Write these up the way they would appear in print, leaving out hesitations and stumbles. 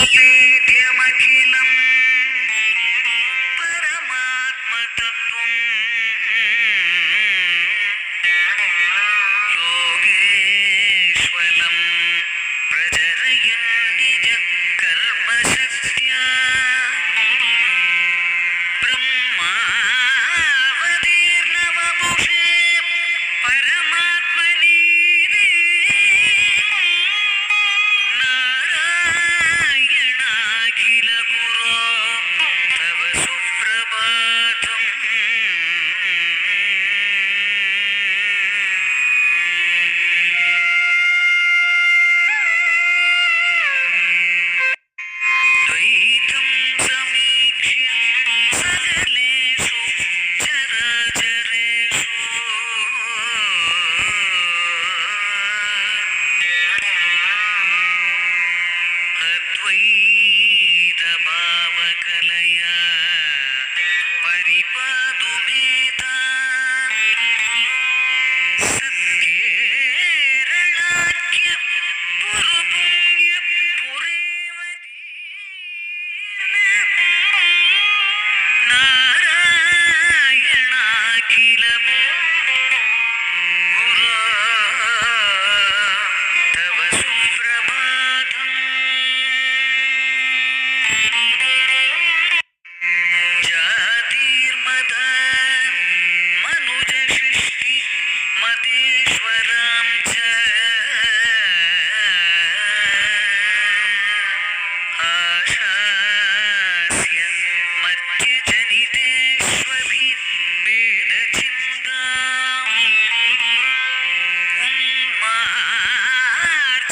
വേദ്യമഖിലം പരമാത്മതത്വം യോഗേശ്വലം പ്രചരയൻ നിജ കർമ്മശക്ത്യാ ബ്രഹ്മാവതീർണവപുഷേ പരമാത്മനീതി നാരായണാഖില ഗുരോ തവ സുപ്രഭാതം. ദ്വൈതം സമീക്ഷ്യ സകലേഷു ചരാചരേഷു അദ്വൈതഭാവകലയാ പരിപാതുമേതാൻ സത്കേരളാഖ്യ പുരുപുണ്യ പുരേവതീർണ നാരായണാഖില ഗുരോ തവ സുപ്രഭാതം. ജാതിർമത മനുജസൃഷ്ടി മതേശ്വരാം ച ആശാസ്യ മധ്യജനിതേഷ്വഭിഭേദചിന്താം ഉന്മാർജനായ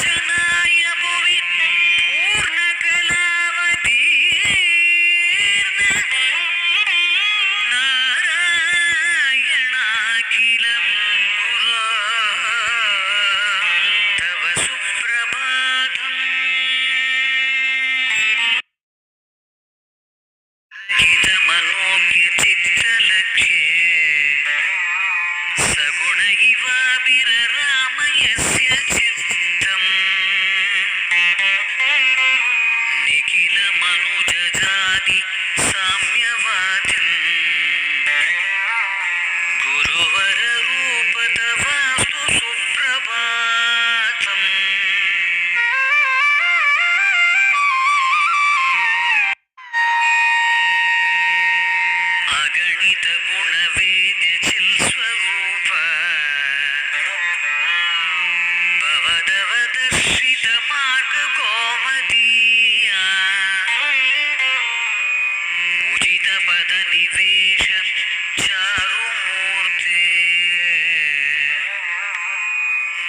ഭുവി പൂർണ്ണകലാവതീർണ നാരായണാഖില ഗുരോ തവ സുപ്രഭാതം. ഹിതമനോജ്ഞ ചിത്തലക്ഷ്യ സഗുണ ഇവാവിരരാമയസ്യ ചിത്തം നിഖില മനുജജാതി സാമ്യവാദിം ഗുരുവര രൂപ തവാസ്തു സുപ്രഭാതം. അഗണിത ഗുണവേദ്യ ചിൽ സ്വരൂപ ഭവദവദർശിത മാർഗ ഗോമതീയ ഉചിത പദ നിവേശ ചാരുമൂർത്തേ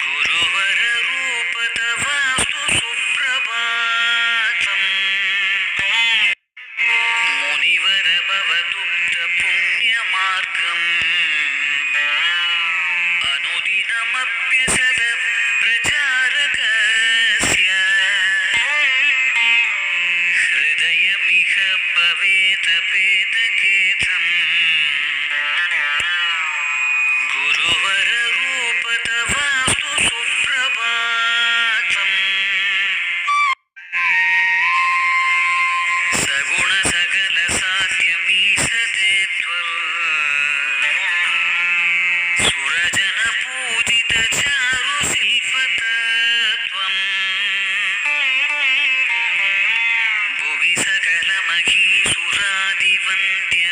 ഗുരുവര രൂപ തവാസ്തു സുപ്രഭാതം. മുനിവര ഭവതുക്ത പുണ്യമാർഗം അനുദിനമഭ്യസത പ്രചാരകസ്യ ഹൃദയമിഹ ഭവേത പേതകേതം ഗുരുവര രൂപ തവാസ്തു സുപ്രഭാതം. സഗുണ സകല സാധ്യമീസതേ ത്വൽ സുരജന പൂജിത ചാരു ശില്പതത്വം ഭുവി സകല മഹീസുരാദിവന്ദ്യ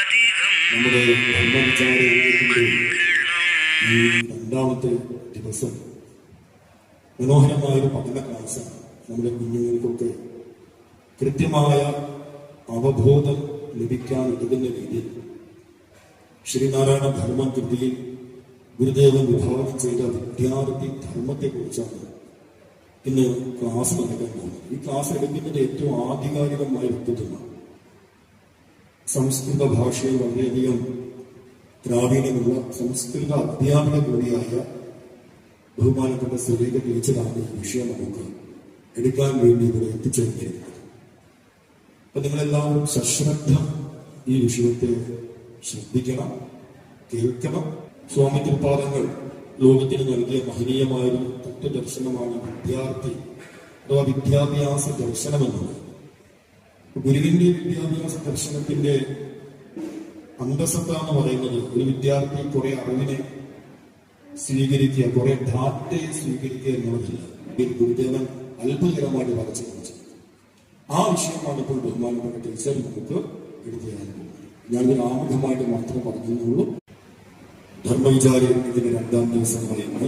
നമ്മുടെ ധർമ്മവിചാരത്തിന്റെ ഈ രണ്ടാമത്തെ ദിവസം മനോഹരമായൊരു പഠന ക്ലാസ്സാണ്. നമ്മുടെ കുഞ്ഞുങ്ങൾക്കൊക്കെ കൃത്യമായ അവബോധം ലഭിക്കാൻ ഉതകുന്ന രീതിയിൽ ശ്രീനാരായണ ധർമ്മ കൃതിയിൽ ഗുരുദേവൻ വിഭാവനം ചെയ്ത വിദ്യാർത്ഥി ധർമ്മത്തെക്കുറിച്ചാണ് ഇന്ന് ക്ലാസ് നടക്കാൻ പോകുന്നത്. ഈ ക്ലാസ് എടുക്കുന്നത് ഏറ്റവും ആധികാരികമായ വ്യക്തിത്വമാണ്. സംസ്കൃത ഭാഷയിൽ വളരെയധികം പ്രാവീണ്യമുള്ള സംസ്കൃത അധ്യാപക കൂടിയായ ബഹുമാനപ്പെട്ട സുരേഖ ടീച്ചറാണ് ഈ വിഷയം നമുക്ക് എടുക്കാൻ വേണ്ടി ഇവിടെ എത്തിച്ചേർന്നിരിക്കുന്നത്. അപ്പൊ നിങ്ങളെല്ലാവരും സശ്രദ്ധ ഈ വിഷയത്തെ ശ്രദ്ധിക്കണം, കേൾക്കണം. സ്വാമി തൃപാദങ്ങൾ ലോകത്തിന് നൽകിയ മഹനീയമായൊരു തത്വദർശനമാണ് വിദ്യാർത്ഥി അഥവാ വിദ്യാഭ്യാസ ദർശനം എന്നുള്ളത്. ഗുരുവിന്റെ വിദ്യാഭ്യാസ ദർശനത്തിന്റെ അന്തസത്ത എന്ന് പറയുന്നത് ഒരു വിദ്യാർത്ഥി കുറെ അറിവിനെ സ്വീകരിക്കുക, കുറെ ഡാറ്റയെ സ്വീകരിക്കുക എന്നുള്ളതല്ല. ഗുരുദേവൻ അത്ഭുതകരമായിട്ട് വരച്ചു കാണിച്ചു. ആ വിഷയമാണ് ഇപ്പോൾ ബഹുമാനപ്പെട്ട ടീച്ചർ നമുക്ക് എടുത്തു തരാൻ പോകുന്നത്. ഞാനൊരു ആമുഖമായിട്ട് മാത്രം പറഞ്ഞുള്ളൂ. ധർമ്മവിചാരി ഇതിന്റെ രണ്ടാം ദിവസം പറയുന്നത്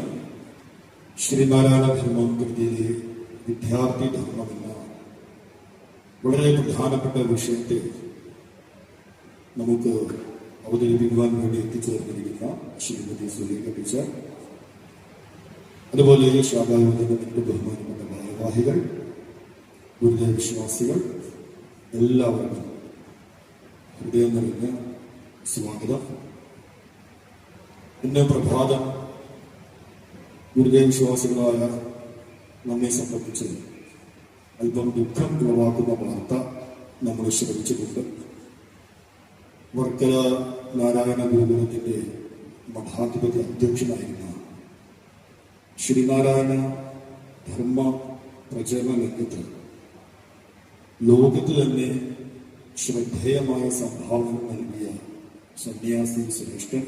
ശ്രീനാരായണ ധർമ്മം കൃതിയിലെ വിദ്യാർത്ഥി ധർമ്മം എന്ന വളരെ പ്രധാനപ്പെട്ട വിഷയത്തെ നമുക്ക് അവതരിപ്പിക്കുവാൻ വേണ്ടി എത്തിച്ചേർന്നിരിക്കുന്ന ശ്രീമതി സുരേഖ ടീച്ചർ, അതുപോലെ ഈ ശാഖാവിദ്യത്തിന്റെ ബഹുമാനപ്പെട്ട ഭാരവാഹികൾ, ഗുരുദേവ വിശ്വാസികൾ എല്ലാവർക്കും ഹൃദയം നിറഞ്ഞ സ്വാഗതം. ഇന്ന് പ്രഭാതം ഗുരുദേവ വിശ്വാസികളായ നമ്മെ സംബന്ധിച്ച് അല്പം ദുഃഖം ഉളവാക്കുന്ന വാർത്ത നമ്മൾ ശ്രമിച്ചിട്ടുണ്ട്. വർക്കല നാരായണ ഗുരുകുലത്തിന്റെ മഠാധിപതി അധ്യക്ഷനായിരുന്ന ശ്രീനാരായണ ധർമ്മ പ്രചരണ രംഗത്ത് ലോകത്ത് തന്നെ ശ്രദ്ധേയമായ സംഭാവന നൽകിയ സന്യാസി ശ്രേഷ്ഠൻ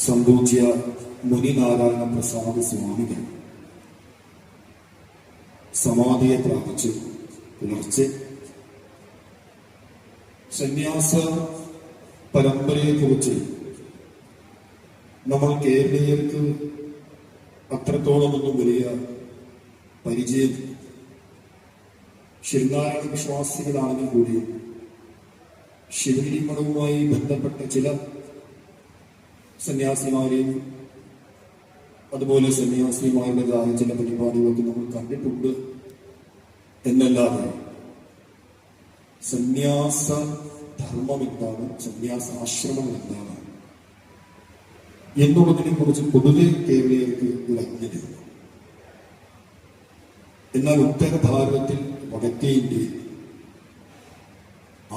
സംപൂജ്യ മുനിനാരായണ പ്രസാദ സ്വാമികൾ സമാധിയെ പ്രാപിച്ച് പുലർച്ചെ സന്യാസ പരമ്പരയെക്കുറിച്ച് നമ്മൾ കേരളീയർക്ക് അത്രത്തോളമൊന്നും വലിയ പരിചയം ശ്രീനാരായണ വിശ്വാസികളാണെങ്കിൽ കൂടി ശിവഗിരി മഠവുമായി ബന്ധപ്പെട്ട ചില സന്യാസിമാരെയും അതുപോലെ സന്യാസിമാരുടേതായ ചില പരിപാടികളൊക്കെ നമ്മൾ കണ്ടിട്ടുണ്ട് എന്നല്ലാതെ സന്യാസ ധർമ്മം എന്താണ്, സന്യാസാശ്രമം എന്താണ് എന്നുള്ളതിനെ കുറിച്ച് പൊതുവെ കേരളീയർക്ക് ഒരു അജ്ഞതയുണ്ട്. എന്നാൽ ഉത്തര ഭാരതത്തിൽ വടക്കേ ഇന്ത്യയിൽ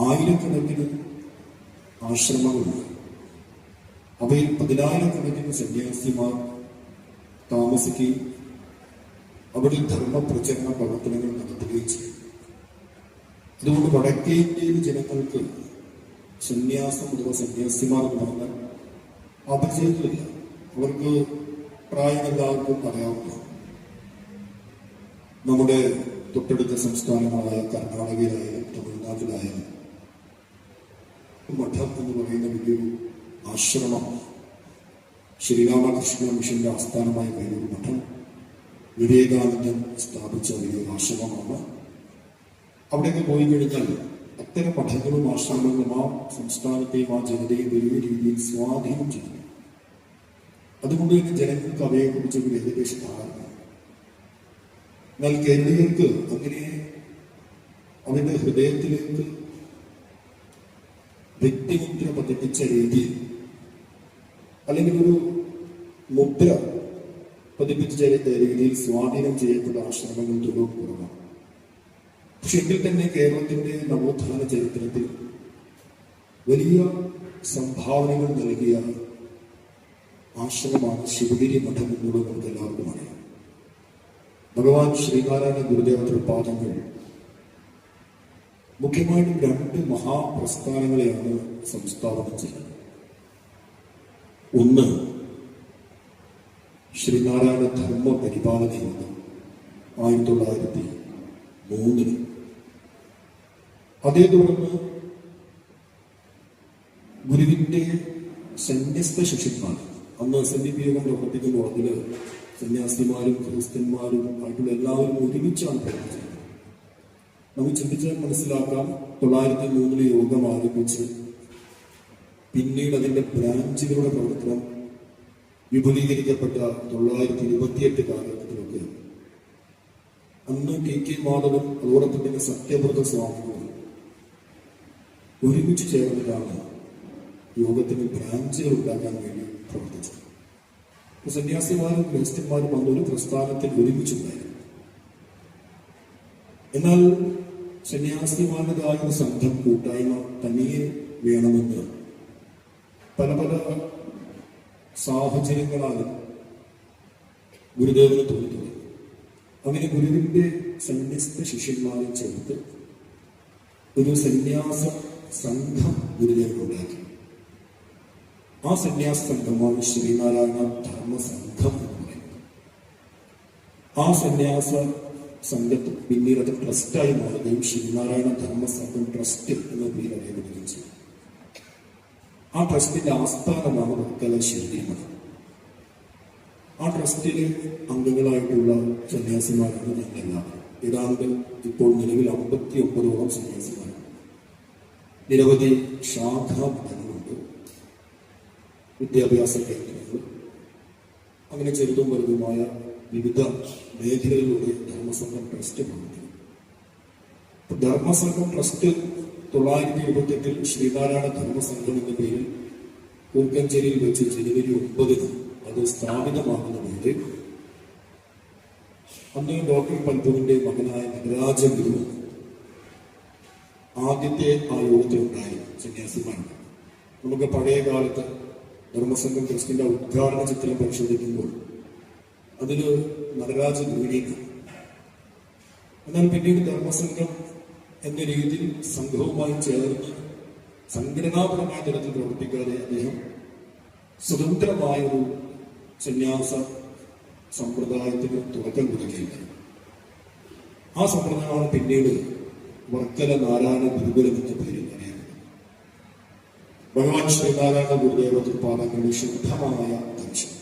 ആയിരക്കണക്കിന് ആശ്രമങ്ങളുണ്ട്. അവയിൽ 10,000-കണക്കിന് സന്യാസിമാർ താമസിക്കുകയും അവിടെ ധർമ്മപ്രചരണ പ്രവർത്തനങ്ങൾ നടത്തുകയും ചെയ്യും. അതുകൊണ്ട് വടക്കേ ഇന്ത്യയിലെ ജനങ്ങൾക്ക് സന്യാസം അഥവാ സന്യാസിമാർ എന്ന് പറഞ്ഞാൽ അപരിചിതമില്ല. അവർക്ക് പ്രായം എല്ലാവർക്കും അറിയാവുന്ന നമ്മുടെ തൊട്ടടുത്ത സംസ്ഥാനങ്ങളായ കർണാടകയിലായാലും തമിഴ്നാട്ടിലായാലും മഠം എന്ന് പറയുന്ന വലിയൊരു ആശ്രമം, ശ്രീരാമകൃഷ്ണ മിഷന്റെ ആസ്ഥാനമായ വലിയൊരു മഠം വിവേകാനന്ദൻ സ്ഥാപിച്ച വലിയൊരു ആശ്രമമാണ്. അവിടേക്ക് പോയി കഴിഞ്ഞാൽ അത്തരം മഠങ്ങളും ആശ്രമങ്ങളും ആ സംസ്ഥാനത്തെയും ആ ജനതയും വലിയ രീതിയിൽ സ്വാധീനം ചെയ്യുന്നു. അതുകൊണ്ട് തന്നെ ജനങ്ങൾക്ക് അവയെക്കുറിച്ച് ഒരു ഏകദേശ ധാരണ. എന്നാൽ കേരളീയർക്ക് അങ്ങനെ അവരുടെ ഹൃദയത്തിലേക്ക് വ്യക്തിമുദ്ര പതിപ്പിച്ച രീതിയിൽ അല്ലെങ്കിൽ ഒരു മുദ്ര പതിപ്പിച്ച രീതിയിൽ സ്വാധീനം ചെയ്യപ്പെട്ട ആശ്രമങ്ങൾ തുക കുറവാണ്. പക്ഷെ എങ്കിൽ തന്നെ കേരളത്തിന്റെ നവോത്ഥാന ചരിത്രത്തിൽ വലിയ സംഭാവനകൾ നൽകിയ ആശ്രമമാണ് ശിവഗിരി മഠം എന്നുള്ളത് നമുക്ക് എല്ലാവർക്കും അറിയാം. ഭഗവാൻ ശ്രീനാരായണ ഗുരുദേവ തൃപാദങ്ങൾ മുഖ്യമായിട്ടും 2 മഹാപ്രസ്ഥാനങ്ങളെയാണ് സംസ്ഥാപനം ചെയ്യുന്നത്. ഒന്ന് ശ്രീനാരായണ ധർമ്മ പരിപാലന യോഗം 1903. അതേ തുടർന്ന് ഗുരുവിന്റെ സന്യസ്ത ശിഷ്യന്മാർ, അന്ന് SNDP യോഗം പ്രവർത്തിക്കുമ്പോൾ അതില് സന്യാസിമാരും ക്രിസ്ത്യന്മാരും ആയിട്ടുള്ള എല്ലാവരും ഒരുമിച്ചാണ് പ്രവർത്തിച്ചത്. നമുക്ക് ചിന്തിച്ചാൽ മനസ്സിലാക്കാം, 903 യോഗം ആരംഭിച്ച് പിന്നീട് അതിന്റെ ബ്രാഞ്ചുകളുടെ പ്രവർത്തനം വിപുലീകരിക്കപ്പെട്ട 928 കാലഘട്ടത്തിലൊക്കെ അന്ന് KK മാധവൻ അതോടൊപ്പം തന്നെ സത്യബ്രത സ്വാമികളും ഒരുമിച്ച് ചേർന്നിട്ടാണ് യോഗത്തിന് ബ്രാഞ്ചുകൾ ഉണ്ടാക്കാൻ വേണ്ടി പ്രവർത്തിച്ചത്. സന്യാസിമാരും ക്രിസ്ത്യന്മാരും അന്നൊരു പ്രസ്ഥാനത്തിൽ ഒരുമിച്ചുണ്ടായിരുന്നു. എന്നാൽ സന്യാസിമാരുടേതായ ഒരു സംഘം കൂട്ടായ്മ തനിയെ വേണമെന്ന് പല പല സാഹചര്യങ്ങളാണ് ഗുരുദേവന് തോന്നിയത്. അങ്ങനെ ഗുരുവിന്റെ സന്യസ്ത ശിഷ്യന്മാരെ ചേർത്ത് ഒരു സന്യാസ സംഘം ഗുരുദേവനുണ്ടാക്കി. ആ സന്യാസ സംഘമാണ് ശ്രീനാരായണ ധർമ്മ സംഘം എന്ന് പറയുന്നത്. ആ സന്യാസ സംഘത്തിൽ പിന്നീട് അത് ട്രസ്റ്റായി മാറുകയും ശ്രീനാരായണ ധർമ്മ സംഘം ട്രസ്റ്റ് എന്ന പേര് അറിയപ്പെടുകയും ചെയ്തു. ആ ട്രസ്റ്റിന്റെ ആസ്ഥാനമാണ് വർക്കല ശിവമഠം. ആ ട്രസ്റ്റിലെ അംഗങ്ങളായിട്ടുള്ള സന്യാസിമാരാണ് ഞങ്ങളെല്ലാവരും. ഏതാണ്ട് ഇപ്പോൾ നിലവിൽ 59ഓളം സന്യാസിമാരാണ്. നിരവധി ശാഖാ മഠങ്ങളുണ്ട്, വിദ്യാഭ്യാസ കേന്ദ്രങ്ങൾ, അങ്ങനെ ചെറുതും വലുതുമായ വിവിധ മേഖലകളിലൂടെ ധർമ്മസംഘം ട്രസ്റ്റ് പ്രവർത്തിക്കുന്നു. ധർമ്മസംഘം ട്രസ്റ്റ് 928 ശ്രീനാരായണ ധർമ്മസംഘം എന്ന പേരിൽ കൂർക്കഞ്ചേരിയിൽ വെച്ച് ജനുവരി 9 അത് സ്ഥാപിതമാകുന്നതിന്റെ അന്ന് ഡോക്ടർ പൽപുവിന്റെ മകനായ നടരാജ ഗുരു ആദ്യത്തെ ആ യോഗത്തിലുണ്ടായി സന്യാസിമാരുണ്ട്. നമുക്ക് പഴയ കാലത്ത് ധർമ്മസംഘം ട്രസ്റ്റിന്റെ ഉദ്ഘാടന ചിത്രം പരിശോധിക്കുമ്പോൾ അതില് നടരാജ ഗുരുവിനെ. എന്നാൽ പിന്നീട് ധർമ്മസംഘം എന്ന രീതിയിൽ സംഘവുമായി ചേർന്ന് സംഘടനാപരമായ തലത്തിൽ പ്രവർത്തിക്കാതെ അദ്ദേഹം സ്വതന്ത്രമായൊരു സന്യാസ സമ്പ്രദായത്തിന് തുടക്കം കുറിക്കുകയുണ്ടായി. ആ സമ്പ്രദായമാണ് പിന്നീട് വർക്കല നാരായണ ഗുരുകുലം എന്ന പേരിൽ അറിയപ്പെടുന്നത്. ഭഗവാൻ ശ്രീനാരായണ ഗുരുദേവ തൃപ്പാദങ്ങളുടെ ശുദ്ധമായ ദർശനം.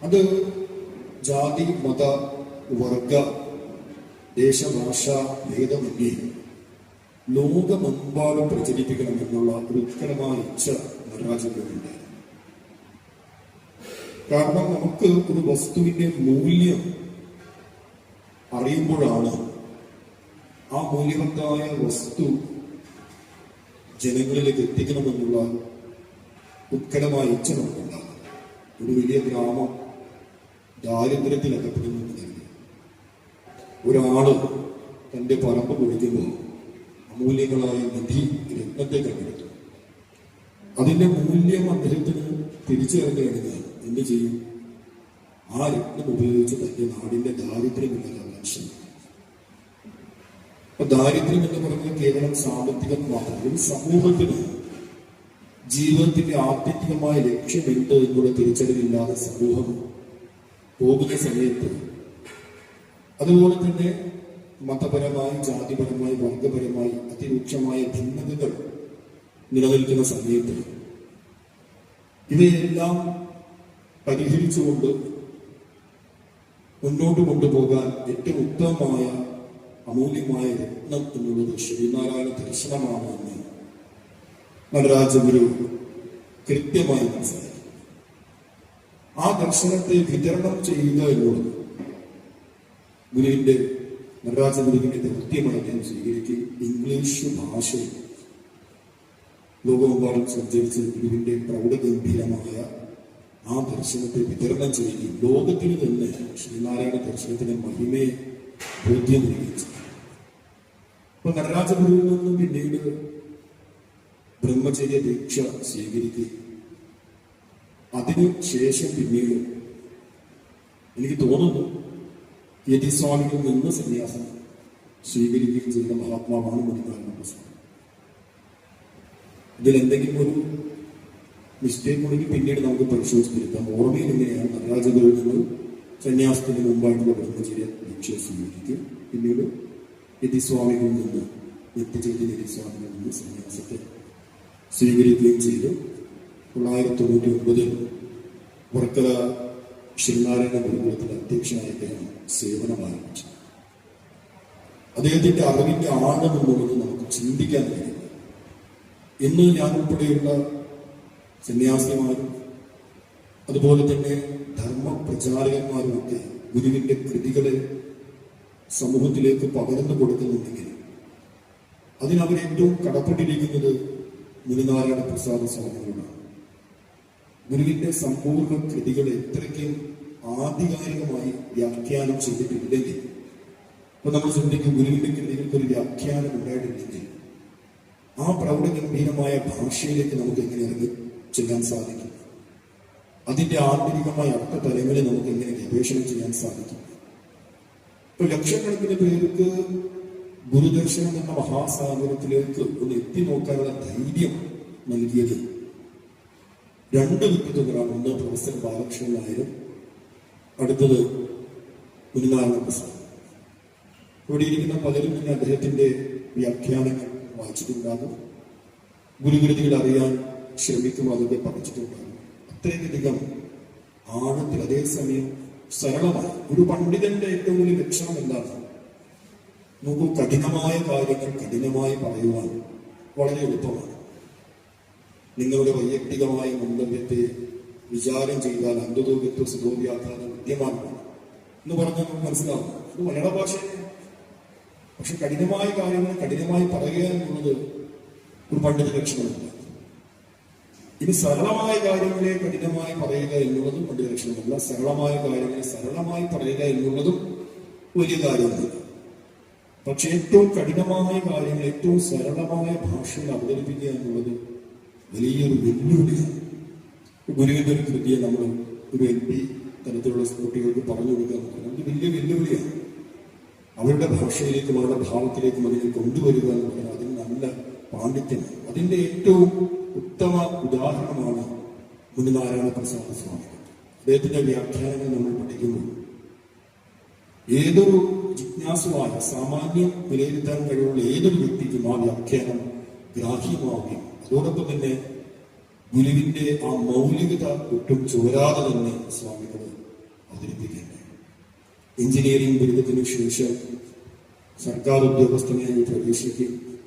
അത് ജാതി മത വർഗ ദേശഭാഷ ഭേദമന്യേ ലോകമെമ്പാടും പ്രചരിപ്പിക്കണമെന്നുള്ള ഒരു ഉത്തരമായ ഇച്ഛ നടരാജനുണ്ടായിരുന്നു. കാരണം നമുക്ക് ഒരു വസ്തുവിന്റെ മൂല്യം അറിയുമ്പോഴാണ് ആ മൂല്യവത്തായ വസ്തു ജനങ്ങളിലേക്ക് എത്തിക്കണമെന്നുള്ള ഉത്കടമായ ഇച്ഛ നമുക്കുണ്ടാകും. ഒരു വലിയ ഗ്രാമം ദാരിദ്ര്യത്തിൽ അകപ്പെടുന്നുണ്ടെങ്കിൽ ഒരാള് തന്റെ പറമ്പ് കുടിക്കുമ്പോൾ അമൂല്യങ്ങളായ നിധി രത്നത്തെ കണ്ടെടുത്തു. അതിന്റെ മൂല്യം അദ്ദേഹത്തിന് തിരിച്ചറിഞ്ഞു കഴിഞ്ഞാൽ എന്ത് ചെയ്യും? ആ രത്നം ഉപയോഗിച്ച് തന്റെ നാടിന്റെ ദാരിദ്ര്യം ഇല്ലാതാക്കാൻ ശ്രമിക്കും. അപ്പൊ ദാരിദ്ര്യം എന്ന് പറയുന്നത് കേവലം സാമ്പത്തികം മാത്രമല്ല, ഒരു സമൂഹത്തിന് ജീവിതത്തിന്റെ ആത്യന്തികമായ ലക്ഷ്യം എന്ത് എന്നുള്ള തിരിച്ചറിവില്ലാതെ സമൂഹം പോകുന്ന സമയത്ത്, അതുപോലെ തന്നെ മതപരമായി ജാതിപരമായി വർഗപരമായി അതിരൂക്ഷമായ ഭിന്നതകൾ നിലനിൽക്കുന്ന സമയത്ത് ഇവയെല്ലാം പരിഹരിച്ചുകൊണ്ട് മുന്നോട്ട് കൊണ്ടുപോകാൻ ഏറ്റവും ഉത്തമമായ അമൂല്യമായ രത്നം എന്നുള്ളത് ശ്രീനാരായണ ദർശനമാണ് എന്ന് നടരാജഗുരു കൃത്യമായി മനസ്സിലാക്കി. ആ ദർശനത്തെ വിതരണം ചെയ്യുക എന്നുള്ളത് ഗുരുവിന്റെ നടരാജഗുരുവിന്റെ കൃത്യമായി ഞാൻ സ്വീകരിക്കും. ഇംഗ്ലീഷ് ഭാഷയിൽ ലോകമെമ്പാടും സഞ്ചരിച്ച് ഗുരുവിന്റെ പ്രൗഢഗംഭീരമായ ആ ദർശനത്തെ വിതരണം ചെയ്യുകയും ലോകത്തിന് തന്നെ ശ്രീനാരായണ ദർശനത്തിന്റെ മഹിമയെ ബോധ്യം നൽകുകയും ചെയ്തു. അപ്പൊ നടരാജഗുരുവിൽ നിന്നും പിന്നീട് ബ്രഹ്മചര്യ ദീക്ഷ സ്വീകരിക്കുകയും അതിനു ശേഷം പിന്നീട് എനിക്ക് തോന്നുന്നു യതിസ്വാമിയിൽ നിന്ന് സന്യാസം സ്വീകരിക്കുകയും ചെയ്ത മഹാത്മാവാണ് മണിനാരായണ സ്വാമി. ഇതിൽ എന്തെങ്കിലും ഒരു മിസ്റ്റേക്ക് ഉണ്ടെങ്കിൽ പിന്നീട് നമുക്ക് പരിശോധിച്ച് തിരുത്താം. ഓർമ്മയിൽ എങ്ങനെയാണ് നടരാജഗുരുവിൽ നിന്ന് സന്യാസത്തിന് മുമ്പായിട്ടുള്ള ബ്രഹ്മചര്യ ദീക്ഷ സ്വീകരിക്കും, പിന്നീട് യതിസ്വാമികളിൽ നിന്ന് നിത്യചൈതന്യ യതിസ്വാമികളിൽ നിന്ന് സന്യാസത്തെ സ്വീകരിക്കുകയും ചെയ്തു. 1999 വർക്കല ശ്രീനാരായണ ഗുരുകുലത്തിൽ അധ്യക്ഷനായ അദ്ദേഹം സേവനം ആരംഭിച്ചു. അദ്ദേഹത്തിന്റെ അറിവിന്റെ ആഴം എന്നുള്ളത് നമുക്ക് ചിന്തിക്കാൻ കഴിയില്ല. ഇന്ന് ഞാൻ ഉൾപ്പെടെയുള്ള സന്യാസിമാരും അതുപോലെ തന്നെ ധർമ്മപ്രചാരകന്മാരുമൊക്കെ ഗുരുവിന്റെ കൃതികളെ സമൂഹത്തിലേക്ക് പകർന്നു കൊടുക്കുന്നുണ്ടെങ്കിൽ അതിനവർ ഏറ്റവും കടപ്പെട്ടിരിക്കുന്നത് മുനിനാരായണ പ്രസാദ സ്വാമികളോടാണ്. ഗുരുവിന്റെ സമ്പൂർണ്ണ കൃതികൾ എത്രയ്ക്കും ആധികാരികമായി വ്യാഖ്യാനം ചെയ്തിട്ടില്ലെങ്കിൽ, ഇപ്പൊ നമ്മൾ ചിന്തിക്കും ഗുരുവിന്റെ കൃതികൾക്ക് ഒരു വ്യാഖ്യാനം ഉണ്ടായിട്ടില്ലെങ്കിൽ ആ പ്രൗഢഗംഭീരമായ ഭാഷയിലേക്ക് നമുക്ക് എങ്ങനെ ഇറങ്ങി ചെല്ലാൻ സാധിക്കും? അതിന്റെ ആന്തരികമായ അർത്ഥതലങ്ങളിൽ നമുക്ക് എങ്ങനെ ഗവേഷണം ചെയ്യാൻ സാധിക്കും? ഇപ്പൊ ലക്ഷക്കണക്കിന് പേർക്ക് ഗുരുദർശനം എന്ന മഹാസാഗരത്തിലേക്ക് ഒന്ന് എത്തി നോക്കാനുള്ള ധൈര്യം നൽകിയത് രണ്ട് വ്യക്തിത്വങ്ങളാണ്. ഒന്ന് പ്രൊഫസർ ബാലകൃഷ്ണൻ നായരും, അടുത്തത് മുനിനാരായണ പ്രസാദ്. ഇവിടെ ഇരിക്കുന്ന പലരും തന്നെ അദ്ദേഹത്തിന്റെ വ്യാഖ്യാനങ്ങൾ വായിച്ചിട്ടുണ്ടാകും, ഗുരുകൃതികൾ അറിയാൻ ശ്രമിക്കും, അതൊക്കെ പഠിച്ചിട്ടുണ്ടാകും. അത്രയധികം ആഴത്തിൽ, അതേസമയം സരളമായി. ഒരു പണ്ഡിതന്റെ ഏറ്റവും വലിയ ലക്ഷണം എന്താണ്? നമുക്ക് കഠിനമായ കാര്യങ്ങൾ കഠിനമായി പറയുവാൻ വളരെ എളുപ്പമാണ്. നിങ്ങളുടെ വൈയക്തികമായ മന്തവ്യത്തെ വിചാരം ചെയ്താൽ അന്ധതോഗ്യത്വ സുഖോവ്യാഖ്യാനം വിദ്യമാനമാണ് എന്ന് പറഞ്ഞാൽ നമുക്ക് മനസ്സിലാവും. അത് മലയാള ഭാഷയാണ്. പക്ഷെ കഠിനമായ കാര്യങ്ങൾ കഠിനമായി പറയുക എന്നുള്ളത് ഒരു പണ്ഡിത ലക്ഷണമല്ല. ഇനി സരളമായ കാര്യങ്ങളെ കഠിനമായി പറയുക എന്നുള്ളതും പണ്ഡിത ലക്ഷണമല്ല. സരളമായ കാര്യങ്ങളെ സരളമായി പറയുക എന്നുള്ളതും വലിയ കാര്യമല്ല. പക്ഷെ ഏറ്റവും കഠിനമായ കാര്യങ്ങൾ ഏറ്റവും സരളമായ ഭാഷയിൽ അവതരിപ്പിക്കുക എന്നുള്ളത് വലിയൊരു വെല്ലുവിളിയാണ്. ഗുരുവിന്റെ ഒരു കൃതിയെ നമ്മൾ ഒരു LP തരത്തിലുള്ള കുട്ടികൾക്ക് പറഞ്ഞു കൊടുക്കുക എന്ന് പറഞ്ഞാൽ അത് വലിയ വെല്ലുവിളിയാണ്. അവരുടെ ഭാഷയിലേക്കും അവരുടെ ഭാവത്തിലേക്കും അതിനെ കൊണ്ടുവരിക എന്ന് പറഞ്ഞാൽ അതിന് നല്ല പാണ്ഡിത്യമാണ്. അതിന്റെ ഏറ്റവും ഉത്തമ ഉദാഹരണമാണ് മുനിനാരായണ പ്രസാദ സ്വാമികൾ. അദ്ദേഹത്തിന്റെ വ്യാഖ്യാനങ്ങൾ നമ്മൾ പഠിക്കുന്നു. ഏതൊരു ജിജ്ഞാസുവായ സാമാന്യം വിലയിരുത്താൻ കഴിവുള്ള ഏതൊരു വ്യക്തിക്കും ആ വ്യാഖ്യാനം ഗ്രാഹ്യമാവുകയും അതോടൊപ്പം തന്നെ ഗുരുവിന്റെ ആ മൗലികത ഒട്ടും ചോരാതെ തന്നെ സ്വാമികൾ അവതരിപ്പിക്കേണ്ടത്. എഞ്ചിനീയറിംഗ് ബിരുദത്തിനു ശേഷം സർക്കാർ ഉദ്യോഗസ്ഥനായി പ്രവേശിക്കുകയും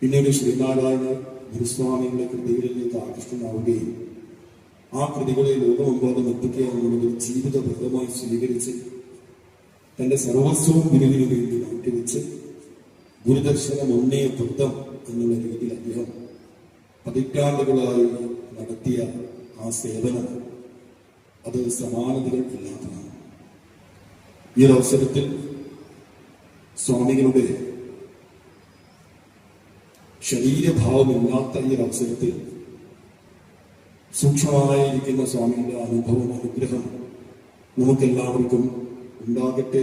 പിന്നീട് ശ്രീനാരായണ ഗുരുസ്വാമികളുടെ കൃതികളിലേക്ക് ആകൃഷ്ടനാവുകയും ആ കൃതികളെ ലോകമെമ്പാടും എത്തിക്കുക എന്നുള്ളത് ജീവിതബദ്ധമായി സ്വീകരിച്ച് തന്റെ സർവസ്വവും ഗുരുവിനു വേണ്ടി മാറ്റിവെച്ച് ഗുരുദർശനം ഒന്നേ വൃത്തം എന്നുള്ള രീതിയിൽ അദ്ദേഹം പതിറ്റാണ്ടുകളായി നടത്തിയ ആ സേവനം അത് സമാനതകൾ ഇല്ലാത്തതാണ്. ഈ ഒരു അവസരത്തിൽ സ്വാമികളുടെ ശരീരഭാവമില്ലാത്ത ഈ ഒരു അവസരത്തിൽ സൂക്ഷ്മമായിരിക്കുന്ന സ്വാമിയുടെ അനുഭവം അനുഗ്രഹം നമുക്കെല്ലാവർക്കും ഉണ്ടാകട്ടെ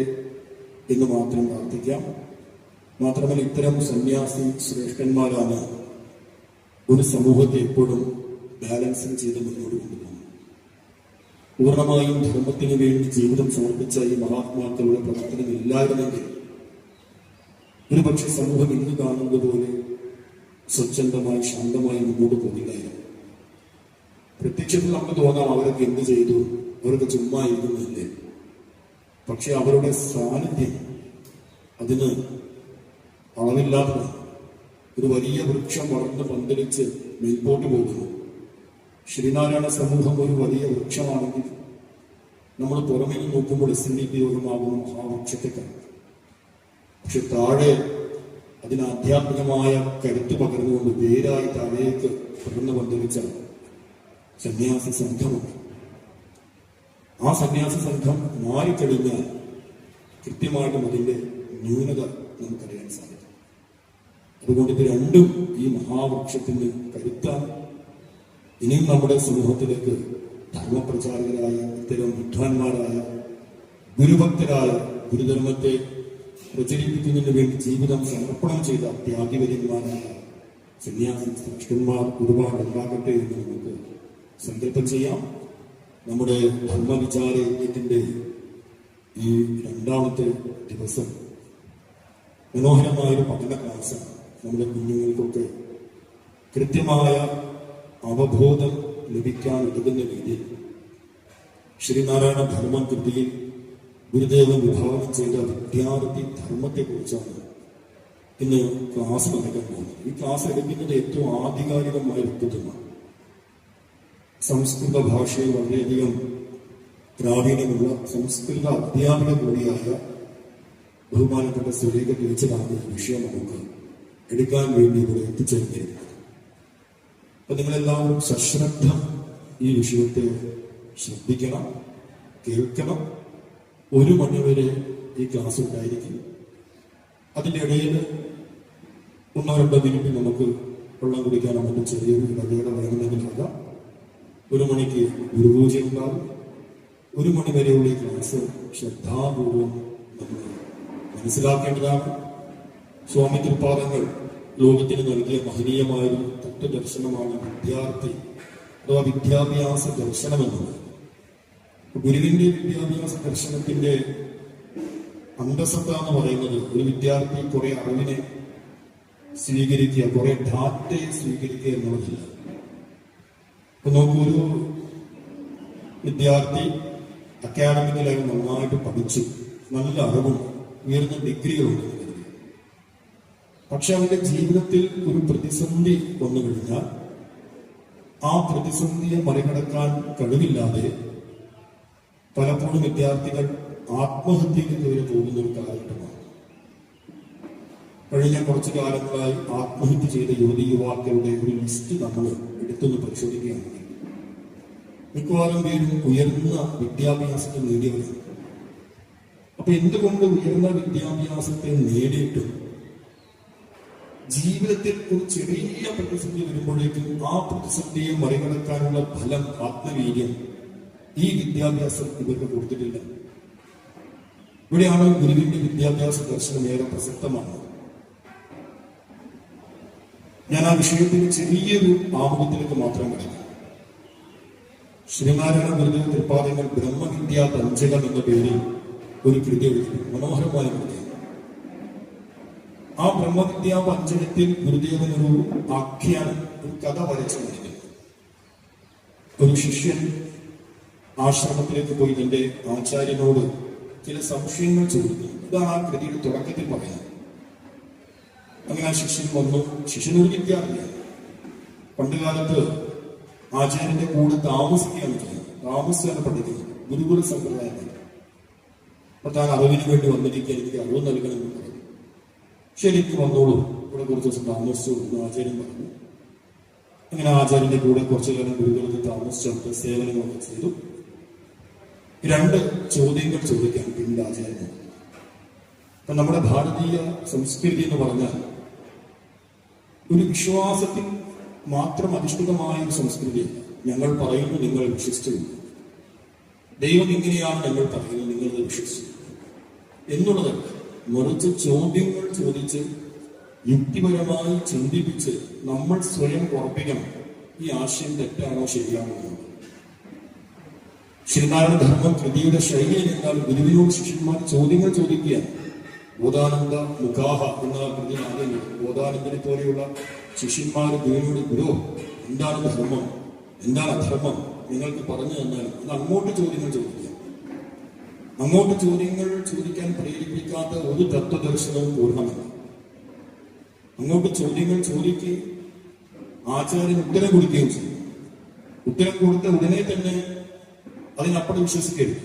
എന്ന് മാത്രം പ്രാർത്ഥിക്കാം. മാത്രമല്ല, ഇത്തരം സന്യാസി ശ്രേഷ്ഠന്മാരാണ് ഒരു സമൂഹത്തെ എപ്പോഴും ബാലൻസിങ് ചെയ്ത് മുന്നോട്ട് കൊണ്ടുപോകുന്നത്. പൂർണ്ണമായും ധർമ്മത്തിന് വേണ്ടി ജീവിതം സമർപ്പിച്ച ഈ മഹാത്മാക്കളുടെ പ്രവർത്തനം ഇല്ലായിരുന്നെങ്കിൽ ഒരുപക്ഷെ സമൂഹം ഇന്ന് കാണുന്നത് പോലെ സ്വച്ഛന്തമായി ശാന്തമായി മുന്നോട്ട് പോകില്ലായിരുന്നു. പ്രത്യക്ഷത്തിൽ നമുക്ക് തോന്നാം അവരൊക്കെ എന്ത് ചെയ്തു, അവരൊക്കെ ചുമ്മാ ഇരുന്നില്ലേ. പക്ഷെ അവരുടെ സാന്നിധ്യം അതിന് അളവില്ലാത്തതാണ്. ഒരു വലിയ വൃക്ഷം വളർന്ന് പന്തലിച്ച് മേൽപോട്ട് പോകുന്നു. ശ്രീനാരായണ സമൂഹം ഒരു വലിയ വൃക്ഷമാണെങ്കിൽ നമ്മൾ പുറമേ നോക്കുമ്പോൾ SNDP യോഗമാകുന്ന മഹാവൃക്ഷത്തെ കാണും. പക്ഷെ താഴെ അതിന് ആധ്യാത്മികമായ കരുത്ത് പകർന്നുകൊണ്ട് വേരായി താഴേക്ക് പകർന്നു പന്തലിച്ച സന്യാസി സംഘമുണ്ട്. ആ സന്യാസി സംഘം മാറിക്കഴിഞ്ഞാൽ കൃത്യമായിട്ടും അതിന്റെ ന്യൂനത നമുക്കറിയാൻ സാധിക്കും. അതുകൊണ്ട് ഇത് രണ്ടും ഈ മഹാവൃക്ഷത്തിന് കരുത്താണ്. ഇനിയും നമ്മുടെ സമൂഹത്തിലേക്ക് ധർമ്മപ്രചാരകരായ ഇത്തരം വിദ്വാൻമാരായ ഗുരുഭക്തരായ ഗുരുധർമ്മത്തെ പ്രചരിപ്പിക്കുന്നതിന് വേണ്ടി ജീവിതം സമർപ്പണം ചെയ്ത ത്യാഗിവര്യന്മാരായ സന്യാസി ശ്രേഷ്ഠന്മാർ ഒരുപാട് ഉണ്ടാകട്ടെ എന്ന് നമുക്ക് സങ്കല്പം ചെയ്യാം. നമ്മുടെ ധർമ്മവിചാര യജ്ഞത്തിന്റെ ഈ രണ്ടാമത്തെ ദിവസം മനോഹരമായൊരു പഠന ക്ലാസ്സാണ്. നമ്മുടെ കുഞ്ഞുങ്ങൾക്കൊക്കെ കൃത്യമായ അവബോധം ലഭിക്കാൻ ഉതകുന്ന രീതിയിൽ ശ്രീനാരായണ ധർമ്മം കൃതിയിൽ ഗുരുദേവൻ വിഭാവനം ചെയ്ത വിദ്യാർത്ഥി ധർമ്മത്തെക്കുറിച്ചാണ് ഇന്ന് ക്ലാസ് നടക്കാൻ പോകുന്നത്. ഈ ക്ലാസ് എടുക്കുന്നത് ഏറ്റവും ആധികാരികമായ വ്യക്തിത്വമാണ്. സംസ്കൃത ഭാഷയിൽ വളരെയധികം പ്രാവീണ്യമുള്ള സംസ്കൃത അധ്യാപിക കൂടിയായ ബഹുമാനപ്പെട്ട സുരേഖ ടീച്ചറാണ് ഈ വിഷയം നമുക്ക് എടുക്കാൻ വേണ്ടി ഇവിടെ എത്തിച്ചേർന്നിരിക്കുന്നത്. അപ്പൊ നിങ്ങളെല്ലാവരും സശ്രദ്ധ ഈ വിഷയത്തെ ശ്രദ്ധിക്കണം, കേൾക്കണം. 1 മണിവരെ ഈ ക്ലാസ് ഉണ്ടായിരിക്കും. അതിൻ്റെ ഇടയിൽ 1-2 മിനിറ്റ് നമുക്ക് വെള്ളം കുടിക്കാനോ മറ്റും ചെറിയൊരു ഇടവേള വേണമെങ്കിലാകാം. 1 മണിക്ക് ഗുരുപൂജ ഉണ്ടാകും. 1 മണി വരെയുള്ള ഈ ക്ലാസ് ശ്രദ്ധാപൂർവം നമ്മൾ മനസ്സിലാക്കേണ്ടതാണ്. സ്വാമി തൃപാദങ്ങൾ ലോകത്തിന് നൽകിയ മഹനീയമായൊരു തത്വദർശനമാണ് വിദ്യാർത്ഥി അഥവാ വിദ്യാഭ്യാസ ദർശനം എന്നുള്ളത്. ഗുരുവിന്റെ വിദ്യാഭ്യാസ ദർശനത്തിന്റെ അന്തസത്ത എന്ന് പറയുന്നത് ഒരു വിദ്യാർത്ഥി കുറെ അറിവിനെ സ്വീകരിക്കുക, കുറെ ഡാറ്റയെ സ്വീകരിക്കുക എന്നുള്ളതില്ല. അപ്പൊ നോക്കൂ, ഒരു വിദ്യാർത്ഥി അക്കാഡമിക്കലായി നന്നായിട്ട് പഠിച്ചു, നല്ല അറിവും ഉയർന്ന ഡിഗ്രികളുണ്ട്. പക്ഷെ അവന്റെ ജീവിതത്തിൽ ഒരു പ്രതിസന്ധി വന്നു കഴിഞ്ഞാൽ ആ പ്രതിസന്ധിയെ മറികടക്കാൻ കഴിവില്ലാതെ പലപ്പോഴും വിദ്യാർത്ഥികൾ ആത്മഹത്യയ്ക്ക് കയറി പോകുന്ന ഒരു കാലഘട്ടമാണ്. കഴിഞ്ഞ കുറച്ചു കാലങ്ങളായി ആത്മഹത്യ ചെയ്ത യുവതി യുവാക്കളുടെ ഒരു ലിസ്റ്റ് നമ്മൾ എടുത്തൊന്ന് പരിശോധിക്കുകയാണെങ്കിൽ മിക്കവാറും പേരും ഉയർന്ന വിദ്യാഭ്യാസത്തെ നേടിയവരാണ്. അപ്പൊ എന്തുകൊണ്ട് ഉയർന്ന വിദ്യാഭ്യാസത്തെ നേടിയിട്ടും ജീവിതത്തിൽ ഒരു ചെറിയ പ്രതിസന്ധി വരുമ്പോഴേക്കും ആ പ്രതിസന്ധിയെ മറികടക്കാനുള്ള ഫലം, ആത്മവീര്യം ഈ വിദ്യാഭ്യാസം ഇവർക്ക് കൊടുത്തിട്ടില്ല. ഇവിടെയാണ് ഗുരുവിന്റെ വിദ്യാഭ്യാസ ദർശനം ഏറെ പ്രസക്തമാണ്. ഞാൻ ആ വിഷയത്തിന് ചെറിയൊരു ആമുഖത്തിലേക്ക് മാത്രം കിടക്കാം. ശ്രീനാരായണ ഗുരുദേവ തൃപാദങ്ങൾ ബ്രഹ്മവിദ്യാ പഞ്ചകം എന്ന പേരിൽ ഒരു കൃതി എഴുതി, മനോഹരമായ കൃതി. ആ ബ്രഹ്മവിദ്യാ പഞ്ചകത്തിൽ ഗുരുദേവൻ ഒരു ആഖ്യാനം, ഒരു കഥ വരച്ചു നൽകുന്നു. ഒരു ശിഷ്യൻ ആശ്രമത്തിലേക്ക് പോയി തന്റെ ആചാര്യനോട് ചില സംശയങ്ങൾ ചോദിക്കുന്നു. ഇതാണ് ആ കൃതിയുടെ തുടക്കത്തിൽ പറയുന്നത്. അങ്ങനെ ആ ശിഷ്യൻ വന്നു. ശിഷ്യനൊരു വിദ്യാർത്ഥിയാണ്. പണ്ടുകാലത്ത് ആചാര്യന്റെ കൂടെ താമസിക്കുകയാണ് ചെയ്യുന്നത്. താമസിച്ചാണ് പഠിക്കുന്നത്. ഗുരുകുല സമ്പ്രദായമാണ്. അപ്പൊ താൻ അറിവിന് വേണ്ടി വന്നിരിക്കുക, എനിക്ക് അറിവ് നൽകണമെന്ന് പറഞ്ഞു. ശരി, എനിക്ക് വന്നോളൂ, ഇവിടെ കുറച്ച് ദിവസം താമസിച്ചു എന്ന് ആചാര്യൻ പറഞ്ഞു. അങ്ങനെ ആചാര്യന്റെ കൂടെ കുറച്ചു കാലം ഗുരുകുലത്തിൽ താമസിച്ചെടുത്ത് സേവനങ്ങളൊക്കെ ചെയ്തു. 2 ചോദ്യങ്ങൾ ചോദിക്കാൻ പിന്നീട് ആചാര്യൻ. അപ്പൊ നമ്മുടെ ഭാരതീയ സംസ്കൃതി എന്ന് പറഞ്ഞാൽ ഒരു വിശ്വാസത്തിൽ മാത്രം അധിഷ്ഠിതമായ ഒരു സംസ്കൃതിയല്ല. ഞങ്ങൾ പറയുന്നു, നിങ്ങൾ വിശ്വസിച്ചു. ദൈവം ഇങ്ങനെയാണ് ഞങ്ങൾ പറയുന്നത്, നിങ്ങളത് വിശ്വസിച്ചു എന്നുള്ളതല്ല. മറിച്ച് ചോദ്യങ്ങൾ ചോദിച്ച് യുക്തിപരമായി ചിന്തിപ്പിച്ച് നമ്മൾ സ്വയം ഉറപ്പിക്കണം ഈ ആശയം തെറ്റാണോ ശരിയാണോ എന്ന്. ശ്രീനാരായണ ധർമ്മം കൃതിയുടെ ശൈലി എന്നാൽ ഗുരുവിനോട് ശിഷ്യന്മാർ ചോദ്യങ്ങൾ ചോദിക്കുക. ബോധാനന്ദ മുഖാഹ എന്ന കൃതി ആദ്യം ബോധാനന്ദനെ പോലെയുള്ള ശിഷ്യന്മാർ ഗുരുവിനോട്, ഗുരു എന്താണ് ധർമ്മം, എന്താണ് അധർമ്മം, നിങ്ങൾക്ക് പറഞ്ഞു തന്നാൽ അത് അങ്ങോട്ട് ചോദ്യങ്ങൾ ചോദിക്കുക. അങ്ങോട്ട് ചോദ്യങ്ങൾ ചോദിക്കാൻ പ്രേരിപ്പിക്കാത്ത ഒരു തത്വദർശനവും പൂർണ്ണമല്ല. അങ്ങോട്ട് ചോദ്യങ്ങൾ ചോദിക്കുകയും ആചാര്യൻ ഉത്തരം കൊടുക്കുകയും ചെയ്യും. ഉത്തരം കൊടുത്ത ഉടനെ തന്നെ അതിനപ്പുറം വിശ്വസിക്കരുത്.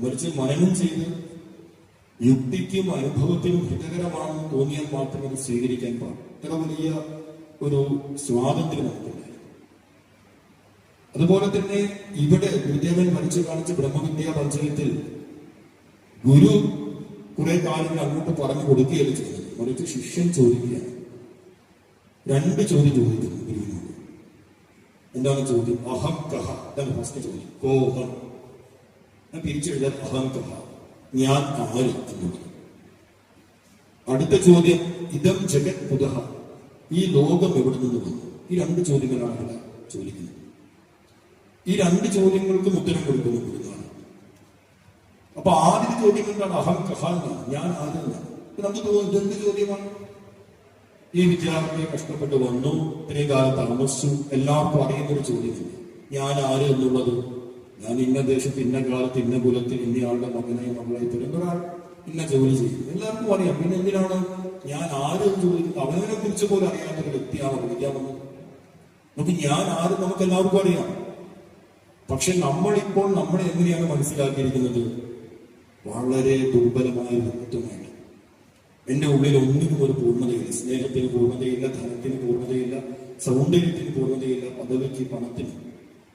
മറിച്ച് മനനം ചെയ്ത് യുക്തിക്കും അനുഭവത്തിനും ഹിതകരമാണെന്ന് തോന്നിയാൽ മാത്രം അത് സ്വീകരിക്കാൻ പാടില്ല. ഇത്ര വലിയ ഒരു സ്വാതന്ത്ര്യം നമുക്കുണ്ട്. അതുപോലെ തന്നെ ഇവിടെ ഗുരുദേവൻ വരച്ചു കാണിച്ച ബ്രഹ്മവിദ്യാ പഞ്ചകത്തിൽ ഗുരു കുറെ കാര്യങ്ങൾ അങ്ങോട്ട് പറഞ്ഞു കൊടുക്കുകയല്ല ചെയ്യുന്നത്. മറിച്ച് ശിഷ്യൻ ചോദിക്കുകയാണ്. 2 ചോദ്യം ചോദിക്കുന്നു ഗുരുവിനോട്. എന്താണ് ചോദ്യം? അഹം കഹ. ഇതാണ് ഫസ്റ്റ് ചോദ്യം. കോഹം. ഞാൻ തിരിച്ചെഴുതാൻ അഹം കഹ, ഞാൻ ആര് എന്നുള്ളത്. അടുത്ത ചോദ്യം ഇതം ജഗത് പുതഹ, ഈ ലോകം എവിടെ നിന്ന് വന്നു. ഈ 2 ചോദ്യങ്ങളാണ് ഇവിടെ ചോദിക്കുന്നത്. ഈ 2 ചോദ്യങ്ങൾക്കും ഉത്തരം കൊടുക്കുന്നു ഗുരുനാഥൻ. അപ്പൊ ആദ്യത്തെ ചോദ്യം എന്താണ്? അഹം കഹ എന്നാണ്, ഞാൻ ആരെന്നാണ്. നമുക്ക് തോന്നുന്നു ഇതെന്ത് ചോദ്യമാണ്? ഈ വിദ്യാർത്ഥി കഷ്ടപ്പെട്ട് വന്നു, ഇത്രയും കാലം താമസിച്ചു. എല്ലാവർക്കും അറിയുന്നൊരു ചോദ്യമില്ല, ഞാൻ ആര് എന്നുള്ളത്. ഞാൻ ഇന്ന ദേശത്ത് ഇന്ന കാലത്ത് ഇന്ന കുലത്തിൽ ഇന്നയാളുടെ മകനെ മകളായി തരുന്ന ഒരാൾ ഇന്ന ജോലി ചെയ്യും, എല്ലാവർക്കും അറിയാം. പിന്നെ എന്തിനാണ് ഞാൻ ആര് എന്ന് ചോദിക്കുന്നത്? അവനെ കുറിച്ച് പോലും അറിയാത്ത ഒരു വ്യക്തിയാണ് വിളിക്കാമെന്ന്. നമുക്ക് ഞാൻ ആര് നമുക്ക് എല്ലാവർക്കും അറിയാം. പക്ഷെ നമ്മളിപ്പോൾ നമ്മളെ എങ്ങനെയാണ് മനസ്സിലാക്കിയിരിക്കുന്നത്? വളരെ ദുർബലമായ വ്യക്തിത്വമായിട്ട്. എന്റെ ഉള്ളിൽ ഒന്നിനും ഒരു പൂർണ്ണതയില്ല. സ്നേഹത്തിന് പൂർണ്ണതയില്ല, ധനത്തിന് പൂർണ്ണതയില്ല, സൗന്ദര്യത്തിന് പൂർണ്ണതയില്ല, പദവിക്ക് പണത്തിന്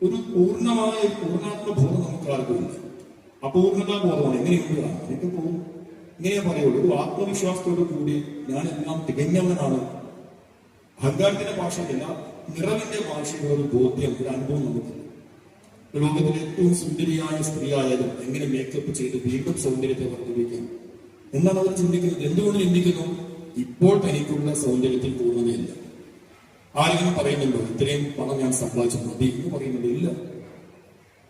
ഒരു പൂർണ്ണാത്മബോധം നമുക്ക് ആർക്കുമില്ല. അപൂർണതാബോധമാണ്. എങ്ങനെയുണ്ട് എനിക്ക് പോകും, ഇങ്ങനെ പറയുള്ളൂ. ഒരു ആത്മവിശ്വാസത്തോടു കൂടി ഞാൻ എല്ലാം തികഞ്ഞവനാണ്. അഹങ്കാരത്തിന്റെ ഭാഷയില്ല, നിറവിന്റെ ഭാഷയുള്ള ഒരു ബോധ്യം, ഒരു അനുഭവം നമുക്കില്ല. ലോകത്തിലെ ഏറ്റവും സുന്ദരിയായ സ്ത്രീ ആയാലും എങ്ങനെ മേക്കപ്പ് ചെയ്ത് വീണ്ടും സൗന്ദര്യത്തെ വർദ്ധിപ്പിക്കാം എന്നാണ് അവർ ചിന്തിക്കുന്നത്. എന്തുകൊണ്ട് ചിന്തിക്കുന്നു? ഇപ്പോൾ തനിക്കുള്ള സൗന്ദര്യത്തിൽ പൂർണ്ണതയില്ല. ആരെങ്കിലും പറയുന്നുണ്ടോ ഇത്രയും പണം ഞാൻ സമ്പാദിച്ചു മതി എന്ന് പറയുന്നുണ്ട്? ഇല്ല.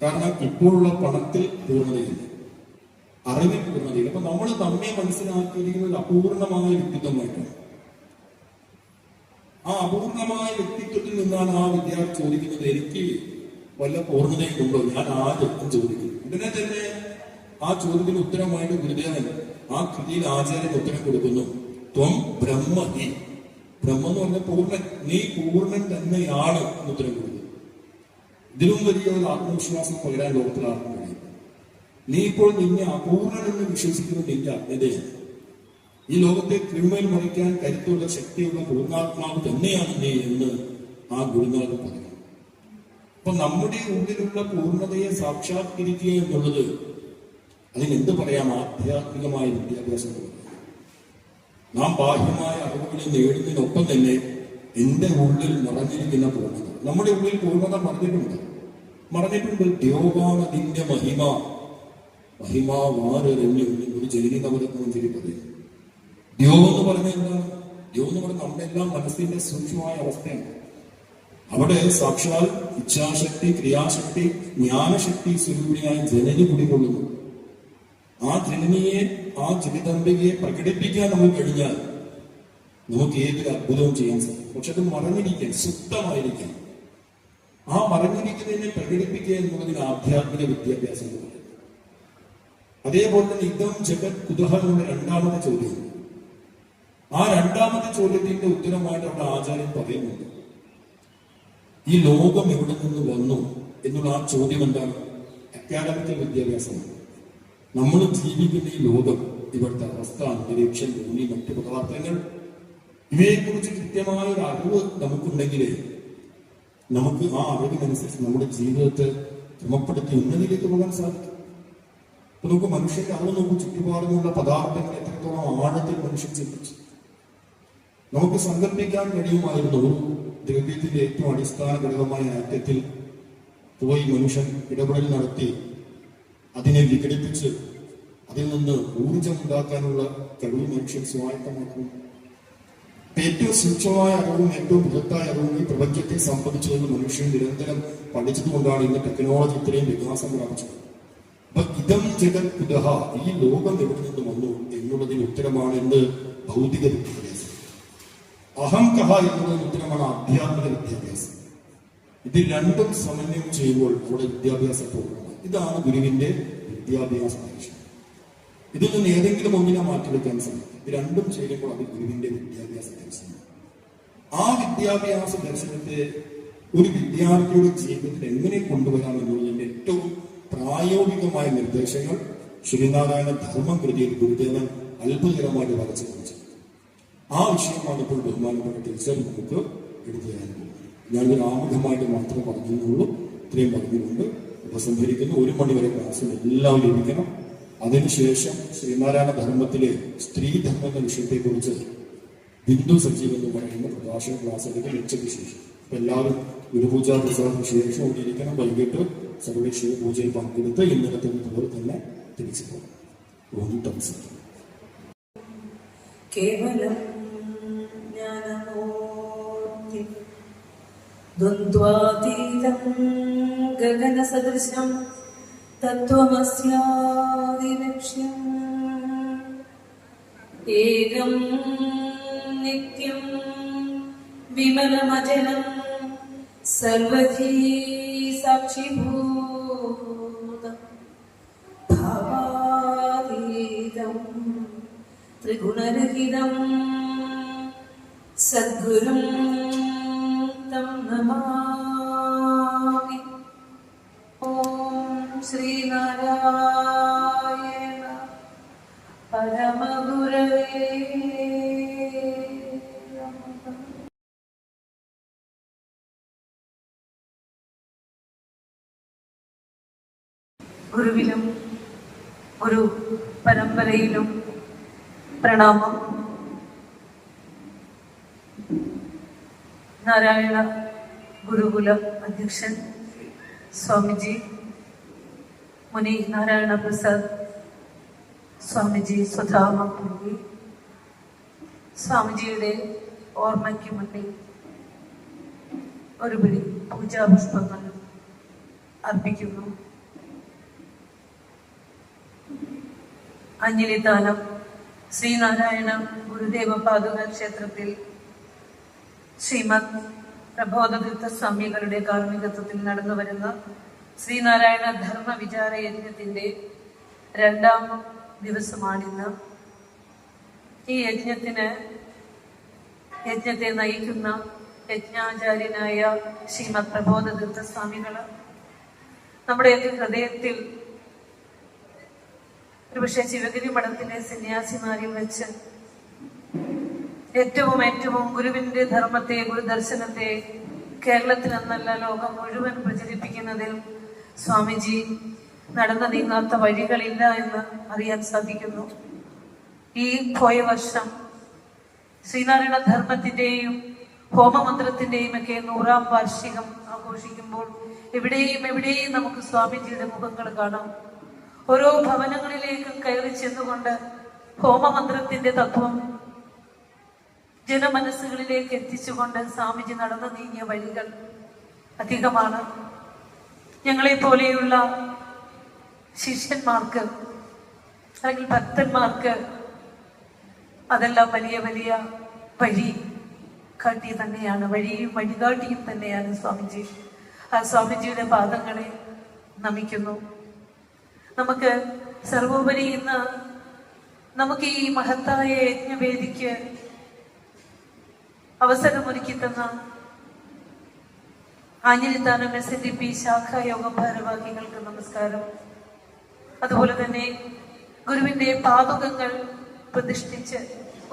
കാരണം ഇപ്പോഴുള്ള പണത്തിൽ പൂർണ്ണതയില്ല, അറിവിൽ പൂർണ്ണതയില്ല. അപ്പൊ നമ്മൾ നമ്മെ മനസ്സിലാക്കിയിരിക്കുന്നത് അപൂർണമായ വ്യക്തിത്വമായിട്ടാണ്. ആ അപൂർണമായ വ്യക്തിത്വത്തിൽ നിന്നാണ് ആ വിദ്യാർത്ഥി ചോദിക്കുന്നത്, എനിക്ക് വല്ല പൂർണ്ണതയും ഉണ്ടോ, ഞാൻ ആര് എന്ന് ചോദിക്കുന്നു. ഉടനെ തന്നെ ആ ചോദ്യത്തിന് ഉത്തരമായിട്ട് ഗുരുദേവൻ ആ കൃതിയിൽ ആചാര്യൻ ഉത്തരം കൊടുക്കുന്നു. ത്വം ബ്രഹ്മഹി, ബ്രഹ്മം എന്ന് പറഞ്ഞ പൂർണ്ണൻ, നീ പൂർണ്ണൻ തന്നെയാണ് എന്ന് ഉത്തരം കൊടുക്കുന്നു. ഇതിലും വലിയ ഒരു ആത്മവിശ്വാസം പകരാൻ ലോകത്തിൽ ആർക്കും കഴിയും. നീ ഇപ്പോൾ നിന്നെ അപൂർണൻ എന്ന് വിശ്വസിക്കുന്നത് നിന്റെ അജ്ഞതയാണ്. ഈ ലോകത്തെ കീഴ്മേൽ മറിക്കാൻ കരുത്തുള്ള ശക്തിയുള്ള പൂർണ്ണാത്മാവ് തന്നെയാണ് നീ എന്ന് ആ ഗുരുനാഥൻ പറഞ്ഞു. അപ്പൊ നമ്മുടെ ഉള്ളിലുള്ള പൂർണ്ണതയെ സാക്ഷാത്കരിക്കുക എന്നുള്ളത് അതിനെന്ത് പറയാം? ആധ്യാത്മികമായ വിദ്യാഭ്യാസം. നാം ബാഹ്യമായ അറിവുകളെ നേടുന്നതിനൊപ്പം തന്നെ എന്റെ ഉള്ളിൽ മറഞ്ഞിരിക്കുന്ന പൂർണ്ണത, നമ്മുടെ ഉള്ളിൽ പൂർണ്ണത മറഞ്ഞിട്ടുണ്ട്. ദ്യോവാണതിന്റെ മഹിമ, വാരെറിഞ്ഞു ഒരു ജനനി നവരത്നം ശരി പറയും. ദ്യോ എന്ന് പറഞ്ഞാൽ എന്താണ്? ദ്യോ എന്ന് പറഞ്ഞാൽ നമ്മുടെ എല്ലാം മനസ്സിന്റെ സൂക്ഷ്മമായ അവസ്ഥയാണ്. അവിടെ സാക്ഷാൽ ഇച്ഛാശക്തി, ക്രിയാശക്തി, ജ്ഞാനശക്തി സ്വരൂപിണിയായ ജനനി കുടികൊള്ളുന്നു. ആ ജനനിയെ, ആ ജനിതംബികയെ പ്രകടിപ്പിക്കാൻ നമുക്ക് കഴിഞ്ഞാൽ നമുക്ക് ഏതൊരു അത്ഭുതവും ചെയ്യാൻ സാധിക്കും. പക്ഷെ അത് മറഞ്ഞിരിക്കാൻ, സുപ്തമായിരിക്കാൻ. ആ മറഞ്ഞിരിക്കുന്നതിനെ പ്രകടിപ്പിക്കുക എന്നുള്ളതിന് ആധ്യാത്മിക വിദ്യാഭ്യാസം എന്ന് പറയുന്നത്. അതേപോലെ തന്നെ ഇതം ജഗത് കുതഹ എന്നുള്ള രണ്ടാമത്തെ ചോദ്യം, ആ രണ്ടാമത്തെ ചോദ്യത്തിന്റെ ഉത്തരമായിട്ട് അവിടെ ആചാര്യൻ പറയുന്നുണ്ട്. ഈ ലോകം എവിടെ നിന്ന് വന്നു എന്നുള്ള ആ ചോദ്യം എന്താണ്? അക്കാഡമിക്കൽ വിദ്യാഭ്യാസമാണ്. നമ്മൾ ജീവിക്കുന്ന ഈ ലോകം, ഇവിടുത്തെ അവസ്ഥ, അന്തരീക്ഷം, ഭൂമി, മറ്റു പദാർത്ഥങ്ങൾ, ഇവയെക്കുറിച്ച് കൃത്യമായ ഒരു അറിവ് നമുക്കുണ്ടെങ്കിൽ നമുക്ക് ആ അറിവിനനുസരിച്ച് നമ്മുടെ ജീവിതത്തെ ക്രമപ്പെടുത്തി ഉന്നതിയിലേക്ക് പോകാൻ സാധിക്കും. അപ്പൊ നമുക്ക് മനുഷ്യന്റെ അറിവ് നോക്കൂ, ചുറ്റുപാടുമുള്ള പദാർത്ഥങ്ങൾ എത്രത്തോളം ആഴത്തിൽ മനുഷ്യൻ ചിന്തിച്ചു. നമുക്ക് സങ്കല്പിക്കാൻ കഴിയുമായിരുന്നു ഒരു ദ്രവ്യത്തിന്റെ ഏറ്റവും അടിസ്ഥാന ഘടകമായ ആറ്റത്തിൽ പോയി മനുഷ്യൻ ഇടപെടൽ നടത്തി അതിനെ വിഘടിപ്പിച്ച് അതിൽ നിന്ന് ഊർജം ഉണ്ടാക്കാനുള്ള കഴിവ് മനുഷ്യൻ സ്വായത്തമാക്കുന്നു. ഏറ്റവും സൂക്ഷ്മമായ അറിവും ഏറ്റവും ബൃഹത്തായ അറിവും ഈ പ്രപഞ്ചത്തെ സംബന്ധിച്ചതെന്ന് മനുഷ്യൻ നിരന്തരം പഠിച്ചതുകൊണ്ടാണ് ഇന്ന് ടെക്നോളജി ഇത്രയും വികാസം പ്രാപിച്ചത്. അപ്പൊ ഇതം ജഗത് കുതഹ, ഈ ലോകം എവിടെ നിന്ന് വന്നു എന്നുള്ളതിന് ഉത്തരമാണ് എന്ത്? ഭൗതിക വിദ്യാഭ്യാസം. അഹം കഹ എന്നുള്ളതിന് ഉത്തരമാണ് ആധ്യാത്മിക വിദ്യാഭ്യാസം. ഇത് രണ്ടും സമന്വയം ചെയ്യുമ്പോൾ അവിടെ വിദ്യാഭ്യാസം പൂർണ്ണമാണ്. ഇതാണ് ഗുരുവിന്റെ വിദ്യാഭ്യാസ ദർശനം. ഇതിൽ നിന്ന് ഏതെങ്കിലും ഒന്നിനെ മാറ്റിവെക്കാൻ സാധിക്കും. ഇത് രണ്ടും ചെയ്യുമ്പോൾ അത് ഗുരുവിന്റെ വിദ്യാഭ്യാസ ദർശനം. ആ വിദ്യാഭ്യാസ ദർശനത്തെ ഒരു വിദ്യാർത്ഥിയുടെ ജീവിതത്തിൽ എങ്ങനെ കൊണ്ടുവരാം എന്നുള്ളതിന്റെ ഏറ്റവും പ്രായോഗികമായ നിർദ്ദേശങ്ങൾ ശ്രീനാരായണ ധർമ്മം കൃതിയിൽ ഗുരുദേവൻ അത്ഭുതകരമായിട്ട് വരച്ചു കാണിച്ചു. ആ വിഷയമാണ് ഇപ്പോൾ ബഹുമാനപ്പെട്ട ടീച്ചർ നമുക്ക് എടുത്തു തരാൻ പോകുന്നത്. ഞാനൊരു ആമുഖമായിട്ട് മാത്രമേ പറഞ്ഞുള്ളൂ. ഇത്രയും പറഞ്ഞുകൊണ്ട് ഉപസംഹരിക്കുന്നു. 1 മണി വരെ ക്ലാസ്സിൽ എല്ലാവരും ഇരിക്കണം. അതിനുശേഷം ശ്രീനാരായണ ധർമ്മത്തിലെ സ്ത്രീധർമ്മ എന്ന വിഷയത്തെക്കുറിച്ച് ബിന്ദു സജീവ് എന്ന് പറയുന്ന പ്രഭാഷണ ക്ലാസ് എടുക്കും ഉച്ചയ്ക്ക് ശേഷം. അപ്പൊ എല്ലാവരും ഗുരുപൂജാ പ്രസാദത്തിന് ശേഷം ഇവിടെ ഇരിക്കണം. വൈകിട്ട് സർവേശ്വര പൂജയിൽ പങ്കെടുത്ത് ഇന്നലത്തെ പോലെ തന്നെ തിരിച്ചു പോകും. ഓം തംസത്. കേവലം ജ്ഞാനമൂർത്തി ദ്വന്ദ്വാതീതം ഗഗനസദൃശം തത്വമസ്യാദിലക്ഷ്യം ഏകം നിത്യം വിമലമചലം സർവധീ സാക്ഷിഭൂതം ഭാവാതീതം ത്രിഗുണരഹിതം സദ്ഗുരും തം നമാമി. ഓം ശ്രീനാരായണ പരമഗുരവേ നമഃ. ഗുരുവിലും ഗുരു പരമ്പരയിലും പ്രണാമം. നാരായണ ഗുരുകുല അധ്യക്ഷൻ സ്വാമിജി മുനി നാരായണ പ്രസാദ് സ്വാമിജി സ്വധാമി സ്വാമിജിയുടെ ഓർമ്മയ്ക്ക് മുന്നിൽ ഒരു പിടി പൂജാപുഷ്പങ്ങൾ അർപ്പിക്കുന്നു. അഞ്ജലിദാനം ശ്രീനാരായണ ഗുരുദേവ പാദുക ക്ഷേത്രത്തിൽ ശ്രീമദ് പ്രബോധതീർത്ഥ സ്വാമികളുടെ കാർമ്മികത്വത്തിൽ നടന്നു വരുന്ന ശ്രീനാരായണ ധർമ്മ വിചാര യജ്ഞത്തിന്റെ 2ാം ദിവസമാണിന്ന്. ഈ യജ്ഞത്തെ നയിക്കുന്ന യജ്ഞാചാര്യനായ ശ്രീമദ് പ്രബോധതീർത്ഥ സ്വാമികള് നമ്മുടെ ഹൃദയത്തിൽ ഒരുപക്ഷെ ശിവഗിരി മഠത്തിലെ സന്യാസിമാരിൽ വെച്ച് ഏറ്റവും ഗുരുവിന്റെ ധർമ്മത്തെ, ഗുരുദർശനത്തെ കേരളത്തിൽ എന്നല്ല ലോകം മുഴുവൻ പ്രചരിപ്പിക്കുന്നതിൽ സ്വാമിജി നടന്നു നീങ്ങാത്ത വഴികളില്ല എന്ന് അറിയാൻ സാധിക്കുന്നു. ഈ പോയ വർഷം ശ്രീനാരായണ ധർമ്മത്തിന്റെയും ഹോമമന്ത്രത്തിന്റെയും ഒക്കെ 100ാം വാർഷികം ആഘോഷിക്കുമ്പോൾ എവിടെയും നമുക്ക് സ്വാമിജിയുടെ മുഖങ്ങൾ കാണാം. ഓരോ ഭവനങ്ങളിലേക്കും കയറി ചെന്നുകൊണ്ട് ഹോമമന്ത്രത്തിന്റെ തത്വം ജനമനസ്സുകളിലേക്ക് എത്തിച്ചുകൊണ്ട് സ്വാമിജി നടന്നു നീങ്ങിയ വഴികൾ അധികമാണ്. ഞങ്ങളെ പോലെയുള്ള ശിഷ്യന്മാർക്ക് അല്ലെങ്കിൽ ഭക്തന്മാർക്ക് അതെല്ലാം വലിയ വഴി കാട്ടി തന്നെയാണ്, വഴികാട്ടിയും തന്നെയാണ് സ്വാമിജി. ആ സ്വാമിജിയുടെ പാദങ്ങളെ നമിക്കുന്നു. നമുക്ക് സർവോപരി ഇന്ന് നമുക്ക് ഈ മഹത്തായ യജ്ഞവേദിക്ക് അവസരമൊരുക്കി തന്ന ആഞ്ഞിലിത്താനം SNDP ശാഖായോഗ ഭാരവാഹികൾക്ക് നമസ്കാരം. അതുപോലെ തന്നെ ഗുരുവിന്റെ പാദുകങ്ങൾ പ്രതിഷ്ഠിച്ച്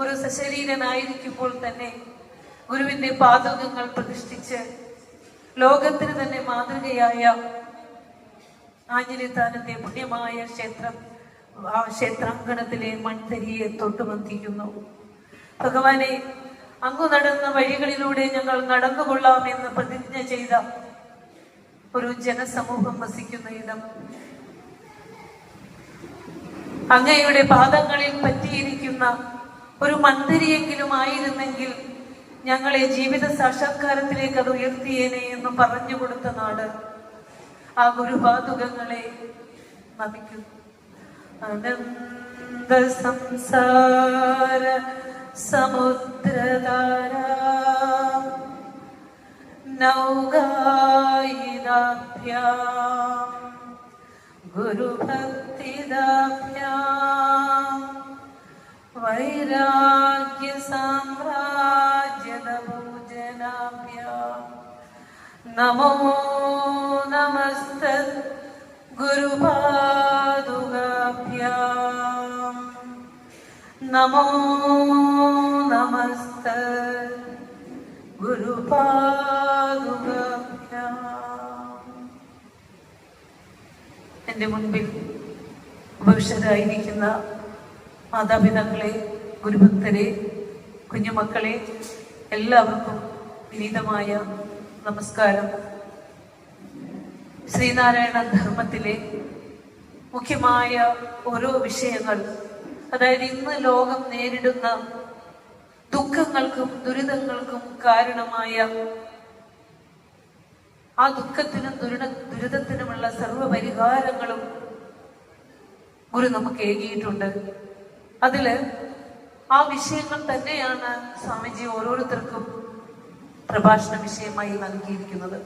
ഒരു സശരീരനായിരിക്കുമ്പോൾ തന്നെ ഗുരുവിന്റെ പാദുകങ്ങൾ പ്രതിഷ്ഠിച്ച് ലോകത്തിന് തന്നെ മാതൃകയായ ആഞ്ഞിലിത്താനത്തെ പുണ്യമായ ക്ഷേത്രം, ആ ക്ഷേത്രാങ്കണത്തിലെ മൺതരിയെ തൊട്ടുമന്തിക്കുന്നു. ഭഗവാനെ, അങ്ങു നടന്ന വഴികളിലൂടെ ഞങ്ങൾ നടന്നുകൊള്ളാമെന്ന് പ്രതിജ്ഞ ചെയ്ത ഒരു ജനസമൂഹം വസിക്കുന്ന ഇടം, അങ്ങയുടെ പാദങ്ങളിൽ പറ്റിയിരിക്കുന്ന ഒരു മന്ദിരിയെങ്കിലും ആയിരുന്നെങ്കിൽ ഞങ്ങളെ ജീവിത സാക്ഷാത്കാരത്തിലേക്ക് അത് ഉയർത്തിയേനെ എന്ന് പറഞ്ഞു കൊടുത്ത നാട്. ആ ഗുരുപാദുകങ്ങളെ നമിക്കുന്നു. അനന്ത സംസാര സമുദ്രധാര നൗകായിദാഭ്യാം ഗുരുഭക്തിദാഭ്യാം വൈരാഗ്യ സാമ്രാജ്യദഭൂജനാഭ്യാം നമോ നമസ്തേ ഗുരുപാദുകാഭ്യാം നമോ നമസ്തേ ഗുരുപാദുകാഭ്യാം. എൻ്റെ മുൻപിൽ ഉപവിഷ്ടരായിരിക്കുന്ന മാതാപിതാക്കളെ, ഗുരുഭക്തരെ, കുഞ്ഞുമക്കളെ, എല്ലാവർക്കും വിനീതമായ നമസ്കാരം. ശ്രീനാരായണ ധർമ്മത്തിലെ മുഖ്യമായ ഓരോ വിഷയങ്ങൾ, അതായത് ഇന്ന് ലോകം നേരിടുന്ന ദുഃഖങ്ങൾക്കും ദുരിതങ്ങൾക്കും കാരണമായ ആ ദുഃഖത്തിനും ദുരിതത്തിനുമുള്ള സർവപരിഹാരങ്ങളും ഗുരു നമുക്ക് ഏകിയിട്ടുണ്ട്. അതില് ആ വിഷയങ്ങൾ തന്നെയാണ് സ്വാമിജി ഓരോരുത്തർക്കും പ്രഭാഷണ വിഷയമായി നൽകിയിരിക്കുന്നത്.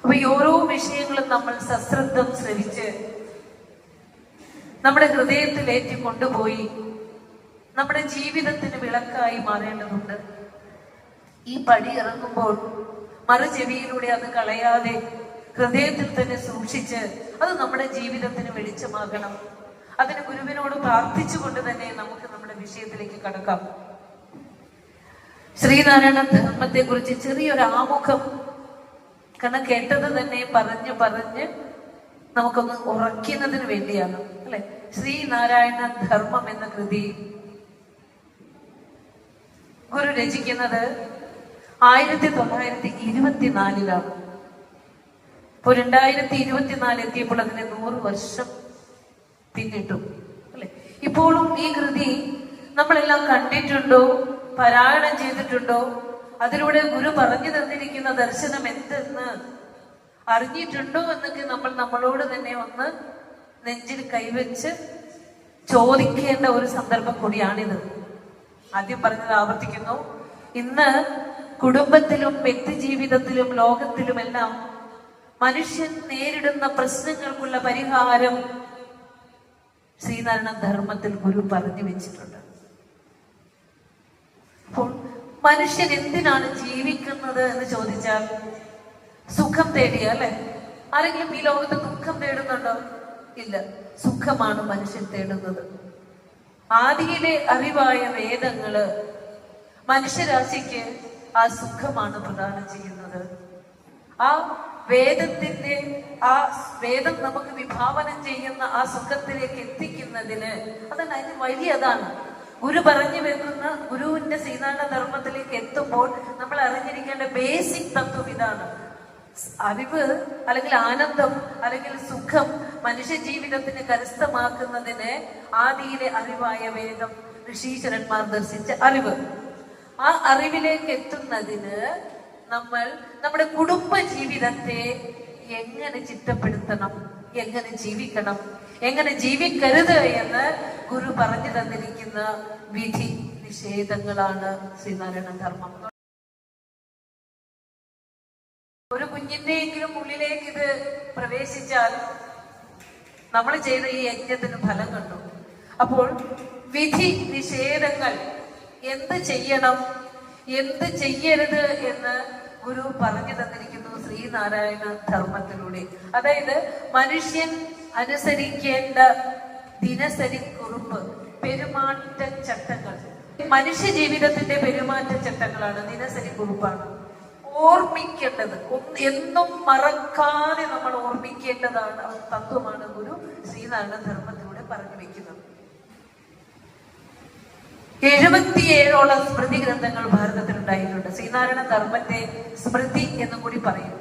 അപ്പൊ ഈ ഓരോ വിഷയങ്ങളും നമ്മൾ സശ്രദ്ധം ശ്രവിച്ച് നമ്മുടെ ഹൃദയത്തിലേറ്റി കൊണ്ടുപോയി നമ്മുടെ ജീവിതത്തിന് വിളക്കായി മാറേണ്ടതുണ്ട്. ഈ പടി ഇറങ്ങുമ്പോൾ മറുചെവിയിലൂടെ അത് കളയാതെ ഹൃദയത്തിൽ തന്നെ സൂക്ഷിച്ച് അത് നമ്മുടെ ജീവിതത്തിന് വെളിച്ചമാകണം. അതിന് ഗുരുവിനോട് പ്രാർത്ഥിച്ചുകൊണ്ട് തന്നെ നമുക്ക് നമ്മുടെ വിഷയത്തിലേക്ക് കടക്കാം. ശ്രീനാരായണ ധർമ്മത്തെ കുറിച്ച് ചെറിയൊരു ആമുഖം, കാരണം കേട്ടത് തന്നെ പറഞ്ഞ് നമുക്കൊന്ന് ഉറക്കുന്നതിന് വേണ്ടിയാണ് അല്ലെ. ശ്രീനാരായണ ധർമ്മം എന്ന കൃതി ഗുരു രചിക്കുന്നത് 1924 ഇപ്പൊ 2024 എത്തിയപ്പോൾ അതിന് 100 വർഷം പിന്നിട്ടു അല്ലെ. ഇപ്പോഴും ഈ കൃതി നമ്മളെല്ലാം കണ്ടിട്ടുണ്ടോ, പാരായണം ചെയ്തിട്ടുണ്ടോ, അതിലൂടെ ഗുരു പറഞ്ഞു തന്നിരിക്കുന്ന ദർശനം എന്തെന്ന് അറിഞ്ഞിട്ടുണ്ടോ എന്നൊക്കെ നമ്മൾ നമ്മളോട് തന്നെ ഒന്ന് നെഞ്ചിൽ കൈവച്ച് ചോദിക്കേണ്ട ഒരു സന്ദർഭം കൂടിയാണിത്. ആദ്യം പറഞ്ഞത് ആവർത്തിക്കുന്നു. ഇന്ന് കുടുംബത്തിലും വ്യക്തി ജീവിതത്തിലും ലോകത്തിലുമെല്ലാം മനുഷ്യൻ നേരിടുന്ന പ്രശ്നങ്ങൾക്കുള്ള പരിഹാരം ശ്രീനാരായണ ധർമ്മത്തിൽ ഗുരു പറഞ്ഞു വെച്ചിട്ടുണ്ട്. അപ്പോൾ മനുഷ്യൻ എന്തിനാണ് ജീവിക്കുന്നത് എന്ന് ചോദിച്ചാൽ സുഖം തേടിയ അല്ലെ. ആരെങ്കിലും ഈ ലോകത്ത് ദുഃഖം തേടുന്നുണ്ടോ? ഇല്ല, സുഖമാണ് മനുഷ്യൻ തേടുന്നത്. ആദിയിലെ അറിവായ വേദങ്ങള് മനുഷ്യരാശിക്ക് ആ സുഖമാണ് പ്രദാനം ചെയ്യുന്നത്. ആ വേദത്തിന്റെ ആ വേദം നമുക്ക് വിഭാവനം ചെയ്യുന്ന ആ സുഖത്തിലേക്ക് എത്തിക്കുന്നതിന് അതാണ് അതിന് വലിയതാണ്. ഗുരു പറഞ്ഞു വെക്കുന്ന ഗുരുവിന്റെ ശ്രീനാരായണ ധർമ്മത്തിലേക്ക് എത്തുമ്പോൾ നമ്മൾ അറിഞ്ഞിരിക്കേണ്ട ബേസിക് തത്വം ഇതാണ്. അറിവ് അല്ലെങ്കിൽ ആനന്ദം അല്ലെങ്കിൽ സുഖം മനുഷ്യ ജീവിതത്തിന് കരസ്ഥമാക്കുന്നതിന് ആദിയിലെ അറിവായ വേദം, ഋഷീശ്വരന്മാർ ദർശിച്ച അറിവ്, ആ അറിവിലേക്ക് എത്തുന്നതിന് നമ്മൾ നമ്മുടെ കുടുംബ ജീവിതത്തെ എങ്ങനെ ചിട്ടപ്പെടുത്തണം, എങ്ങനെ ജീവിക്കണം, എങ്ങനെ ജീവിക്കരുത് എന്ന് ഗുരു പറഞ്ഞു തന്നിരിക്കുന്ന വിധി നിഷേധങ്ങളാണ് ശ്രീനാരായണ ധർമ്മം. ഒരു കുഞ്ഞിന്റെയെങ്കിലും ഉള്ളിലേക്ക് ഇത് പ്രവേശിച്ചാൽ നമ്മൾ ചെയ്ത ഈ യജ്ഞത്തിന് ഫലം കണ്ടു. അപ്പോൾ വിധി നിഷേധങ്ങൾ, എന്ത് ചെയ്യണം എന്ത് ചെയ്യരുത് എന്ന് ഗുരു പറഞ്ഞു തന്നിരിക്കുന്നു ശ്രീനാരായണ ധർമ്മത്തിലൂടെ. അതായത് മനുഷ്യൻ അനുസരിക്കേണ്ട ദിനസരി കുറിപ്പ്, പെരുമാറ്റ ചട്ടങ്ങൾ, മനുഷ്യ ജീവിതത്തിന്റെ പെരുമാറ്റ ചട്ടങ്ങളാണ്, ദിനസരി കുറിപ്പാണ്. ഓർമ്മിക്കേണ്ടത്, എന്നും മറക്കാതെ നമ്മൾ ഓർമ്മിക്കേണ്ടതാണ് തത്വമാണ് ഗുരു ശ്രീനാരായണ ധർമ്മത്തിലൂടെ പറഞ്ഞു വെക്കുന്നത്. 77ഓളം സ്മൃതി ഗ്രന്ഥങ്ങൾ ഭാരതത്തിൽ ഉണ്ടായിട്ടുണ്ട്. ശ്രീനാരായണ ധർമ്മത്തെ സ്മൃതി എന്നും കൂടി പറയും,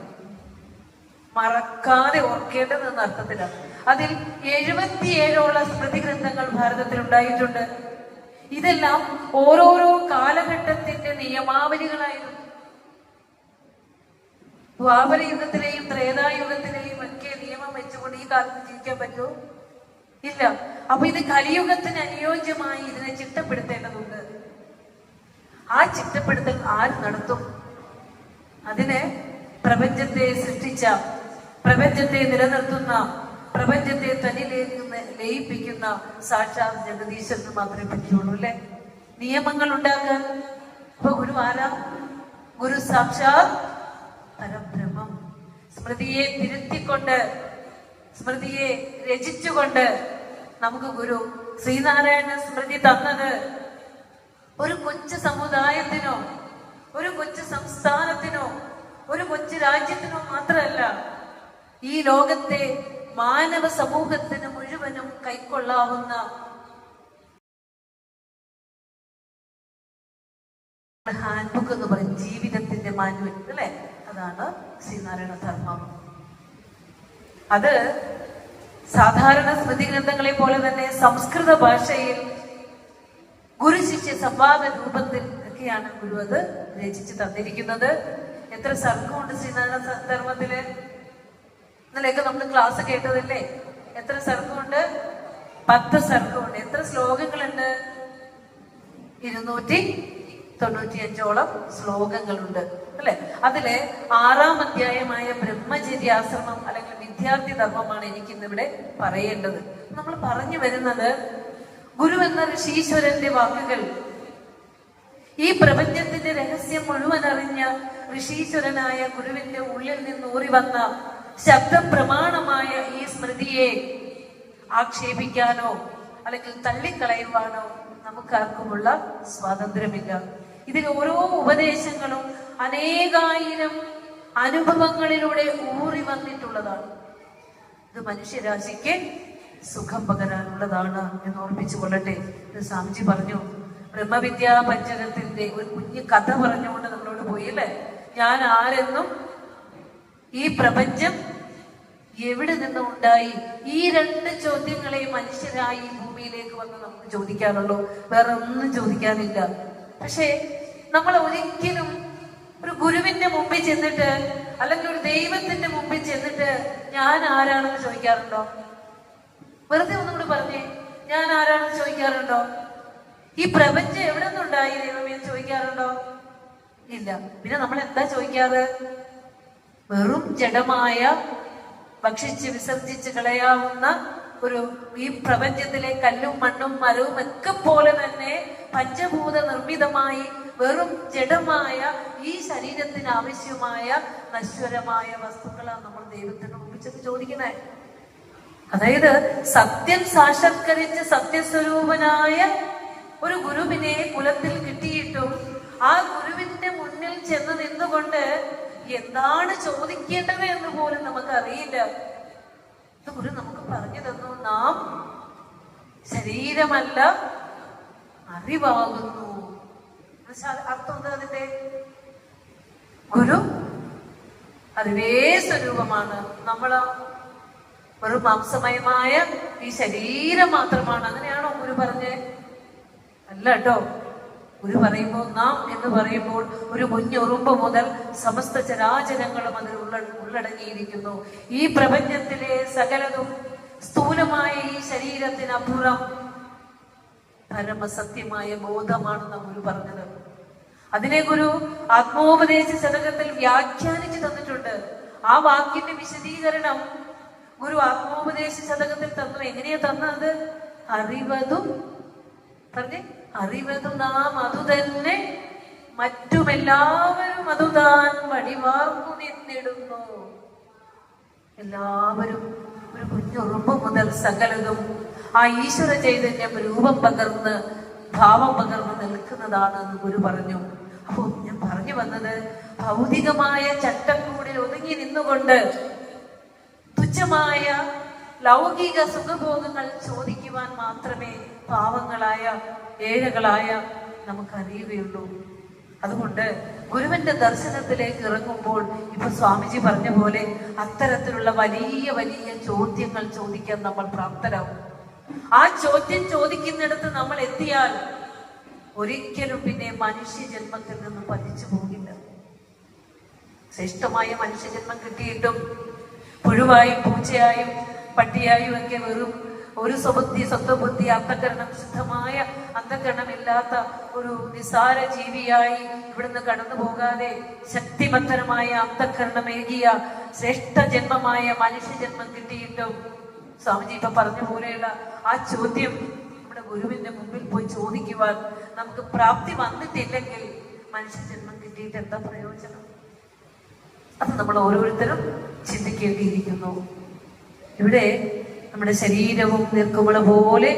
മറക്കാതെ ഓർക്കേണ്ടത് എന്ന അർത്ഥത്തിലാണ്. അതിൽ 77ഓളം സ്മൃതി ഗ്രന്ഥങ്ങൾ ഭാരതത്തിൽ ഉണ്ടായിട്ടുണ്ട്. ഇതെല്ലാം ഓരോരോ കാലഘട്ടത്തിന്റെ നിയമാവലികളായിരുന്നു. ദ്വാപര യുഗത്തിലെയും ത്രേതായുഗത്തിലെയും ഒക്കെ നിയമം വെച്ചുകൊണ്ട് ഈ കാലത്ത് ജീവിക്കാൻ പറ്റുമോ? ഇല്ല. അപ്പൊ ഇത് കലിയുഗത്തിന് അനുയോജ്യമായി ഇതിനെ ചിട്ടപ്പെടുത്തേണ്ടതുണ്ട്. ആ ചിട്ടപ്പെടുത്തൽ ആര് നടത്തും? അതിന് പ്രപഞ്ചത്തെ സൃഷ്ടിച്ച, പ്രപഞ്ചത്തെ നിലനിർത്തുന്ന, പ്രപഞ്ചത്തെ തന്നിലേക്ക് ലയിപ്പിക്കുന്ന സാക്ഷാത് ജഗദീശ്വരന് മാത്രമേ പറ്റുള്ളൂ അല്ലെ. നിയമങ്ങൾ ഉണ്ടാക്കാൻ അപ്പൊ ഗുരു ആരാ? ഗുരു സാക്ഷാത് പരബ്രഹ്മം. സ്മൃതിയെ തിരുത്തിക്കൊണ്ട്, സ്മൃതിയെ രചിച്ചുകൊണ്ട് നമുക്ക് ഗുരു ശ്രീനാരായണ സ്മൃതി തന്നത് ഒരു കൊച്ചു സമുദായത്തിനോ ഒരു കൊച്ചു സംസ്ഥാനത്തിനോ ഒരു കൊച്ചു രാജ്യത്തിനോ മാത്രമല്ല, ഈ ലോകത്തെ മാനവ സമൂഹത്തിന് മുഴുവനും കൈക്കൊള്ളാവുന്ന ഹാൻഡ് ബുക്ക് എന്ന് പറയും, ജീവിതത്തിന്റെ മാനുവൽ അല്ലെ. അതാണ് ശ്രീനാരായണ ധർമ്മം. അത് സാധാരണ സ്മൃതി ഗ്രന്ഥങ്ങളെ പോലെ തന്നെ സംസ്കൃത ഭാഷയിൽ ഗുരു ശിഷ്യ സംവാദ രൂപത്തിൽ ഒക്കെയാണ് ഗുരു അത് രചിച്ച് തന്നിരിക്കുന്നത്. എത്ര സർഗമുണ്ട് ശ്രീനാരായണ ധർമ്മത്തില്. ഇന്നലെയൊക്കെ നമ്മൾ ക്ലാസ് കേട്ടതല്ലേ? എത്ര സർഗമുണ്ട്? 10 സർഗമുണ്ട്. എത്ര ശ്ലോകങ്ങളുണ്ട്? 295ഓളം ശ്ലോകങ്ങളുണ്ട് അല്ലെ. അതിലെ 6-ാം അധ്യായമായ ബ്രഹ്മചര്യാശ്രമം അല്ലെങ്കിൽ വിദ്യാർത്ഥി ധർമ്മമാണ് എനിക്ക് ഇന്നിവിടെ പറയേണ്ടത്. നമ്മൾ പറഞ്ഞു വരുന്നത് ഗുരു എന്ന ഋഷീശ്വരന്റെ വാക്കുകൾ ഈ പ്രപഞ്ചത്തിന്റെ രഹസ്യം മുഴുവൻ അറിഞ്ഞ ഋഷീശ്വരനായ ഗുരുവിന്റെ ഉള്ളിൽ നിന്ന് ഊറി വന്ന ശബ്ദപ്രമാണമായ ഈ സ്മൃതിയെ ആക്ഷേപിക്കാനോ അല്ലെങ്കിൽ തള്ളിക്കളയുവാനോ നമുക്കാർക്കുമുള്ള സ്വാതന്ത്ര്യമില്ല. ഇതിൽ ഓരോ ഉപദേശങ്ങളും അനേകായിരം അനുഭവങ്ങളിലൂടെ ഊറി വന്നിട്ടുള്ളതാണ്. ഇത് മനുഷ്യരാശിക്ക് സുഖം പകരാനുള്ളതാണ് എന്ന് ഓർമ്മിച്ചു കൊള്ളട്ടെ. ഇത് സ്വാമിജി പറഞ്ഞു. ബ്രഹ്മവിദ്യാ പഞ്ചകത്തിന്റെ ഒരു കുഞ്ഞു കഥ പറഞ്ഞുകൊണ്ട് നമ്മളോട് പോയില്ലേ. ഞാൻ ആരെന്നും ഈ പ്രപഞ്ചം എവിടെ നിന്നും ഉണ്ടായി, ഈ 2 ചോദ്യങ്ങളെ മനുഷ്യരായി ഈ ഭൂമിയിലേക്ക് വന്ന് നമുക്ക് ചോദിക്കാറുള്ളൂ. വേറെ ഒന്നും ചോദിക്കാനില്ല. പക്ഷെ നമ്മൾ ഒരിക്കലും ഒരു ഗുരുവിന്റെ മുമ്പിൽ ചെന്നിട്ട് അല്ലെങ്കിൽ ഒരു ദൈവത്തിന്റെ മുമ്പിൽ ചെന്നിട്ട് ഞാൻ ആരാണെന്ന് ചോദിക്കാറുണ്ടോ? വെറുതെ ഒന്നും കൂടി പറഞ്ഞേ, ഞാൻ ആരാണെന്ന് ചോദിക്കാറുണ്ടോ? ഈ പ്രപഞ്ചം എവിടെ നിന്നുണ്ടായി ദൈവമേ ചോദിക്കാറുണ്ടോ? ഇല്ല. പിന്നെ നമ്മൾ എന്താ ചോദിക്കാറ്? വെറും ജഡമായ ഭക്ഷിച്ച് വിസർജിച്ച് കളയാവുന്ന ഒരു ഈ പ്രപഞ്ചത്തിലെ കല്ലും മണ്ണും മരവും ഒക്കെ പോലെ തന്നെ പഞ്ചഭൂത നിർമ്മിതമായി വെറും ജഡമായ ഈ ശരീരത്തിന് ആവശ്യമായ നശ്വരമായ വസ്തുക്കളാണ് നമ്മൾ ദൈവത്തിന് മുമ്പിൽ ചെന്ന് ചോദിക്കുന്നത്. അതായത് സത്യം സാക്ഷാത്കരിച്ച് സത്യസ്വരൂപനായ ഒരു ഗുരുവിനെ കുലത്തിൽ കിട്ടിയിട്ടും ആ ഗുരുവിന്റെ മുന്നിൽ ചെന്ന് നിന്നുകൊണ്ട് എന്താണ് ചോദിക്കേണ്ടത് എന്ന് പോലും നമുക്ക് അറിയില്ല. ഗുരു നമുക്ക് പറഞ്ഞു തന്നു, നാം ശരീരമല്ല അറിവാകുന്നു. അർത്ഥം എന്താ അതിന്റെ? ഗുരു അറിവേ സ്വരൂപമാണ്. നമ്മള് ഒരു മാംസമയമായ ഈ ശരീരം മാത്രമാണ്. അങ്ങനെയാണോ ഗുരു പറഞ്ഞേ? അല്ല കേട്ടോ. ഗുരു പറയുമ്പോൾ നാം എന്ന് പറയുമ്പോൾ ഒരു കുഞ്ഞുറുമ്പ് മുതൽ സമസ്ത ചരാചരങ്ങളും അതിൽ ഉള്ളടങ്ങിയിരിക്കുന്നു. ഈ പ്രപഞ്ചത്തിലെ സകലതും സ്ഥൂലമായ ഈ ശരീരത്തിനപ്പുറം പരമസത്യമായ ബോധമാണെന്ന് ഗുരു പറഞ്ഞത്. അതിനെ ഗുരു ആത്മോപദേശ ശതകത്തിൽ വ്യാഖ്യാനിച്ചു തന്നിട്ടുണ്ട്. ആ വാക്കിന്റെ വിശദീകരണം ഗുരു ആത്മോപദേശ ശതകത്തിൽ തന്നു. എങ്ങനെയാ തന്നത്? അറിവതും പറഞ്ഞേ, അറിവതും നാം അതു തന്നെ, മറ്റുമെല്ലാവരും അതുതാൻ വടിവാർന്നു നിന്നിടുന്നു. എല്ലാവരും ഒരു കുഞ്ഞുറുമ്പ് മുതൽ സകലതും ആ ഈശ്വര ചൈതന്യം രൂപം പകർന്ന് ഭാവം പകർന്ന് നിൽക്കുന്നതാണ് എന്ന് ഗുരു പറഞ്ഞു. അപ്പോ ഞാൻ പറഞ്ഞു വന്നത്, ഭൗതികമായ ചട്ടക്കൂടിൽ ഒതുങ്ങി നിന്നുകൊണ്ട് തുച്ഛമായ ലൗകിക സുഖഭോഗങ്ങൾ ചോദിക്കുവാൻ മാത്രമേ പാവങ്ങളായ ഏഴകളായ നമുക്കറിയുകയുള്ളൂ. അതുകൊണ്ട് ഗുരുവിന്റെ ദർശനത്തിലേക്ക് ഇറങ്ങുമ്പോൾ ഇപ്പൊ സ്വാമിജി പറഞ്ഞ പോലെ അത്തരത്തിലുള്ള വലിയ വലിയ ചോദ്യങ്ങൾ ചോദിക്കാൻ നമ്മൾ പ്രാപ്തരാകും. ആ ചോദ്യം ചോദിക്കുന്നിടത്ത് നമ്മൾ എത്തിയാൽ ഒരിക്കലും പിന്നെ മനുഷ്യജന്മത്തിൽ നിന്ന് പതിച്ചു പോകില്ല. ശ്രേഷ്ഠമായ മനുഷ്യജന്മം കിട്ടിയിട്ടും പുഴുവായും പൂച്ചയായും പട്ടിയായും ഒക്കെ വെറും ഒരു സ്വത്വബുദ്ധി അന്ധകരണം, ശുദ്ധമായ അന്ധകരണമില്ലാത്ത ഒരു നിസാര ജീവിയായി ഇവിടുന്ന് കടന്നു പോകാതെ ശക്തിമത്തരമായ അന്ധകരണമേകിയ ശ്രേഷ്ഠ ജന്മമായ മനുഷ്യജന്മം കിട്ടിയിട്ടും സ്വാമിജി ഇപ്പൊ പറഞ്ഞ പോലെയുള്ള ആ ചോദ്യം നമ്മുടെ ഗുരുവിന്റെ മുമ്പിൽ പോയി ചോദിക്കുവാൻ നമുക്ക് പ്രാപ്തി വന്നിട്ടില്ലെങ്കിൽ മനുഷ്യജന്മം കിട്ടിയിട്ട് എന്താ പ്രയോജനം? അത് നമ്മൾ ഓരോരുത്തരും ചിന്തിക്കേണ്ടിയിരിക്കുന്നു. ഇവിടെ നമ്മുടെ ശരീരവും നീർക്കുമിള പോലെ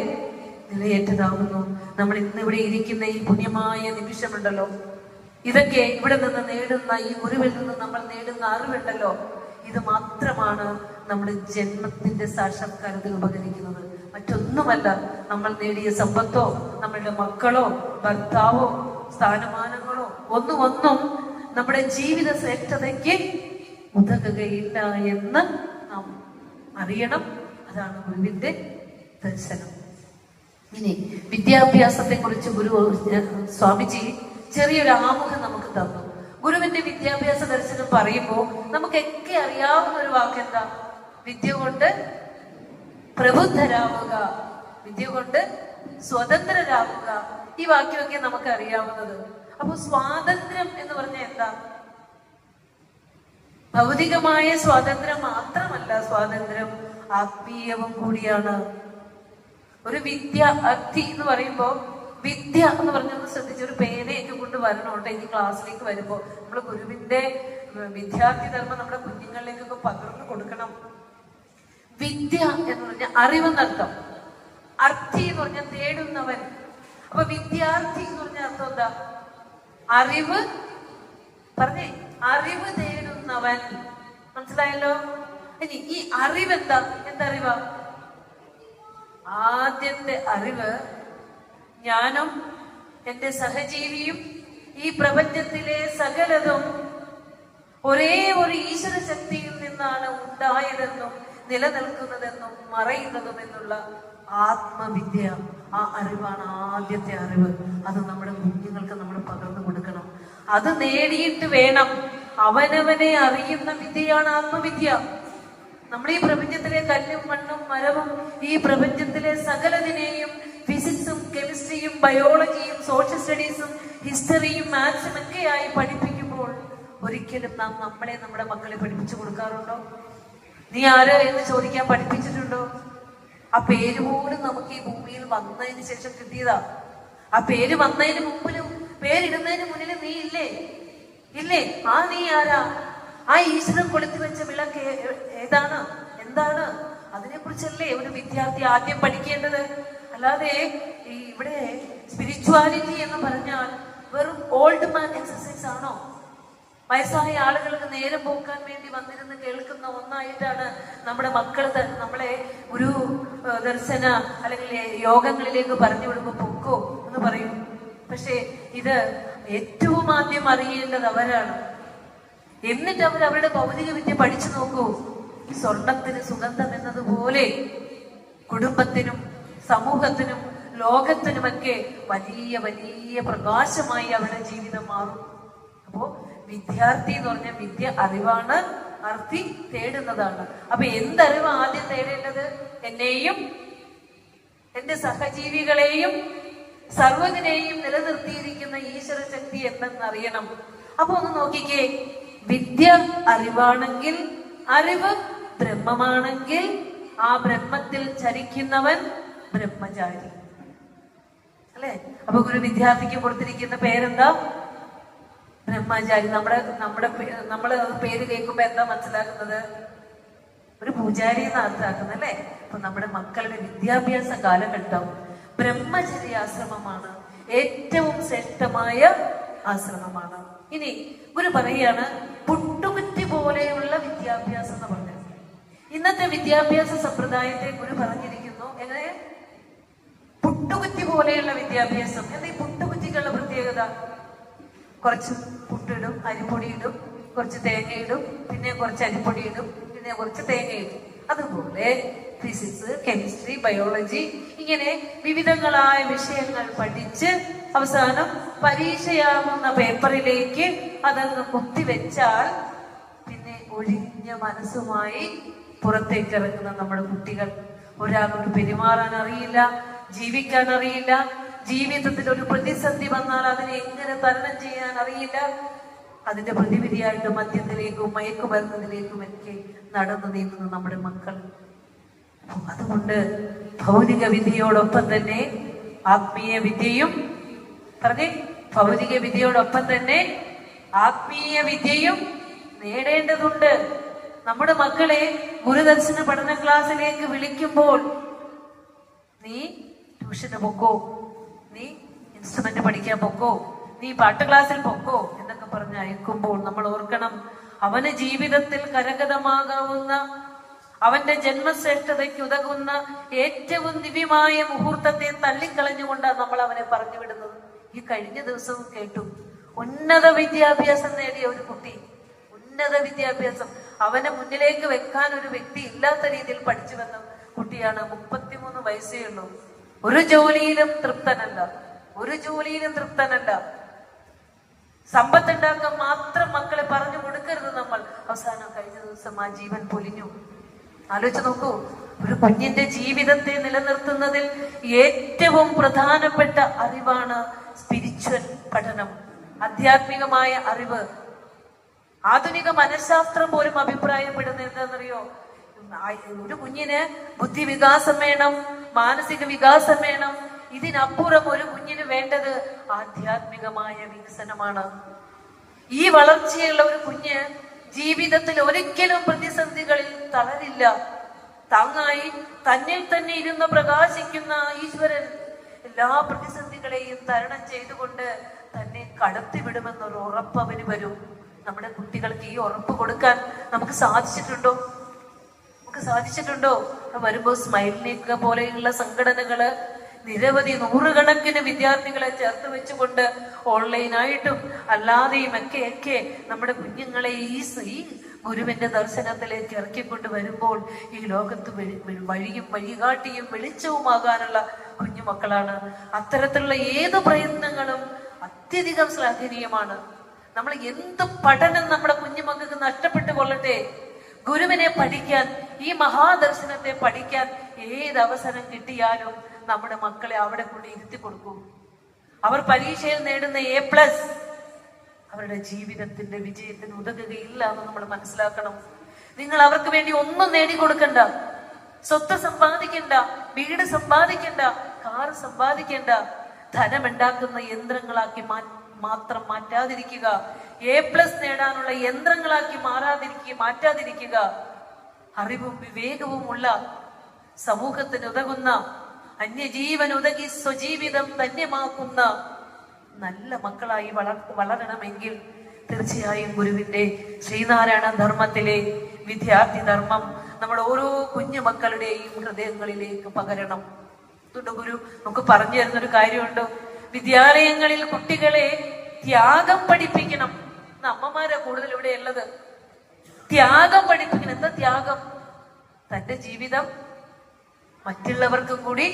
നിലയേറ്റതാകുന്നു. നമ്മൾ ഇന്നിവിടെ ഇരിക്കുന്ന ഈ പുണ്യമായ നിമിഷമുണ്ടല്ലോ, ഇതൊക്കെ ഇവിടെ നിന്ന് നേടുന്ന ഈ ഗുരുവിൽ നിന്ന് നമ്മൾ നേടുന്ന അറിവുണ്ടല്ലോ, ഇത് മാത്രമാണ് നമ്മുടെ ജന്മത്തിന്റെ സാക്ഷാത്കാരത്തിൽ ഉപകരിക്കുന്നത്. മറ്റൊന്നുമല്ല നമ്മൾ നേടിയ സമ്പത്തോ നമ്മളുടെ മക്കളോ ഭർത്താവോ സ്ഥാനമാനങ്ങളോ ഒന്നും നമ്മുടെ ജീവിത ശ്രേഷ്ഠതയ്ക്ക് ഉതകുകയില്ല എന്ന് നാം അറിയണം. അതാണ് ഗുരുവിന്റെ ദർശനം. ഇനി വിദ്യാഭ്യാസത്തെ കുറിച്ച് സ്വാമിജി ചെറിയൊരു ആമുഖം നമുക്ക് തന്നു. ഗുരുവിന്റെ വിദ്യാഭ്യാസ ദർശനം പറയുമ്പോൾ നമുക്കൊക്കെ അറിയാവുന്ന ഒരു വാക്കെന്താ? വിദ്യ കൊണ്ട് പ്രബുദ്ധരാവുക, വിദ്യ കൊണ്ട് സ്വതന്ത്രരാകുക. ഈ വാക്യമൊക്കെ നമുക്ക് അറിയാവുന്നത്. അപ്പൊ സ്വാതന്ത്ര്യം എന്ന് പറഞ്ഞാൽ എന്താ? ഭൗതികമായ സ്വാതന്ത്ര്യം മാത്രമല്ല, സ്വാതന്ത്ര്യം ആത്മീയവും കൂടിയാണ്. ഒരു വിദ്യാർത്ഥി എന്ന് പറയുമ്പോ, വിദ്യ എന്ന് പറഞ്ഞൊന്ന് ശ്രദ്ധിച്ച്, ഒരു പേനയൊക്കെ കൊണ്ട് വരണോട്ടെ ഇനി ക്ലാസ്സിലേക്ക് വരുമ്പോ നമ്മൾ ഗുരുവിന്റെ വിദ്യാർത്ഥി ധർമ്മം നമ്മുടെ കുഞ്ഞുങ്ങളിലേക്കൊക്കെ പകർന്നു കൊടുക്കണം. വിദ്യ എന്ന് പറഞ്ഞാൽ അറിവെന്നർത്ഥം. അർത്ഥി എന്ന് പറഞ്ഞാൽ തേടുന്നവൻ. അപ്പൊ വിദ്യാർത്ഥി എന്ന് പറഞ്ഞ അർത്ഥം എന്താ? അറിവ്. പറഞ്ഞേ, അറിവ് തേടുന്നവൻ. മനസ്സിലായല്ലോ? ഇനി ഈ അറിവ് എന്താ? എന്തറിവാ? ആദ്യത്തെ അറിവ് ഞാനും എന്റെ സഹജീവിയും ഈ പ്രപഞ്ചത്തിലെ സകലതും ഒരേ ഒരു ഈശ്വര ശക്തിയിൽ നിന്നാണ് ഉണ്ടായതെന്നും നിലനിൽക്കുന്നതെന്നും മറയുന്നതും എന്നുള്ള ആത്മവിദ്യ. ആ അറിവാണ് ആദ്യത്തെ അറിവ്. അത് നമ്മുടെ കുഞ്ഞുങ്ങൾക്ക് നമ്മൾ പകർന്നു കൊടുക്കണം. അത് നേടിയിട്ട് വേണം. അവനവനെ അറിയുന്ന വിദ്യയാണ് ആത്മവിദ്യ. നമ്മുടെ ഈ പ്രപഞ്ചത്തിലെ കല്ലും മണ്ണും മരവും ഈ പ്രപഞ്ചത്തിലെ സകലതിനെയും ഫിസിക്സും കെമിസ്ട്രിയും ബയോളജിയും സോഷ്യൽ സ്റ്റഡീസും ഹിസ്റ്ററിയും മാത്സും ഒക്കെയായി പഠിപ്പിക്കുമ്പോൾ ഒരിക്കലും നാം നമ്മളെ നമ്മുടെ മക്കളെ പഠിപ്പിച്ചു കൊടുക്കാറുണ്ടോ? നീ ആര് എന്ന് ചോദിക്കാൻ പഠിപ്പിച്ചിട്ടുണ്ടോ? ആ പേര് പോലും നമുക്ക് ഈ ഭൂമിയിൽ വന്നതിന് ശേഷം കിട്ടിയതാ. ആ പേര് വന്നതിന് മുമ്പിലും പേരിടുന്നതിന് മുന്നിൽ നീ ഇല്ലേ? ഇല്ലേ? ആ നീ ആരാ? ആ ഈശ്വരൻ കൊളുത്തി വെച്ച വിളക്ക് ഏതാണ്? എന്താണ്? അതിനെ കുറിച്ചല്ലേ ഒരു വിദ്യാർത്ഥി ആദ്യം പഠിക്കേണ്ടത്. അല്ലാതെ ഈ ഇവിടെ സ്പിരിച്വാലിറ്റി എന്ന് പറഞ്ഞാൽ വെറും ഓൾഡ് മാൻ എക്സസൈസ് ആണോ? വയസ്സായ ആളുകൾക്ക് നേരം പോക്കാൻ വേണ്ടി വന്നിരുന്ന് കേൾക്കുന്ന ഒന്നായിട്ടാണ് നമ്മുടെ മക്കൾ നമ്മളെ ഒരു ദർശന അല്ലെങ്കിൽ യോഗങ്ങളിലേക്ക് പറഞ്ഞു വിടുമ്പോൾ പൊക്കോ എന്ന് പറയും. പക്ഷെ ഇത് ഏറ്റവും ആദ്യം അറിയേണ്ടത് അവരാണ്. എന്നിട്ട് അവരുടെ ഭൗതിക വിദ്യ പഠിച്ചു നോക്കൂ. സ്വർണത്തിന് സുഗന്ധം എന്നതുപോലെ കുടുംബത്തിനും സമൂഹത്തിനും ലോകത്തിനുമൊക്കെ വലിയ വലിയ പ്രകാശമായി അവരുടെ ജീവിതം മാറും. അപ്പോ വിദ്യാർത്ഥി എന്ന് പറഞ്ഞ വിദ്യ അറിവാണ്, അർത്ഥി തേടുന്നതാണ്. അപ്പൊ എന്തറിവ് ആദ്യം തേടേണ്ടത്? എന്നെയും എന്റെ സഹജീവികളെയും സർവ്വതിനെയും നിലനിർത്തിയിരിക്കുന്ന ഈശ്വര ശക്തി എന്തെന്നറിയണം. അപ്പൊ ഒന്ന് നോക്കിക്കേ, വിദ്യ അറിവാണെങ്കിൽ, അറിവ് ബ്രഹ്മമാണെങ്കിൽ, ആ ബ്രഹ്മത്തിൽ ചരിക്കുന്നവൻ ബ്രഹ്മചാരി അല്ലെ? അപ്പൊ ഒരു വിദ്യാർത്ഥിക്ക് കൊടുത്തിരിക്കുന്ന പേരെന്താ? ബ്രഹ്മചാരി. നമ്മള് പേര് കേൾക്കുമ്പോ എന്താ മനസ്സിലാക്കുന്നത്? ഒരു പൂജാരി എന്ന് അർത്ഥാക്കുന്നത് അല്ലെ? അപ്പൊ നമ്മുടെ മക്കളുടെ വിദ്യാഭ്യാസ കാലഘട്ടം ബ്രഹ്മചര്യാശ്രമമാണ്. ഏറ്റവും ശ്രേഷ്ഠമായ ആശ്രമമാണ്. ഇനി ഗുരു പറയാണ് പുട്ടുകുറ്റി പോലെയുള്ള വിദ്യാഭ്യാസം എന്ന് പറഞ്ഞത്. ഇന്നത്തെ വിദ്യാഭ്യാസ സമ്പ്രദായത്തെ ഗുരു പറഞ്ഞിരിക്കുന്നു എങ്ങനെ? പുട്ടുകുറ്റി പോലെയുള്ള വിദ്യാഭ്യാസം. എന്താ ഈ പുട്ടുകുറ്റിക്കുള്ള പ്രത്യേകത? കുറച്ച് പുട്ടിടും, അരിപ്പൊടി ഇടും, കുറച്ച് തേങ്ങ ഇടും, പിന്നെ കുറച്ച് അരിപ്പൊടി ഇടും, പിന്നെ കുറച്ച് തേങ്ങ ഇടും. അതുപോലെ ഫിസിക്സ്, കെമിസ്ട്രി, ബയോളജി ഇങ്ങനെ വിവിധങ്ങളായ വിഷയങ്ങൾ പഠിച്ച് അവസാനം പരീക്ഷയാവുന്ന പേപ്പറിലേക്ക് അതങ്ങ് കുത്തിവെച്ചാൽ പിന്നെ ഒഴിഞ്ഞ മനസ്സുമായി പുറത്തേക്ക് ഇറങ്ങുന്ന നമ്മുടെ കുട്ടികൾ. ഒരാളോട് പെരുമാറാൻ അറിയില്ല, ജീവിക്കാൻ അറിയില്ല, ജീവിതത്തിൽ ഒരു പ്രതിസന്ധി വന്നാൽ അതിനെ എങ്ങനെ തരണം ചെയ്യാൻ അറിയില്ല. അതിന്റെ പ്രതിവിധിയായിട്ട് മദ്യത്തിലേക്കും മയക്കുമരുന്നതിലേക്കും ഒക്കെ നടന്നു നീങ്ങുന്നു നമ്മുടെ മക്കൾ. അതുകൊണ്ട് ഭൗതിക വിദ്യയോടൊപ്പം തന്നെ ആത്മീയ വിദ്യയും പറഞ്ഞേ, ഭൗതിക വിദ്യയോടൊപ്പം തന്നെ ആത്മീയ വിദ്യയും നേടേണ്ടതുണ്ട്. നമ്മുടെ മക്കളെ ഗുരുദർശന പഠന ക്ലാസ്സിലേക്ക് വിളിക്കുമ്പോൾ നീ ട്യൂഷന് പൊക്കോ, നീ ഇൻസ്ട്രുമെന്റ് പഠിക്കാൻ പൊക്കോ, നീ പാട്ട് ക്ലാസ്സിൽ പൊക്കോ എന്നൊക്കെ പറഞ്ഞ് അയക്കുമ്പോൾ നമ്മൾ ഓർക്കണം, അവന് ജീവിതത്തിൽ കരഗതമാകാവുന്ന, അവന്റെ ജന്മശ്രേഷ്ഠതയ്ക്ക് ഉതകുന്ന ഏറ്റവും ദിവ്യമായ മുഹൂർത്തത്തെ തള്ളിക്കളഞ്ഞുകൊണ്ടാണ് നമ്മൾ അവനെ പറഞ്ഞു വിടുന്നത്. ഈ കഴിഞ്ഞ ദിവസവും കേട്ടു, ഉന്നത വിദ്യാഭ്യാസം നേടിയ ഒരു കുട്ടി, ഉന്നത വിദ്യാഭ്യാസം അവനെ മുന്നിലേക്ക് വെക്കാൻ ഒരു വ്യക്തി ഇല്ലാത്ത രീതിയിൽ പഠിച്ചു വന്ന കുട്ടിയാണ്. 33 വയസ്സേ ഉള്ളൂ. ഒരു ജോലിയിലും തൃപ്തനല്ല, ഒരു ജോലിയിലും തൃപ്തനല്ല. സമ്പത്തുണ്ടാക്കാൻ മാത്രം മക്കളെ പറഞ്ഞു കൊടുക്കരുത് നമ്മൾ. അവസാനം കഴിഞ്ഞ ദിവസം ആ ജീവൻ പൊലിഞ്ഞു. ആലോചിച്ച് നോക്കൂ, ഒരു കുഞ്ഞിന്റെ ജീവിതത്തെ നിലനിർത്തുന്നതിൽ ഏറ്റവും പ്രധാനപ്പെട്ട അറിവാണ് സ്പിരിച്വൽ പഠനം, ആധ്യാത്മികമായ അറിവ്. ആധുനിക മനഃശാസ്ത്രം പോലും അഭിപ്രായപ്പെടുന്നത് എന്താണെന്നറിയോ? ഒരു കുഞ്ഞിന് ബുദ്ധിവികാസം വേണം, മാനസിക വികാസം വേണം. ഇതിനപ്പുറം ഒരു കുഞ്ഞിന് വേണ്ടത് ആധ്യാത്മികമായ വികസനമാണ്. ഈ വളർച്ചയുള്ള ഒരു കുഞ്ഞ് ജീവിതത്തിൽ ഒരിക്കലും പ്രതിസന്ധികളിൽ തളരില്ല. താങ്ങായി തന്നിൽ തന്നെ ഇരുന്ന് പ്രകാശിക്കുന്ന ഈശ്വരൻ എല്ലാ പ്രതിസന്ധികളെയും തരണം ചെയ്തുകൊണ്ട് തന്നെ കടത്തിവിടുമെന്നൊരു ഉറപ്പ് അവന് വരും. നമ്മുടെ കുട്ടികൾക്ക് ഈ ഉറപ്പ് കൊടുക്കാൻ നമുക്ക് സാധിച്ചിട്ടുണ്ടോ? വരുമ്പോ സ്മൈലിനെയൊക്കെ പോലെയുള്ള സംഘടനകള് നിരവധി നൂറുകണക്കിന് വിദ്യാർത്ഥികളെ ചേർത്ത് വെച്ചുകൊണ്ട് ഓൺലൈനായിട്ടും അല്ലാതെയും ഒക്കെ നമ്മുടെ കുഞ്ഞുങ്ങളെ ഈ ഗുരുവിന്റെ ദർശനത്തിലേക്ക് ഇറക്കിക്കൊണ്ട് വരുമ്പോൾ ഈ ലോകത്ത് വഴിയും വഴികാട്ടിയും വെളിച്ചവുമാകാനുള്ള കുഞ്ഞുമക്കളാണ്. അത്തരത്തിലുള്ള ഏത് പ്രയത്നങ്ങളും അത്യധികം ശ്ലാഘനീയമാണ്. നമ്മൾ എന്ത് പഠനം നമ്മുടെ കുഞ്ഞുമക്കൾക്ക് നഷ്ടപ്പെട്ടു കൊള്ളട്ടെ, ഗുരുവിനെ പഠിക്കാൻ, ഈ മഹാദർശനത്തെ പഠിക്കാൻ ഏതവസരം കിട്ടിയാലും നമ്മുടെ മക്കളെ അവിടെ കൊണ്ട് ഇരുത്തി കൊടുക്കും. അവർ പരീക്ഷയിൽ നേടുന്ന A+ അവരുടെ ജീവിതത്തിന്റെ വിജയത്തിന് ഉതകുകയില്ല എന്ന് നമ്മൾ മനസ്സിലാക്കണം. നിങ്ങൾ അവർക്ക് വേണ്ടി ഒന്നും നേടിക്കൊടുക്കണ്ട, സ്വത്ത് സമ്പാദിക്കണ്ട, വീട് സമ്പാദിക്കണ്ട, കാറ് സമ്പാദിക്കണ്ട. ധനമുണ്ടാക്കുന്ന യന്ത്രങ്ങളാക്കി മാത്രം മാറ്റാതിരിക്കുക. A+ നേടാനുള്ള യന്ത്രങ്ങളാക്കി മാറ്റാതിരിക്കുക. അറിവും വിവേകവും ഉള്ള, സമൂഹത്തിന് ഉതകുന്ന, അന്യജീവൻ ഉതകി സ്വജീവിതം ധന്യമാക്കുന്ന നല്ല മക്കളായി വളരണമെങ്കിൽ തീർച്ചയായും ഗുരുവിന്റെ ശ്രീനാരായണ ധർമ്മത്തിലെ വിദ്യാർത്ഥി ധർമ്മം നമ്മുടെ ഓരോ കുഞ്ഞു മക്കളുടെയും ഹൃദയങ്ങളിലേക്ക് പകരണം. ഗുരു നമുക്ക് പറഞ്ഞു തരുന്നൊരു കാര്യമുണ്ട്. വിദ്യാലയങ്ങളിൽ കുട്ടികളെ ത്യാഗം പഠിപ്പിക്കണം. അമ്മമാരാ കൂടുതൽ ഇവിടെ ഉള്ളത്. ത്യാഗം പഠിപ്പിക്കണം. എന്താ ത്യാഗം? തന്റെ ജീവിതം മറ്റുള്ളവർക്കും കൂടി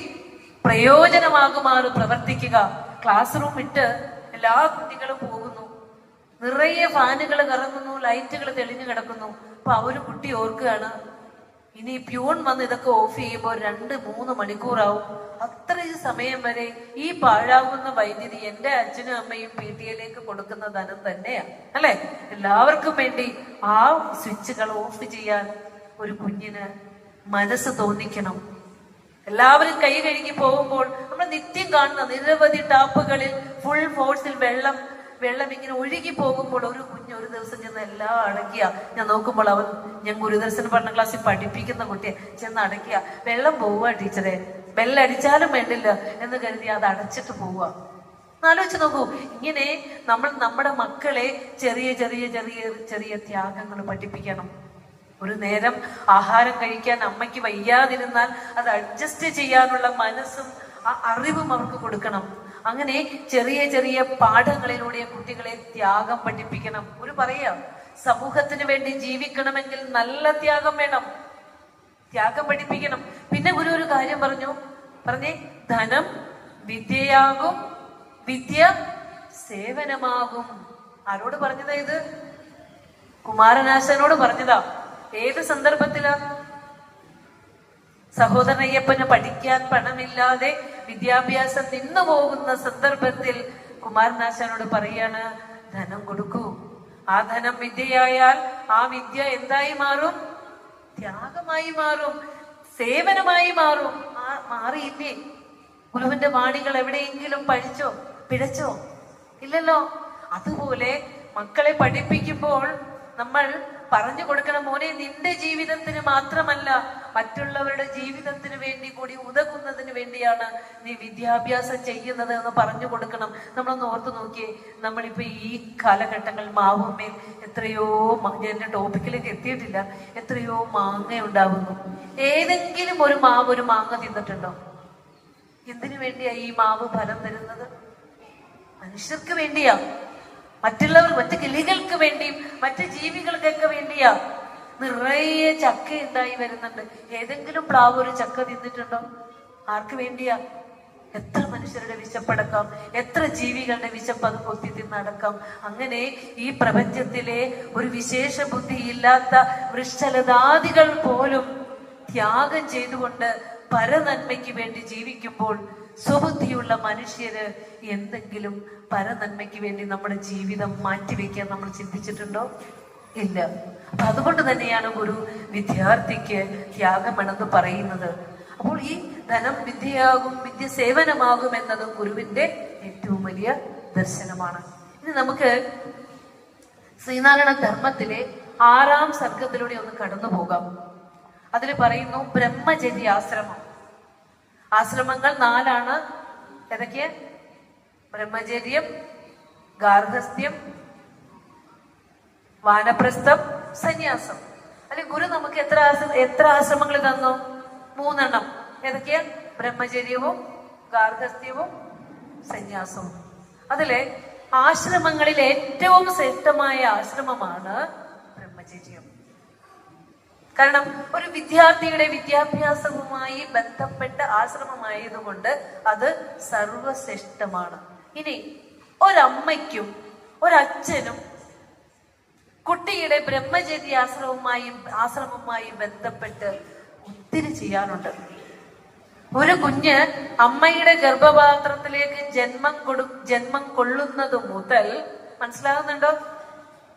പ്രയോജനമാകുമാറ് പ്രവർത്തിക്കുക. ക്ലാസ് റൂം ഇട്ട് എല്ലാ കുട്ടികളും പോകുന്നു, നിറയെ ഫാനുകൾ കറങ്ങുന്നു, ലൈറ്റുകൾ തെളിഞ്ഞു കിടക്കുന്നു. അപ്പൊ ആ ഒരു കുട്ടി ഓർക്കുകയാണ്, ഇനി പ്യൂൺ വന്ന് ഇതൊക്കെ ഓഫ് ചെയ്യുമ്പോൾ 2-3 മണിക്കൂറാവും. അത്രയും സമയം വരെ ഈ പാഴാകുന്ന വൈദ്യുതി എന്റെ അച്ഛനും അമ്മയും PTA കൊടുക്കുന്ന ധനം തന്നെയാണ്, അല്ലെ? എല്ലാവർക്കും വേണ്ടി ആ സ്വിച്ചുകൾ ഓഫ് ചെയ്യാൻ ഒരു കുഞ്ഞിന് മനസ്സ് തോന്നിക്കണം. എല്ലാവരും കൈ കഴുകി പോകുമ്പോൾ നമ്മൾ നിത്യം കാണുന്ന നിരവധി ടാപ്പുകളിൽ ഫുൾ ഫോഴ്സിൽ വെള്ളം ഇങ്ങനെ ഒഴുകി പോകുമ്പോൾ ഒരു കുഞ്ഞ് ഒരു ദിവസം ചെന്ന് എല്ലാം അടക്കിയ, ഞാൻ നോക്കുമ്പോൾ ഞാൻ ഗുരുദർശന പഠന ക്ലാസ്സിൽ പഠിപ്പിക്കുന്ന കുട്ടിയെ ചെന്ന് അടക്കിയ, വെള്ളം പോവുക ടീച്ചറെ, ബെല്ലടിച്ചാലും വേണ്ടില്ല എന്ന് കരുതി അത് അടച്ചിട്ട് പോവുക. ആലോചിച്ച് നോക്കൂ. ഇങ്ങനെ നമ്മൾ നമ്മുടെ മക്കളെ ചെറിയ ചെറിയ ചെറിയ ചെറിയ ത്യാഗങ്ങൾ പഠിപ്പിക്കണം. ഒരു നേരം ആഹാരം കഴിക്കാൻ അമ്മയ്ക്ക് വയ്യാതിരുന്നാൽ അത് അഡ്ജസ്റ്റ് ചെയ്യാനുള്ള മനസ്സും ആ അറിവും അവർക്ക് കൊടുക്കണം. അങ്ങനെ ചെറിയ ചെറിയ പാഠങ്ങളിലൂടെ കുട്ടികളെ ത്യാഗം പഠിപ്പിക്കണം. ഒരു പറയാം, സമൂഹത്തിന് വേണ്ടി ജീവിക്കണമെങ്കിൽ നല്ല ത്യാഗം വേണം. ത്യാഗം പഠിപ്പിക്കണം. പിന്നെ ഗുരു ഒരു കാര്യം പറഞ്ഞേ, ധനം വിദ്യയാകും, വിദ്യ സേവനമാകും. ആരോട് പറഞ്ഞതാ ഇത്? കുമാരനാശാനോട് പറഞ്ഞതാ. ഏത് സന്ദർഭത്തിലാ? സഹോദരൻ അയ്യപ്പന് പഠിക്കാൻ പണമില്ലാതെ വിദ്യാഭ്യാസം നിന്നു പോകുന്ന സന്ദർഭത്തിൽ കുമാരനാശാനോട് പറയാണ്, ധനം കൊടുക്കൂ. ആ ധനം വിദ്യയായാൽ ആ വിദ്യ എന്തായി മാറും? ത്യാഗമായി മാറും, സേവനമായി മാറും. മാറിയില്ലേ? ഗുരുവിന്റെ വാണികൾ എവിടെയെങ്കിലും പിഴച്ചോ? ഇല്ലല്ലോ. അതുപോലെ മക്കളെ പഠിപ്പിക്കുമ്പോൾ നമ്മൾ പറഞ്ഞു കൊടുക്കണം, മോനെ നിന്റെ ജീവിതത്തിന് മാത്രമല്ല മറ്റുള്ളവരുടെ ജീവിതത്തിന് വേണ്ടി കൂടി ഉതകുന്നതിന് വേണ്ടിയാണ് നീ വിദ്യാഭ്യാസം ചെയ്യുന്നത് എന്ന് പറഞ്ഞു കൊടുക്കണം. നമ്മളൊന്ന് ഓർത്തു നോക്കിയേ, നമ്മളിപ്പോ ഈ കാലഘട്ടങ്ങൾ മാവുമേൽ എത്രയോ, ഞാൻ എന്റെ ടോപ്പിക്കിലേക്ക് എത്തിയിട്ടില്ല, എത്രയോ മാങ്ങ ഉണ്ടാവുന്നു. ഏതെങ്കിലും ഒരു മാങ്ങ തിന്നിട്ടുണ്ടോ? എന്തിനു വേണ്ടിയാ ഈ മാവ് ഫലം തരുന്നത്? മനുഷ്യർക്ക് വേണ്ടിയാ, മറ്റ് കിളികൾക്ക് വേണ്ടിയും മറ്റ് ജീവികൾക്കൊക്കെ വേണ്ടിയാ. നിറയെ ചക്ക ഉണ്ടായി വരുന്നുണ്ട്. ഏതെങ്കിലും പ്ലാവ് ഒരു ചക്ക തിന്നിട്ടുണ്ടോ? ആർക്ക് വേണ്ടിയാ? എത്ര മനുഷ്യരുടെ വിശപ്പടക്കാം, എത്ര ജീവികളുടെ വിശപ്പ് അത് കൊത്തി തിന്നടക്കാം. അങ്ങനെ ഈ പ്രപഞ്ചത്തിലെ ഒരു വിശേഷ ബുദ്ധിയില്ലാത്ത വൃക്ഷലതാദികൾ പോലും ത്യാഗം ചെയ്തുകൊണ്ട് പരനന്മയ്ക്ക് വേണ്ടി ജീവിക്കുമ്പോൾ സ്വബുദ്ധിയുള്ള മനുഷ്യര് എന്തെങ്കിലും പരനന്മയ്ക്ക് വേണ്ടി നമ്മുടെ ജീവിതം മാറ്റിവെക്കാൻ നമ്മൾ ചിന്തിച്ചിട്ടുണ്ടോ? ഇല്ല. അപ്പൊ അതുകൊണ്ട് തന്നെയാണ് ഒരു വിദ്യാർത്ഥിക്ക് ത്യാഗമെന്ന് പറയുന്നത്. അപ്പോൾ ഈ ധനം വിദ്യയാകും, വിദ്യ സേവനമാകും എന്നത് ഗുരുവിന്റെ ഏറ്റവും വലിയ ദർശനമാണ്. ഇനി നമുക്ക് ശ്രീനാരായണ ധർമ്മത്തിലെ 6-ാം സർഗത്തിലൂടെ ഒന്ന് കടന്നു പോകാം. അതിൽ പറയുന്നു ബ്രഹ്മചര്യ ആശ്രമം. ആശ്രമങ്ങൾ 4 ഏതൊക്കെ? ബ്രഹ്മചര്യം, ഗാർഹസ്ഥ്യം, വാനപ്രസ്ഥം, സന്യാസം. അല്ലെ ഗുരു നമുക്ക് എത്ര ആശ്രമങ്ങൾ തന്നു? 3 ഏതൊക്കെയാ? ബ്രഹ്മചര്യവും ഗാർഹസ്ഥ്യവും സന്യാസവും. അതിലെ ആശ്രമങ്ങളിൽ ഏറ്റവും ശ്രേഷ്ഠമായ ആശ്രമമാണ് ബ്രഹ്മചര്യം. കാരണം ഒരു വിദ്യാർത്ഥിയുടെ വിദ്യാഭ്യാസവുമായി ബന്ധപ്പെട്ട ആശ്രമമായതുകൊണ്ട് അത് സർവശ്രേഷ്ഠമാണ്. ഇനി ഒരമ്മയ്ക്കും ഒരച്ഛനും കുട്ടിയുടെ ബ്രഹ്മചര്യ ആശ്രമവുമായി ബന്ധപ്പെട്ട് ഒത്തിരി ചെയ്യാനുണ്ട്. ഒരു കുഞ്ഞ് അമ്മയുടെ ഗർഭപാത്രത്തിലേക്ക് ജന്മം കൊള്ളുന്നത് മുതൽ, മനസ്സിലാകുന്നുണ്ടോ?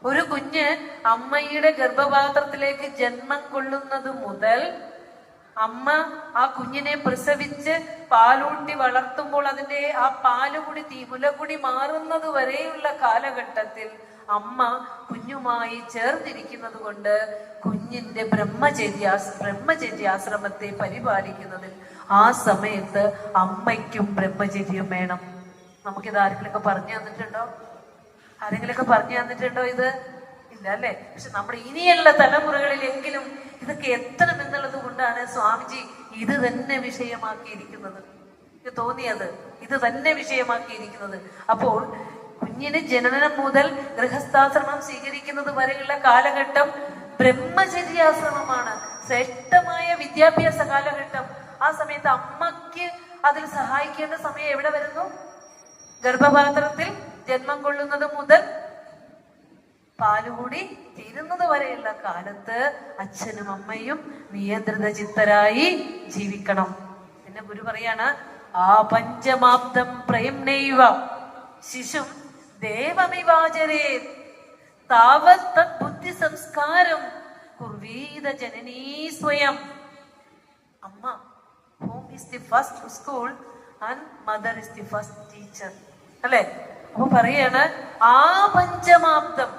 ഒരു കുഞ്ഞ് അമ്മയുടെ ഗർഭപാത്രത്തിലേക്ക് ജന്മം കൊള്ളുന്നത് മുതൽ അമ്മ ആ കുഞ്ഞിനെ പ്രസവിച്ച് പാലൂട്ടി വളർത്തുമ്പോൾ അതിന്റെ ആ പാലുകുടി മുലകുടി മാറുന്നത് വരെയുള്ള കാലഘട്ടത്തിൽ അമ്മ കുഞ്ഞുമായി ചേർന്നിരിക്കുന്നത് കൊണ്ട് കുഞ്ഞിന്റെ ബ്രഹ്മചര്യാശ്രമത്തെ പരിപാലിക്കുന്നതിൽ ആ സമയത്ത് അമ്മയ്ക്കും ബ്രഹ്മചര്യം വേണം. നമുക്കിത് ആരെങ്കിലൊക്കെ പറഞ്ഞു തന്നിട്ടുണ്ടോ? ആരെങ്കിലൊക്കെ പറഞ്ഞു തന്നിട്ടുണ്ടോ ഇത്? ഇല്ല അല്ലെ? പക്ഷെ നമ്മുടെ ഇനിയുള്ള തലമുറകളിലെങ്കിലും ഇതൊക്കെ എത്തണം എന്നുള്ളത് കൊണ്ടാണ് സ്വാമിജി ഇത് തന്നെ വിഷയമാക്കിയിരിക്കുന്നത്. എനിക്ക് തോന്നിയത് ഇത് തന്നെ വിഷയമാക്കിയിരിക്കുന്നത്. അപ്പോൾ കുഞ്ഞിന് ജനനം മുതൽ ഗൃഹസ്ഥാശ്രമം സ്വീകരിക്കുന്നത് വരെയുള്ള കാലഘട്ടം ബ്രഹ്മചര്യാശ്രമമാണ്. ശ്രേഷ്ഠമായ വിദ്യാഭ്യാസ കാലഘട്ടം. ആ സമയത്ത് അമ്മയ്ക്ക് അതിൽ സഹായിക്കേണ്ട സമയം എവിടെ വരുന്നു? ഗർഭപാത്രത്തിൽ ജന്മം കൊള്ളുന്നത് മുതൽ പാലുകൂടി തീരുന്നത് വരെയുള്ള കാലത്ത് അച്ഛനും അമ്മയും നിയന്ത്രിത ചിത്തരായി ജീവിക്കണം. പിന്നെ ഗുരു പറയാണ് ആ പഞ്ചമാബ്ദം പ്രയംനൈവ ശിശും ദേവമിവാചരേ താവത് ബുദ്ധി സംസ്കാരം കുർവീത ജനനീ സ്വയം. അമ്മ, home is the first school and mother is the first teacher. അല്ലെ? അപ്പൊ പറയാണ് ആ പഞ്ചമാബ്ദം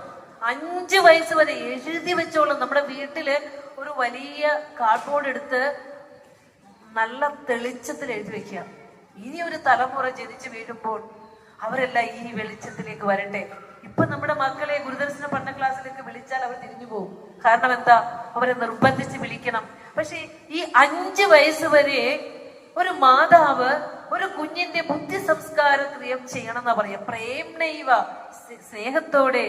5 വയസ്സ് വരെ എഴുതി വെച്ചോളും. നമ്മുടെ വീട്ടില് ഒരു വലിയ കാർഡ്ബോർഡ് എടുത്ത് നല്ല തെളിച്ചത്തിൽ എഴുതി വെക്കുക. ഇനി ഒരു തലമുറ ജനിച്ചു വീഴുമ്പോൾ അവരെല്ലാം ഈ വെളിച്ചത്തിലേക്ക് വരട്ടെ. ഇപ്പൊ നമ്മുടെ മക്കളെ ഗുരുദർശന പഠന ക്ലാസ്സിലേക്ക് വിളിച്ചാൽ അവർ തിരിഞ്ഞു പോകും. കാരണം എന്താ? അവരെ നിർബന്ധിച്ച് വിളിക്കണം. പക്ഷെ ഈ 5 വയസ്സ് വരെ ഒരു മാതാവ് ഒരു കുഞ്ഞിന്റെ ബുദ്ധി സംസ്കാര ക്രിയം ചെയ്യണം എന്നാ പറയാ. പ്രേംനൈവ, സ്നേഹത്തോടെ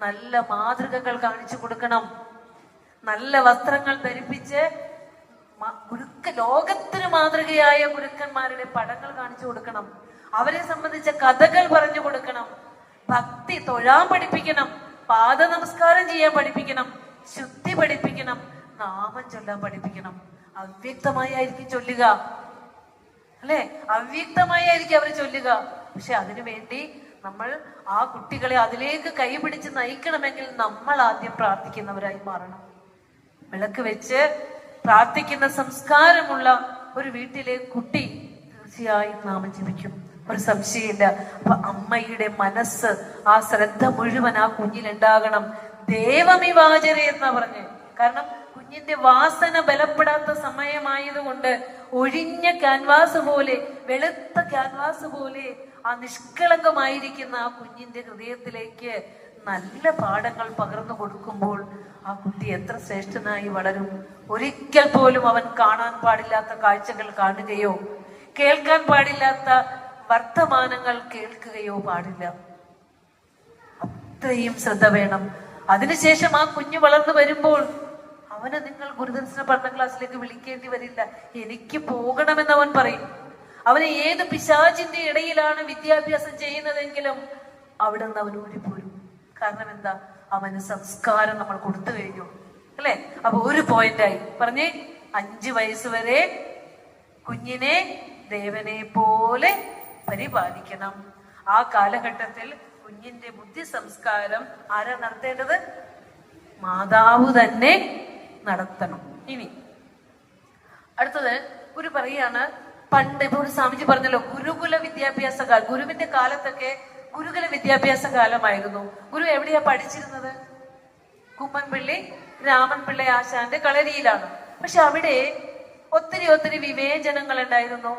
നല്ല മാതൃകകൾ കാണിച്ചു കൊടുക്കണം. നല്ല വസ്ത്രങ്ങൾ ധരിപ്പിച്ച് ലോകത്തിന് മാതൃകയായ ഗുരുക്കന്മാരുടെ പടങ്ങൾ കാണിച്ചു കൊടുക്കണം. അവരെ സംബന്ധിച്ച കഥകൾ പറഞ്ഞു കൊടുക്കണം. ഭക്തി തൊഴാൻ പഠിപ്പിക്കണം. പാദ നമസ്കാരം ചെയ്യാൻ പഠിപ്പിക്കണം. ശുദ്ധി പഠിപ്പിക്കണം. നാമം ചൊല്ലാൻ പഠിപ്പിക്കണം. അവ്യക്തമായിരിക്കും ചൊല്ലുക, അല്ലെ? അവ്യക്തമായിരിക്കും അവർ ചൊല്ലുക. പക്ഷെ അതിനു വേണ്ടി നമ്മൾ ആ കുട്ടികളെ അതിലേക്ക് കൈപിടിച്ച് നയിക്കണമെങ്കിൽ നമ്മൾ ആദ്യം പ്രാർത്ഥിക്കുന്നവരായി മാറണം. വിളക്ക് വെച്ച് പ്രാർത്ഥിക്കുന്ന സംസ്കാരമുള്ള ഒരു വീട്ടിലെ കുട്ടി തീർച്ചയായും നാമം ജപിക്കും, ഒരു സംശയമില്ല. അപ്പൊ അമ്മയുടെ മനസ്സ്, ആ ശ്രദ്ധ മുഴുവൻ ആ കുഞ്ഞിലുണ്ടാകണം. ദേവമിവാചരെ എന്നാ പറഞ്ഞ്. കാരണം കുഞ്ഞിന്റെ വാസന ബലപ്പെടാത്ത സമയമായതുകൊണ്ട് ഒഴിഞ്ഞ ക്യാൻവാസ് പോലെ, വെളുത്ത ക്യാൻവാസ് പോലെ ആ നിഷ്കളങ്കമായിരിക്കുന്ന ആ കുഞ്ഞിന്റെ ഹൃദയത്തിലേക്ക് നല്ല പാഠങ്ങൾ പകർന്നു കൊടുക്കുമ്പോൾ ആ കുട്ടി എത്ര ശ്രേഷ്ഠനായി വളരും. ഒരിക്കൽ പോലും അവൻ കാണാൻ പാടില്ലാത്ത കാഴ്ചകൾ കാണുകയോ കേൾക്കാൻ പാടില്ലാത്ത വർത്തമാനങ്ങൾ കേൾക്കുകയോ പാടില്ല. അത്രയും ശ്രദ്ധ വേണം. അതിനുശേഷം ആ കുഞ്ഞു വളർന്നു വരുമ്പോൾ അവനെ നിങ്ങൾ ഗുരുദർശന പഠന ക്ലാസ്സിലേക്ക് വിളിക്കേണ്ടി വരില്ല. എനിക്ക് പോകണമെന്ന് അവൻ പറയും. അവന് ഏത് പിശാചിന്റെ ഇടയിലാണ് വിദ്യാഭ്യാസം ചെയ്യുന്നതെങ്കിലും അവിടെ നിന്ന് അവൻ ഓടിപ്പോരും. കാരണം എന്താ? അവന് സംസ്കാരം നമ്മൾ കൊടുത്തു കഴിഞ്ഞു. അല്ലെ? അപ്പൊ ഒരു പോയിന്റായി പറഞ്ഞേ, 5 വയസ്സ് വരെ കുഞ്ഞിനെ ദേവനെ പോലെ പരിപാലിക്കണം. ആ കാലഘട്ടത്തിൽ കുഞ്ഞിന്റെ ബുദ്ധി സംസ്കാരം ആരാ നടത്തേണ്ടത്? മാതാവ് തന്നെ നടത്തണം. ഇനി അടുത്തത് ഗുരു പറയാണ്, പണ്ട് ഇപ്പൊ ഒരു സ്വാമിജി പറഞ്ഞല്ലോ, ഗുരുകുല വിദ്യാഭ്യാസ കാലം. ഗുരുവിന്റെ കാലത്തൊക്കെ ഗുരുകുല വിദ്യാഭ്യാസ കാലമായിരുന്നു. ഗുരു എവിടെയാ പഠിച്ചിരുന്നത്? കുമ്മൻപിള്ളി രാമൻപിള്ളை ആശാന്റെ കളരിയിലാണ്. പക്ഷെ അവിടെ ഒത്തിരി വിവേചനങ്ങൾ ഉണ്ടായിരുന്നു.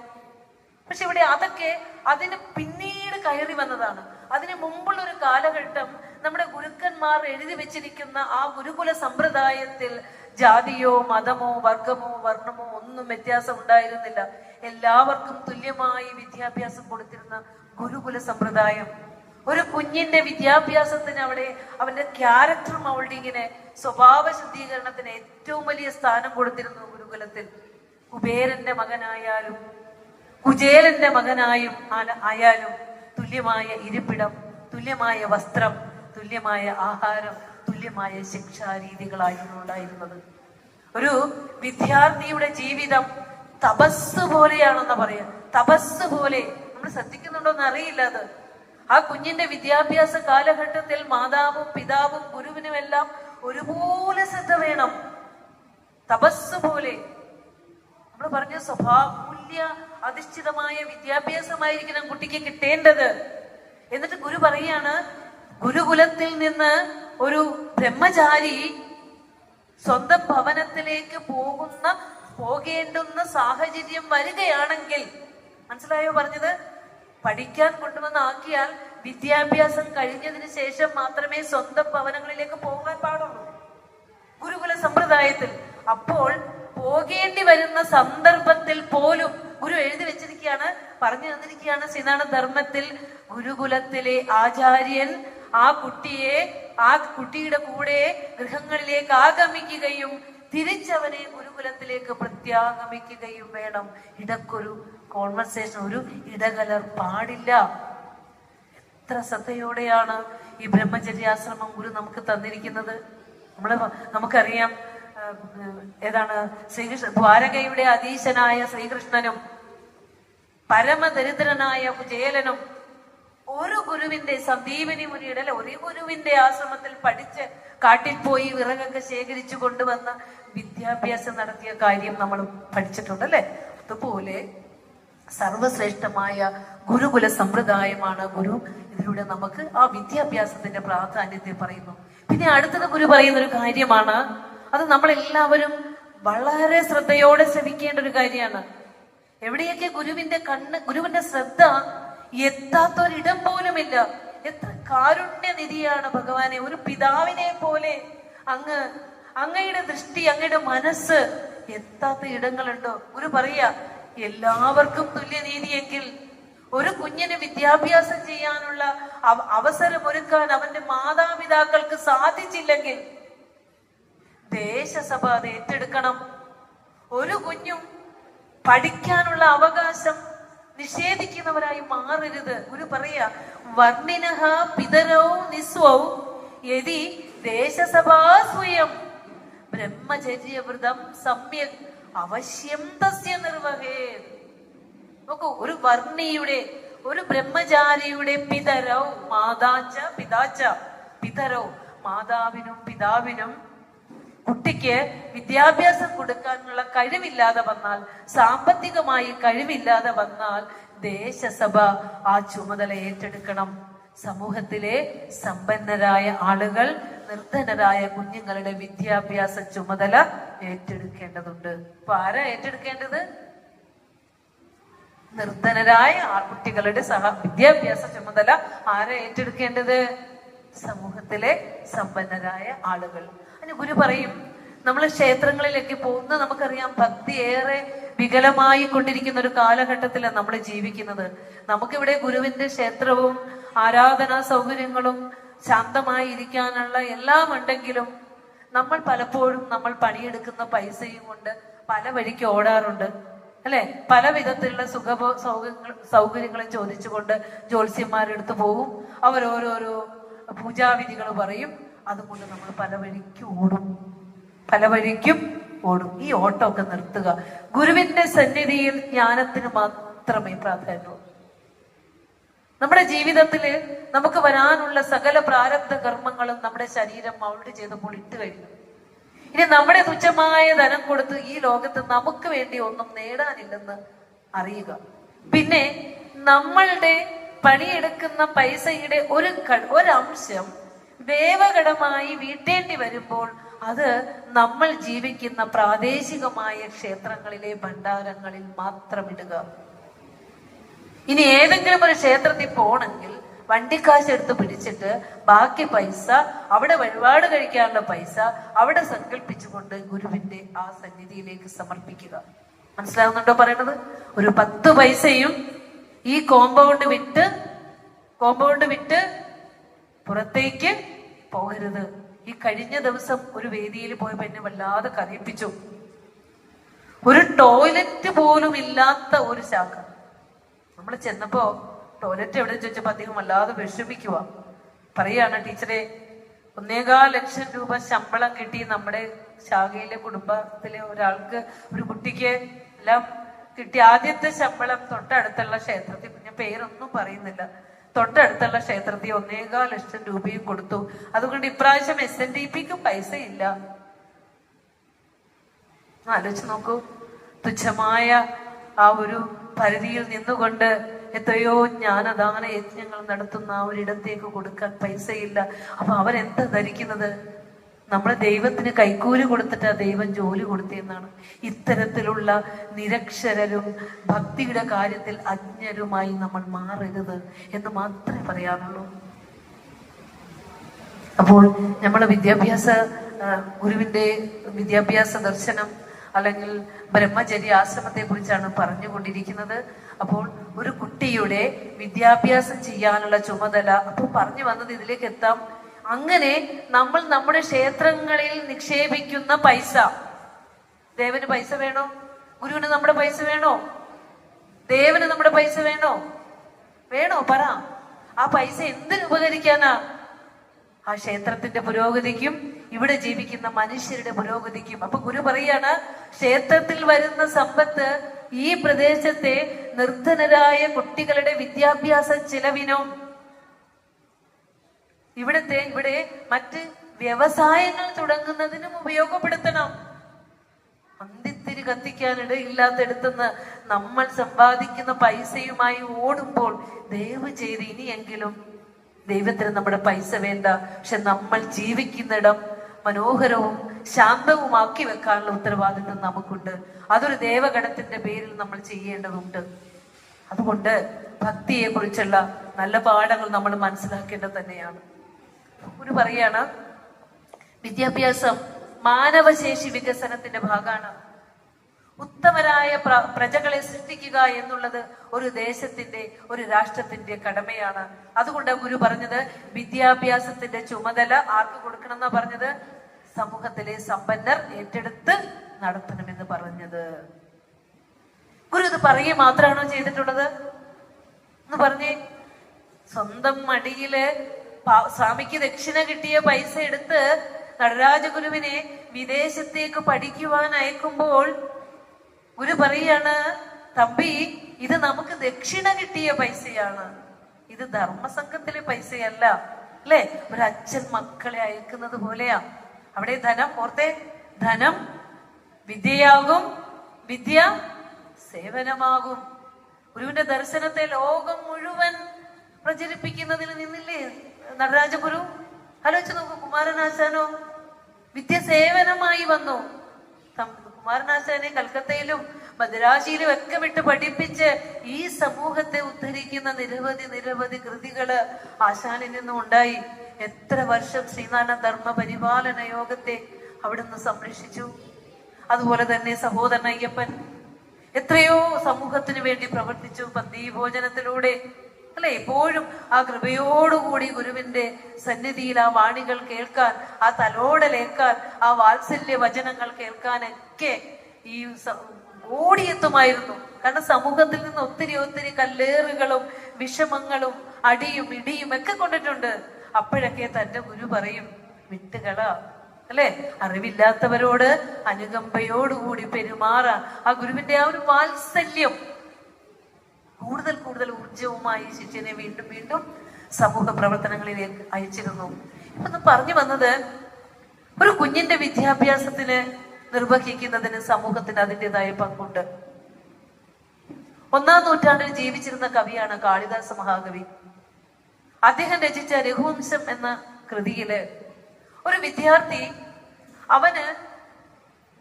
പക്ഷെ ഇവിടെ അതൊക്കെ അതിന് പിന്നീട് കയറി വന്നതാണ്. അതിന് മുമ്പുള്ള ഒരു കാലഘട്ടം നമ്മുടെ ഗുരുക്കന്മാർ എഴുതി വെച്ചിരിക്കുന്ന ആ ഗുരുകുല സമ്പ്രദായത്തിൽ ജാതിയോ മതമോ വർഗമോ വർണ്ണമോ ഒന്നും വ്യത്യാസം ഉണ്ടായിരുന്നില്ല. എല്ലാവർക്കും തുല്യമായി വിദ്യാഭ്യാസം കൊടുത്തിരുന്ന ഗുരുകുല സമ്പ്രദായം ഒരു കുഞ്ഞിന്റെ വിദ്യാഭ്യാസത്തിന് അവിടെ അവന്റെ ക്യാരക്ടർ മൗൾഡിങ്ങിന്, സ്വഭാവ ശുദ്ധീകരണത്തിന് ഏറ്റവും വലിയ സ്ഥാനം കൊടുത്തിരുന്നു ഗുരുകുലത്തിൽ. കുബേരന്റെ മകനായാലും കുചേലന്റെ മകനായും ആയാലും തുല്യമായ ഇരിപ്പിടം, തുല്യമായ വസ്ത്രം, തുല്യമായ ആഹാരം, തുല്യമായ ശിക്ഷാരീതികളായിരുന്നു ഉണ്ടായിരുന്നത്. ഒരു വിദ്യാർത്ഥിയുടെ ജീവിതം തപസ് പോലെയാണെന്ന് പറയാം. തപസ് പോലെ. നമ്മൾ ശ്രദ്ധിക്കുന്നുണ്ടോന്ന് അറിയില്ല. അത് ആ കുഞ്ഞിന്റെ വിദ്യാഭ്യാസ കാലഘട്ടത്തിൽ മാതാവും പിതാവും ഗുരുവിനുമെല്ലാം ഒരുപോലെ ശ്രദ്ധ വേണം. തപസ് പോലെ. നമ്മൾ പറഞ്ഞ സ്വഭാവമൂല്യ അധിഷ്ഠിതമായ വിദ്യാഭ്യാസമായിരിക്കണം കുട്ടിക്ക് കിട്ടേണ്ടത്. എന്നിട്ട് ഗുരു പറയാണ്, ഗുരുകുലത്തിൽ നിന്ന് ഒരു ബ്രഹ്മചാരി സ്വന്തം ഭവനത്തിലേക്ക് പോകേണ്ടുന്ന സാഹചര്യം വരികയാണെങ്കിൽ, മനസ്സിലായോ പറഞ്ഞത്? പഠിക്കാൻ കൊണ്ടുവന്നാക്കിയാൽ വിദ്യാഭ്യാസം കഴിഞ്ഞതിന് ശേഷം മാത്രമേ സ്വന്തം ഭവനങ്ങളിലേക്ക് പോകാൻ പാടുള്ളൂ ഗുരുകുല സമ്പ്രദായത്തിൽ. അപ്പോൾ പോകേണ്ടി വരുന്ന സന്ദർഭത്തിൽ പോലും ഗുരു എഴുതി വെച്ചിരിക്കുകയാണ്, പറഞ്ഞു തന്നിരിക്കുകയാണ് ശ്രീനാരായണ ധർമ്മത്തിൽ. ഗുരുകുലത്തിലെ ആചാര്യൻ ആ കുട്ടിയുടെ കൂടെ ഗൃഹങ്ങളിലേക്ക് ആഗമിക്കുകയും തിരിച്ചവനെ ഗുരുകുലത്തിലേക്ക് പ്രത്യാഗമിക്കുകയും വേണം. ഇടക്കൊരു കോൺവെർസേഷൻ, ഒരു ഇടകലർ പാടില്ല. എത്ര ശ്രദ്ധയോടെയാണ് ഈ ബ്രഹ്മചര്യാശ്രമം ഗുരു നമുക്ക് തന്നിരിക്കുന്നത്. നമുക്കറിയാം, ഏതാണ് ശ്രീകൃഷ്ണ ദ്വാരകയുടെ അധീശനായ ശ്രീകൃഷ്ണനും പരമദരിദ്രനായ കുചേലനും ഒരു ഗുരുവിന്റെ, സന്ദീപനി മുനിയുടെ അല്ലെ, ഒരു ഗുരുവിന്റെ ആശ്രമത്തിൽ പഠിച്ച് കാട്ടിൽ പോയി വിറകൊക്കെ ശേഖരിച്ചു കൊണ്ടുവന്ന വിദ്യാഭ്യാസം നടത്തിയ കാര്യം നമ്മൾ പഠിച്ചിട്ടുണ്ടല്ലേ. അതുപോലെ സർവശ്രേഷ്ഠമായ ഗുരുകുല സമ്പ്രദായമാണ് ഗുരു ഇതിലൂടെ നമുക്ക് ആ വിദ്യാഭ്യാസത്തിന്റെ പ്രാധാന്യത്തെ പറയുന്നു. പിന്നെ അടുത്തത് ഗുരു പറയുന്ന ഒരു കാര്യമാണ്, അത് നമ്മളെല്ലാവരും വളരെ ശ്രദ്ധയോടെ ശ്രമിക്കേണ്ട ഒരു കാര്യമാണ്. എവിടെയൊക്കെ ഗുരുവിന്റെ ശ്രദ്ധ എത്താത്തൊരിടം പോലുമില്ല. എത്ര കാരുണ്യനിധിയാണ് ഭഗവാനെ. ഒരു പിതാവിനെ പോലെ അങ്ങയുടെ ദൃഷ്ടി, അങ്ങയുടെ മനസ്സ് എത്താത്ത ഇടങ്ങളുണ്ടോ? ഗുരു പറയാ, എല്ലാവർക്കും തുല്യനീതിയെങ്കിൽ ഒരു കുഞ്ഞിന് വിദ്യാഭ്യാസം ചെയ്യാനുള്ള അവസരം ഒരുക്കാൻ അവന്റെ മാതാപിതാക്കൾക്ക് സാധിച്ചില്ലെങ്കിൽ ദേശസഭ അത് ഏറ്റെടുക്കണം. ഒരു കുഞ്ഞും പഠിക്കാനുള്ള അവകാശം നിഷേധിക്കുന്നവരായി മാറരുത്. ഗുരു പറയാ, വർണ്ണിനഹ പിതരോ നിസ്വൗ യതി ദേശസഭാ സ്വയം ബ്രഹ്മചര്യവ്രതം സമ്യക് അവശ്യം തസ്യ നിർവഹേ. നോക്കൂ, ഒരു വർണ്ണിയുടെ, ഒരു ബ്രഹ്മചാരിയുടെ പിതരോ മാതാച്ച പിതാച്ച, പിതരോ മാതാവിനും പിതാവിനും കുട്ടിക്ക് വിദ്യാഭ്യാസം കൊടുക്കാനുള്ള കഴിവില്ലാതെ വന്നാൽ, സാമ്പത്തികമായി കഴിവില്ലാതെ വന്നാൽ ദേശസഭ ആ ചുമതല ഏറ്റെടുക്കണം. സമൂഹത്തിലെ സമ്പന്നരായ ആളുകൾ നിർധനരായ കുഞ്ഞുങ്ങളുടെ വിദ്യാഭ്യാസ ചുമതല ഏറ്റെടുക്കേണ്ടതുണ്ട്. അപ്പൊ ആരാ ഏറ്റെടുക്കേണ്ടത്? നിർധനരായ കുട്ടികളുടെ വിദ്യാഭ്യാസ ചുമതല ആരാ ഏറ്റെടുക്കേണ്ടത്? സമൂഹത്തിലെ സമ്പന്നരായ ആളുകൾ. അതിന് ഗുരു പറയും, നമ്മൾ ക്ഷേത്രങ്ങളിലേക്ക് പോകുന്ന, നമുക്കറിയാം ഭക്തി ഏറെ വികലമായി കൊണ്ടിരിക്കുന്ന ഒരു കാലഘട്ടത്തിലാണ് നമ്മൾ ജീവിക്കുന്നത്. നമുക്കിവിടെ ഗുരുവിന്റെ ക്ഷേത്രവും ആരാധനാ സൗകര്യങ്ങളും ശാന്തമായി ഇരിക്കാനുള്ള എല്ലാം ഉണ്ടെങ്കിലും നമ്മൾ പലപ്പോഴും നമ്മൾ പണിയെടുക്കുന്ന പൈസയും കൊണ്ട് പല വഴിക്ക് ഓടാറുണ്ട് അല്ലെ. പല വിധത്തിലുള്ള സൗകര്യങ്ങളും ചോദിച്ചുകൊണ്ട് ജ്യോത്സ്യന്മാരെടുത്ത് പോകും. അവരോരോരോ പൂജാവിധികൾ പറയും. അതുകൊണ്ട് നമ്മൾ പല വഴിക്ക് ഓടും. പല വഴിക്കും ഓടും. ഈ ഓട്ടമൊക്കെ നിർത്തുക. ഗുരുവിന്റെ സന്നിധിയിൽ ജ്ഞാനത്തിന് മാത്രമേ പ്രാധാന്യമുള്ളൂ. നമ്മുടെ ജീവിതത്തിൽ നമുക്ക് വരാനുള്ള സകല പ്രാരബ്ധ കർമ്മങ്ങളും നമ്മുടെ ശരീരം മൗൾഡ് ചെയ്തപ്പോൾ ഇട്ട് കഴിഞ്ഞു. ഇനി നമ്മുടെ തുച്ഛമായ ധനം കൊടുത്ത് ഈ ലോകത്ത് നമുക്ക് വേണ്ടി ഒന്നും നേടാനില്ലെന്ന് അറിയുക. പിന്നെ നമ്മളുടെ പണിയെടുക്കുന്ന പൈസയുടെ ഒരംശം ദേവഗണമായി വീട്ടേണ്ടി വരുമ്പോൾ അത് നമ്മൾ ജീവിക്കുന്ന പ്രാദേശികമായ ക്ഷേത്രങ്ങളിലെ ഭണ്ഡാരങ്ങളിൽ മാത്രം ഇടുക. ഇനി ഏതെങ്കിലും ഒരു ക്ഷേത്രത്തിൽ പോകണമെങ്കിൽ വണ്ടിക്കാശ് എടുത്ത് പിടിച്ചിട്ട് ബാക്കി പൈസ അവിടെ വഴിപാട് കഴിക്കാനുള്ള പൈസ അവിടെ സങ്കല്പിച്ചുകൊണ്ട് ഗുരുവിന്റെ ആ സന്നിധിയിലേക്ക് സമർപ്പിക്കുക. മനസ്സിലാവുന്നുണ്ടോ പറയണത്? ഒരു 10 പൈസയും ഈ കോമ്പൗണ്ട് വിട്ട് പുറത്തേക്ക് പോകരുത്. ഈ കഴിഞ്ഞ ദിവസം ഒരു വേദിയിൽ പോയപ്പോ എന്നെ വല്ലാതെ കരയിപ്പിച്ചു. ഒരു ടോയ്ലറ്റ് പോലും ഇല്ലാത്ത ഒരു ശാഖ. നമ്മൾ ചെന്നപ്പോ ടോയ്ലറ്റ് എവിടെ ചോദിച്ചപ്പോ അദ്ദേഹം വല്ലാതെ വിഷമിക്കുക. പറയാണ്, ടീച്ചറെ 1.25 ലക്ഷം രൂപ ശമ്പളം കിട്ടി നമ്മുടെ ശാഖയിലെ കുടുംബത്തിലെ ഒരാൾക്ക്, ഒരു കുട്ടിക്ക് എല്ലാം കിട്ടി. ആദ്യത്തെ ശമ്പളം തൊട്ടടുത്തുള്ള ക്ഷേത്രത്തിൽ, ഞാൻ പേരൊന്നും പറയുന്നില്ല, തൊട്ടടുത്തുള്ള ക്ഷേത്രത്തിൽ 1.25 ലക്ഷം രൂപയും കൊടുത്തു. അതുകൊണ്ട് ഇപ്രാവശ്യം SNDPക്കും പൈസ ഇല്ല. ആലോചിച്ച് നോക്കൂ. തുച്ഛമായ ആ ഒരു പരിധിയിൽ നിന്നുകൊണ്ട് എത്രയോ ജ്ഞാനദാന യജ്ഞങ്ങൾ നടത്തുന്ന ആ ഒരിടത്തേക്ക് കൊടുക്കാൻ പൈസയില്ല. അപ്പൊ അവരെന്താ ധരിക്കുന്നത്? നമ്മളെ ദൈവത്തിന് കൈക്കൂലി കൊടുത്തിട്ട് ദൈവം ജോലി കൊടുത്തെന്നാണ്. ഇത്തരത്തിലുള്ള നിരക്ഷരരും ഭക്തിയുടെ കാര്യത്തിൽ അജ്ഞരുമായി നമ്മൾ മാറരുത് എന്ന് മാത്രമേ പറയാനുള്ളൂ. അപ്പോൾ നമ്മളെ ഗുരുവിന്റെ വിദ്യാഭ്യാസ ദർശനം അല്ലെങ്കിൽ ബ്രഹ്മചര്യ ആശ്രമത്തെ കുറിച്ചാണ് പറഞ്ഞുകൊണ്ടിരിക്കുന്നത്. അപ്പോൾ ഒരു കുട്ടിയുടെ വിദ്യാഭ്യാസം ചെയ്യാനുള്ള ചുമതല, അപ്പൊ പറഞ്ഞു വന്നത് ഇതിലേക്ക് എത്താം. അങ്ങനെ നമ്മൾ നമ്മുടെ ക്ഷേത്രങ്ങളിൽ നിക്ഷേപിക്കുന്ന പൈസ, ദേവന് പൈസ വേണോ? ഗുരുവിന് നമ്മുടെ പൈസ വേണോ? ദേവന് നമ്മുടെ പൈസ വേണോ? പറ. ആ പൈസ എന്തിനു ഉപകരിക്കാനാ? ആ ക്ഷേത്രത്തിന്റെ പുരോഗതിക്കും ഇവിടെ ജീവിക്കുന്ന മനുഷ്യരുടെ പുരോഗതിക്കും. അപ്പൊ ഗുരു പറയാണ്, ക്ഷേത്രത്തിൽ വരുന്ന സമ്പത്ത് ഈ പ്രദേശത്തെ നിർധനരായ കുട്ടികളുടെ വിദ്യാഭ്യാസ ചെലവിനും ഇവിടെ മറ്റ് വ്യവസായങ്ങൾ തുടങ്ങുന്നതിനും ഉപയോഗപ്പെടുത്തണം. അന്തിത്തിരി കത്തിക്കാനിടയില്ലാത്തടുത്തുനിന്ന് നമ്മൾ സമ്പാദിക്കുന്ന പൈസയുമായി ഓടുമ്പോൾ ദയവ് ചെയ്ത് ഇനിയെങ്കിലും ദൈവത്തിന് നമ്മുടെ പൈസ വേണ്ട, പക്ഷെ നമ്മൾ ജീവിക്കുന്നിടം മനോഹരവും ശാന്തവുമാക്കി വെക്കാനുള്ള ഉത്തരവാദിത്വം നമുക്കുണ്ട്. അതൊരു ദേവഗണത്തിന്റെ പേരിൽ നമ്മൾ ചെയ്യേണ്ടതുണ്ട്. അതുകൊണ്ട് ഭക്തിയെ കുറിച്ചുള്ള നല്ല പാഠങ്ങൾ നമ്മൾ മനസ്സിലാക്കേണ്ടത് തന്നെയാണ്. ഒരു പറയാണ്, വിദ്യാഭ്യാസം മാനവശേഷി വികസനത്തിന്റെ ഭാഗമാണ്. ഉത്തമരായ പ്രജകളെ സൃഷ്ടിക്കുക എന്നുള്ളത് ഒരു ദേശത്തിന്റെ, ഒരു രാഷ്ട്രത്തിന്റെ കടമയാണ്. അതുകൊണ്ട് ഗുരു പറഞ്ഞത് വിദ്യാഭ്യാസത്തിന്റെ ചുമതല ആർക്ക് കൊടുക്കണം എന്നാ പറഞ്ഞത്? സമൂഹത്തിലെ സമ്പന്നർ ഏറ്റെടുത്ത് നടത്തണമെന്ന് പറഞ്ഞത്. ഗുരു ഇത് പറയുക മാത്രമാണോ ചെയ്തിട്ടുള്ളത്? എന്ന് പറഞ്ഞേ, സ്വന്തം മടിയില് സ്വാമിക്ക് ദക്ഷിണ കിട്ടിയ പൈസ എടുത്ത് നടരാജഗുരുവിനെ വിദേശത്തേക്ക് പഠിക്കുവാൻ അയക്കുമ്പോൾ ഗുരു പറയാണ്, തമ്പി ഇത് നമുക്ക് ദക്ഷിണ കിട്ടിയ പൈസയാണ്, ഇത് ധർമ്മസംഘത്തിലെ പൈസയല്ല. അല്ലെ? ഒരച്ഛൻ മക്കളെ അയക്കുന്നത് പോലെയാ. അവിടെ ധനം, ഓർത്തെ, ധനം വിദ്യയാകും, വിദ്യ സേവനമാകും. ഗുരുവിന്റെ ദർശനത്തെ ലോകം മുഴുവൻ പ്രചരിപ്പിക്കുന്നതിൽ നിന്നില്ലേ നടരാജഗുരു? ആലോചിച്ച് നോക്കൂ. കുമാരനാശാനോ വിദ്യ സേവനമായി വന്നു. കുമാരനാശാനെ കൽക്കത്തയിലും മദ്രാശിയിലും ഒക്കെ വിട്ട് പഠിപ്പിച്ച് ഈ സമൂഹത്തെ ഉദ്ധരിക്കുന്ന നിരവധി കൃതികള് ആശാനിൽ നിന്നും ഉണ്ടായി. എത്ര വർഷം ശ്രീനാരായണ ധർമ്മ പരിപാലന യോഗത്തെ അവിടുന്ന് സംരക്ഷിച്ചു. അതുപോലെ തന്നെ സഹോദരൻ അയ്യപ്പൻ എത്രയോ സമൂഹത്തിന് വേണ്ടി പ്രവർത്തിച്ചു പന്തി ഭോജനത്തിലൂടെ. അല്ലെ? എപ്പോഴും ആ കൃപയോടുകൂടി ഗുരുവിന്റെ സന്നിധിയിൽ ആ വാണികൾ കേൾക്കാൻ, ആ തലോടലേക്കാൻ, ആ വാത്സല്യ വചനങ്ങൾ കേൾക്കാനൊക്കെ ഈ ഓടിയെത്തുമായിരുന്നു. കാരണം സമൂഹത്തിൽ നിന്ന് ഒത്തിരി കല്ലേറുകളും വിഷമങ്ങളും അടിയും ഇടിയും ഒക്കെ കൊണ്ടിട്ടുണ്ട്. അപ്പോഴൊക്കെ തന്റെ ഗുരു പറയും, വിട്ടുകള, അല്ലെ? അറിവില്ലാത്തവരോട് അനുകമ്പയോടുകൂടി പെരുമാറാൻ ആ ഗുരുവിന്റെ ആ ഒരു വാത്സല്യം കൂടുതൽ കൂടുതൽ ഊർജവുമായി ശിഷ്യനെ വീണ്ടും വീണ്ടും സമൂഹ പ്രവർത്തനങ്ങളിലേക്ക് അയച്ചിരുന്നു. ഇപ്പൊ പറഞ്ഞു വന്നത്, ഒരു കുഞ്ഞിന്റെ വിദ്യാഭ്യാസത്തിന് നിർവഹിക്കുന്നതിന് സമൂഹത്തിന് അതിൻ്റെതായ പങ്കുണ്ട്. 1-ാം നൂറ്റാണ്ടിൽ ജീവിച്ചിരുന്ന കവിയാണ് കാളിദാസ മഹാകവി. അദ്ദേഹം രചിച്ച രഘുവംശം എന്ന കൃതിയില് ഒരു വിദ്യാർത്ഥി, അവന്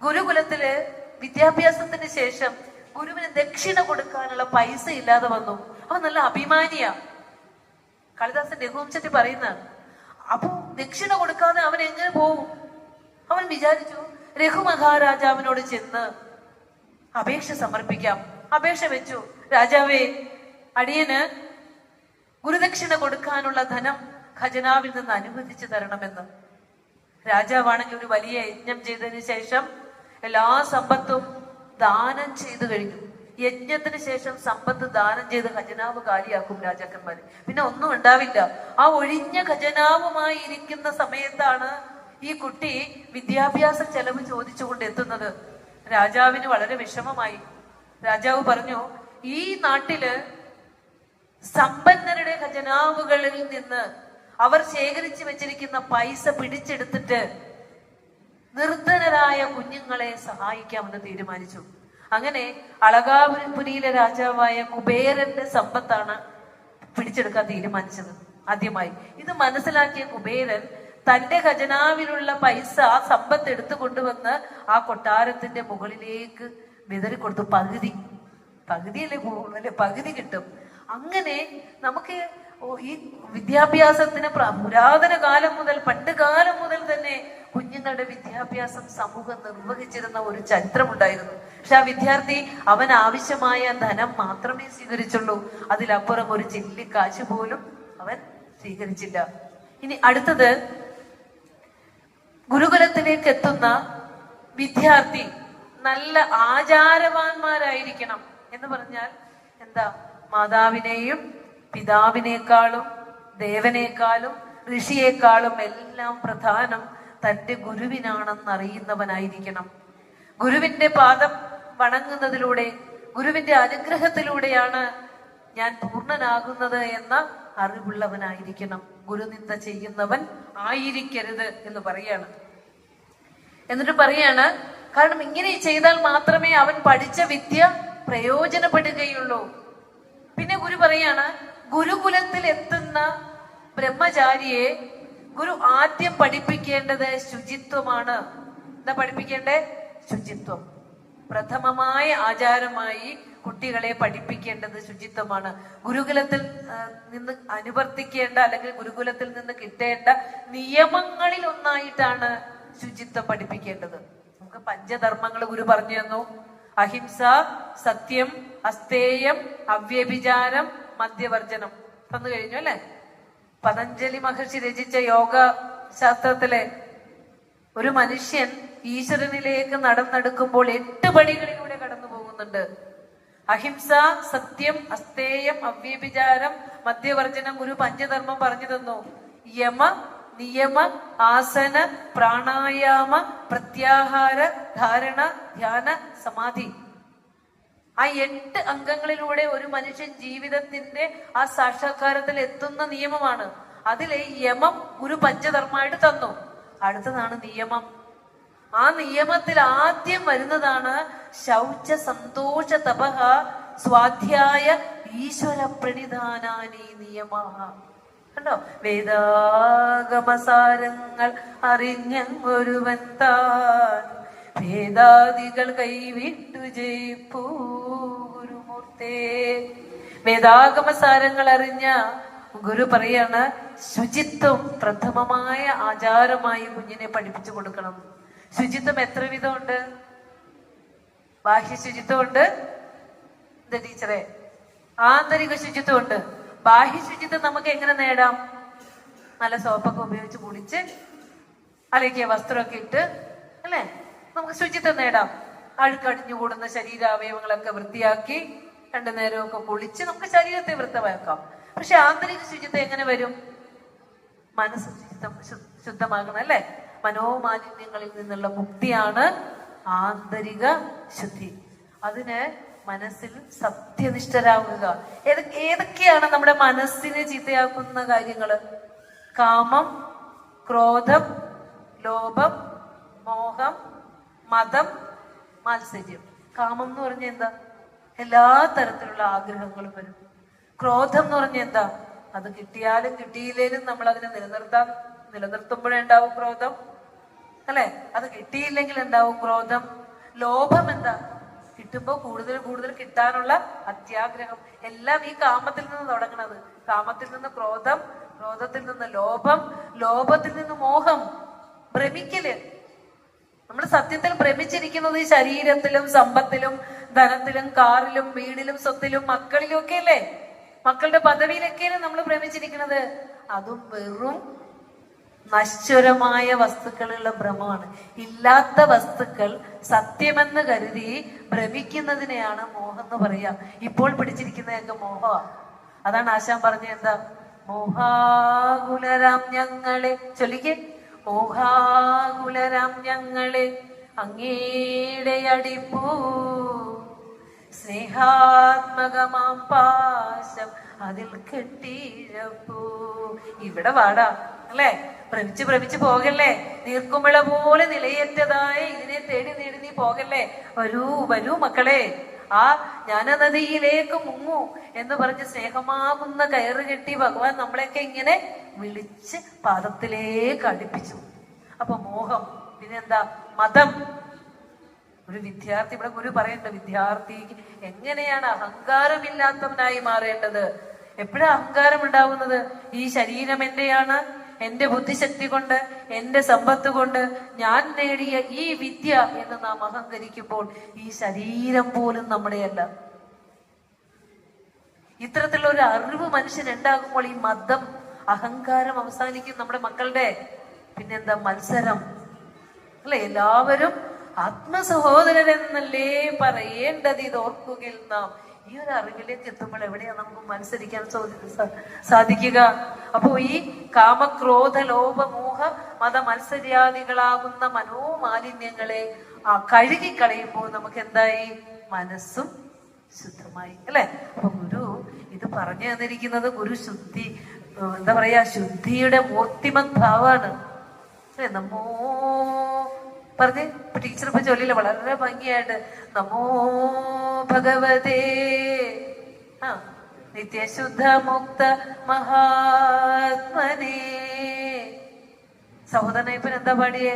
ഗുരുകുലത്തില് വിദ്യാഭ്യാസത്തിന് ശേഷം ഗുരുവിന് ദക്ഷിണ കൊടുക്കാനുള്ള പൈസ ഇല്ലാതെ വന്നു. അവൻ നല്ല അഭിമാനിയാ. കാളിദാസൻ രഘുവംശത്തിൽ പറയുന്നതാണ്. അപ്പൊ ദക്ഷിണ കൊടുക്കാതെ അവൻ എങ്ങനെ പോവും? അവൻ വിചാരിച്ചു രഘു മഹാരാജാവിനോട് ചെന്ന് അപേക്ഷ സമർപ്പിക്കാം. അപേക്ഷ വെച്ചു, രാജാവേ, അടിയന് ഗുരുദക്ഷിണ കൊടുക്കാനുള്ള ധനം ഖജനാവിൽ നിന്ന് അനുവദിച്ചു തരണമെന്ന്. രാജാവാണെങ്കിൽ ഒരു വലിയ യജ്ഞം ചെയ്തതിനു ശേഷം എല്ലാ സമ്പത്തും ദാനം ചെയ്തു കഴിഞ്ഞു. യജ്ഞത്തിന് ശേഷം സമ്പത്ത് ദാനം ചെയ്ത് ഖജനാവ് കാലിയാക്കും രാജാക്കന്മാര്. പിന്നെ ഒന്നും ഉണ്ടാവില്ല. ആ ഒഴിഞ്ഞ ഖജനാവുമായി ഇരിക്കുന്ന സമയത്താണ് ഈ കുട്ടി വിദ്യാഭ്യാസ ചെലവ് ചോദിച്ചുകൊണ്ട് എത്തുന്നത്. രാജാവിന് വളരെ വിഷമമായി. രാജാവ് പറഞ്ഞു, ഈ നാട്ടില് സമ്പന്നരുടെ ഖജനാവുകളിൽ നിന്ന് അവർ ശേഖരിച്ചു വെച്ചിരിക്കുന്ന പൈസ പിടിച്ചെടുത്തിട്ട് നിർധനരായ കുഞ്ഞുങ്ങളെ സഹായിക്കാമെന്ന് തീരുമാനിച്ചു. അങ്ങനെ അളകാപുരിയിലെ രാജാവായ കുബേരന്റെ സമ്പത്താണ് പിടിച്ചെടുക്കാൻ തീരുമാനിച്ചത് ആദ്യമായി. ഇത് മനസ്സിലാക്കിയ കുബേരൻ തന്റെ ഖജനാവിലുള്ള പൈസ, ആ സമ്പത്ത് എടുത്തു കൊണ്ടുവന്ന് ആ കൊട്ടാരത്തിന്റെ മുകളിലേക്ക് വിതറിക്കൊടുത്തു. പകുതിയല്ലേ പോകുള്ളൂ, പകുതി കിട്ടും. അങ്ങനെ നമുക്ക് ഈ വിദ്യാഭ്യാസത്തിന് പുരാതന കാലം മുതൽ, പണ്ട് കാലം മുതൽ തന്നെ കുഞ്ഞുങ്ങളുടെ വിദ്യാഭ്യാസം സമൂഹം നിർവഹിച്ചിരുന്ന ഒരു ചരിത്രമുണ്ടായിരുന്നു. പക്ഷെ ആ വിദ്യാർത്ഥി അവൻ ആവശ്യമായ ധനം മാത്രമേ സ്വീകരിച്ചുള്ളൂ. അതിലപ്പുറം ഒരു ചില്ലി കാശ് പോലും അവൻ സ്വീകരിച്ചില്ല. ഇനി അടുത്തത്, ഗുരുകുലത്തിലേക്ക് എത്തുന്ന വിദ്യാർത്ഥി നല്ല ആചാരവാന്മാരായിരിക്കണം. എന്ന് പറഞ്ഞാൽ എന്താ? മാതാവിനെയും പിതാവിനേക്കാളും ദേവനേക്കാളും ഋഷിയേക്കാളും എല്ലാം പ്രധാനം തന്റെ ഗുരുവിനാണെന്ന് അറിയുന്നവനായിരിക്കണം. ഗുരുവിന്റെ പാദം വണങ്ങുന്നതിലൂടെ, ഗുരുവിന്റെ അനുഗ്രഹത്തിലൂടെയാണ് ഞാൻ പൂർണ്ണനാകുന്നത് എന്ന അറിവുള്ളവനായിരിക്കണം. ഗുരുനിന്ദ ചെയ്യുന്നവൻ ആയിരിക്കരുത് എന്ന് പറയാണ്. എന്നിട്ട് പറയാണ്, കാരണം ഇങ്ങനെ ചെയ്താൽ മാത്രമേ അവൻ പഠിച്ച വിദ്യ പ്രയോജനപ്പെടുകയുള്ളൂ. പിന്നെ ഗുരു പറയാണ്, ഗുരുകുലത്തിൽ എത്തുന്ന ബ്രഹ്മചാരിയെ ഗുരു ആദ്യം പഠിപ്പിക്കേണ്ടത് ശുചിത്വമാണ്. എന്താ പഠിപ്പിക്കേണ്ടേ? ശുചിത്വം. പ്രഥമമായ ആചാരമായി കുട്ടികളെ പഠിപ്പിക്കേണ്ടത് ശുചിത്വമാണ്. ഗുരുകുലത്തിൽ നിന്ന് അനുവർത്തിക്കേണ്ട, അല്ലെങ്കിൽ ഗുരുകുലത്തിൽ നിന്ന് കിട്ടേണ്ട നിയമങ്ങളിൽ ഒന്നായിട്ടാണ് ശുചിത്വം പഠിപ്പിക്കേണ്ടത്. നമുക്ക് പഞ്ചധർമ്മങ്ങൾ ഗുരു പറഞ്ഞു തന്നു. അഹിംസ, സത്യം, അസ്തേയം, അവ്യഭിചാരം, മദ്യവർജനം തന്നു കഴിഞ്ഞു അല്ലെ? പതഞ്ജലി മഹർഷി രചിച്ച യോഗ ശാസ്ത്രത്തിലെ ഒരു മനുഷ്യൻ ഈശ്വരനിലേക്ക് നടന്നെടുക്കുമ്പോൾ 8 പടികളിലൂടെ കടന്നു പോകുന്നുണ്ട്. അഹിംസ, സത്യം, അസ്തേയം, അവ്യഭിചാരം, മദ്യവർജനം. ഗുരു പഞ്ചധർമ്മം പറഞ്ഞു തന്നു. യമ, നിയമ, ആസന, പ്രാണായാമ, പ്രത്യാഹാര, ധാരണ, ധ്യാന, സമാധി. ആ 8 അംഗങ്ങളിലൂടെ ഒരു മനുഷ്യൻ ജീവിതത്തിന്റെ ആ സാക്ഷാത്കാരത്തിൽ എത്തുന്ന നിയമമാണ്. അതിലെ യമം ഗുരു പഞ്ചധർമ്മമായിട്ട് തന്നു. അടുത്തതാണ് നിയമം. ആ നിയമത്തിൽ ആദ്യം വരുന്നതാണ് ശൗച, സന്തോഷ, തപഹ, സ്വാധ്യായ, ഈശ്വര പ്രണിധാനാനി നിയമഃ. കണ്ടോ? വേദാഗമസാരങ്ങൾ അറിഞ്ഞൊരുവൻ താൻ വേദാദികൾ കൈവിട്ടു ജയിപ്പൂ ഗുരുമൂർത്തേ. വേദാഗമസാരങ്ങൾ അറിഞ്ഞ ഗുരു പറയാണ്, ശുചിത്വം പ്രഥമമായ ആചാരമായി കുഞ്ഞിനെ പഠിപ്പിച്ചു കൊടുക്കണം. ശുചിത്വം എത്ര വിധമുണ്ട്? ബാഹ്യ ശുചിത്വമുണ്ട്, എന്താ ടീച്ചറെ? ആന്തരിക ശുചിത്വമുണ്ട്. ബാഹ്യ ശുചിത്വം നമുക്ക് എങ്ങനെ നേടാം? നല്ല സോപ്പൊക്കെ ഉപയോഗിച്ച് കുളിച്ച് അലക്കിയ വസ്ത്രമൊക്കെ ഇട്ട് അല്ലെ നമുക്ക് ശുചിത്വം നേടാം. അഴുക്കടിഞ്ഞുകൂടുന്ന ശരീരാവയവങ്ങളൊക്കെ വൃത്തിയാക്കി 2 നേരമൊക്കെ കുളിച്ച് നമുക്ക് ശരീരത്തെ വൃത്തമാക്കാം. പക്ഷെ ആന്തരിക ശുചിത്വം എങ്ങനെ വരും? മനസ്സ് ശുദ്ധമാകണം അല്ലെ? മനോമാലിന്യങ്ങളിൽ നിന്നുള്ള മുക്തിയാണ് ആന്തരിക ശുദ്ധി. അതിന് മനസ്സിൽ സത്യനിഷ്ഠരാകുക. ഏതൊക്കെയാണ് നമ്മുടെ മനസ്സിനെ ചീത്തയാക്കുന്ന കാര്യങ്ങള്? കാമം, ക്രോധം, ലോഭം, മോഹം, മതം, മാത്സര്യം. കാമം എന്ന് പറഞ്ഞ എന്താ? എല്ലാ തരത്തിലുള്ള ആഗ്രഹങ്ങളും വരും. ക്രോധം എന്ന് പറഞ്ഞ എന്താ? അത് കിട്ടിയാലും കിട്ടിയില്ലേലും നമ്മൾ അതിനെ നിലനിർത്തുമ്പോഴേ ഉണ്ടാവും ക്രോധം, അല്ലെ? അത് കിട്ടിയില്ലെങ്കിൽ ഉണ്ടാവും ക്രോധം. ലോഭം എന്താ? കിട്ടുമ്പോ കൂടുതൽ കൂടുതൽ കിട്ടാനുള്ള അത്യാഗ്രഹം. എല്ലാം ഈ കാമത്തിൽ നിന്ന് തുടങ്ങണത്. കാമത്തിൽ നിന്ന് ക്രോധം, ക്രോധത്തിൽ നിന്ന് ലോഭം, ലോഭത്തിൽ നിന്ന് മോഹം, ഭ്രമിക്കല്. നമ്മൾ സത്യത്തിൽ ഭ്രമിച്ചിരിക്കുന്നത് ഈ ശരീരത്തിലും സമ്പത്തിലും ധനത്തിലും കാറിലും വീടിലും സ്വത്തിലും മക്കളിലും ഒക്കെ അല്ലേ? മക്കളുടെ പദവിയിലൊക്കെയാണ് നമ്മൾ ഭ്രമിച്ചിരിക്കുന്നത്. അതും വെറും നശ്വരമായ വസ്തുക്കളുള്ള ഭ്രമമാണ്. ഇല്ലാത്ത വസ്തുക്കൾ സത്യമെന്ന് കരുതി ഭ്രമിക്കുന്നതിനെയാണ് മോഹം എന്ന് പറയാ. ഇപ്പോൾ പിടിച്ചിരിക്കുന്നതൊക്കെ മോഹമാണ്. അതാണ് ആശാൻ പറഞ്ഞ എന്താ? മോഹാകുലരാം ഞങ്ങളെ ചൊല്ലിക്കേ. മോഹാകുലരാം ഞങ്ങളെ അങ്ങയുടെ അടിപ്പൂ സ്നേഹാത്മകമാം പാശം അതിൽ കെട്ടിഴപ്പൂ. ഇവിടെ വാടാ, അല്ലേ? ഭ്രമിച്ച് പോകല്ലേ. നീർക്കുമിള പോലെ നിലയേറ്റതായ ഇതിനെ തേടി നേടി നീ പോകല്ലേ. വരൂ വരൂ മക്കളെ, ആ ജ്ഞാനനദിയിലേക്ക് മുങ്ങൂ എന്ന് പറഞ്ഞ് സ്നേഹമാകുന്ന കയറ് കെട്ടി ഭഗവാൻ നമ്മളെയൊക്കെ ഇങ്ങനെ വിളിച്ച് പാദത്തിലേക്ക് അടുപ്പിച്ചു. അപ്പൊ മോഹം, പിന്നെന്താ? മതം. ഒരു വിദ്യാർത്ഥി, ഇവിടെ ഗുരു പറയേണ്ട, വിദ്യാർത്ഥിക്ക് എങ്ങനെയാണ് അഹങ്കാരമില്ലാത്തവനായി മാറേണ്ടത്? എപ്പോഴാ അഹങ്കാരം ഉണ്ടാവുന്നത്? ഈ ശരീരം എന്റെയാണ്, എന്റെ ബുദ്ധിശക്തി കൊണ്ട്, എന്റെ സമ്പത്ത് കൊണ്ട് ഞാൻ നേടിയ ഈ വിദ്യ എന്ന് നാം അഹങ്കരിക്കുമ്പോൾ ഈ ശരീരം പോലും നമ്മുടെയല്ല. ഇത്തരത്തിലുള്ള ഒരു അറിവ് മനുഷ്യൻ ഉണ്ടാകുമ്പോൾ ഈ മതം, അഹങ്കാരം അവസാനിക്കും നമ്മുടെ മക്കളുടെ. പിന്നെന്താ? മത്സരം, അല്ലെ? എല്ലാവരും ആത്മസഹോദരരെന്നല്ലേ പറയേണ്ടത്, ഇത് ഓർക്കുകയിൽ നാം. ഈ ഒരു അറിവിലേക്ക് എത്തുമ്പോൾ എവിടെയാ നമുക്ക് മത്സരിക്കാൻ സാധിക്കുക? അപ്പോ ഈ കാമക്രോധ ലോഭ മോഹ മത മത്സര്യാദികളാകുന്ന മനോമാലിന്യങ്ങളെ കഴുകിക്കളയുമ്പോൾ നമുക്ക് എന്തായി? മനസ്സും ശുദ്ധമായി, അല്ലെ? അപ്പൊ ഗുരു ഇത് പറഞ്ഞു തന്നിരിക്കുന്നത് ഗുരു ശുദ്ധി, എന്താ പറയാ, ശുദ്ധിയുടെ മൂർത്തിമത് ഭാവാണ്. അല്ലെ? നമോ പറഞ്ഞ് ഇപ്പൊ ടീച്ചർ ഇപ്പൊ ചൊല്ലില്ല വളരെ ഭംഗിയായിട്ട്. നമോ ഭഗവതേ നിത്യശുദ്ധ മുക്ത മഹാത്മനേ. സഹോദരൻ ഇപ്പൊ എന്താ പാടിയേ?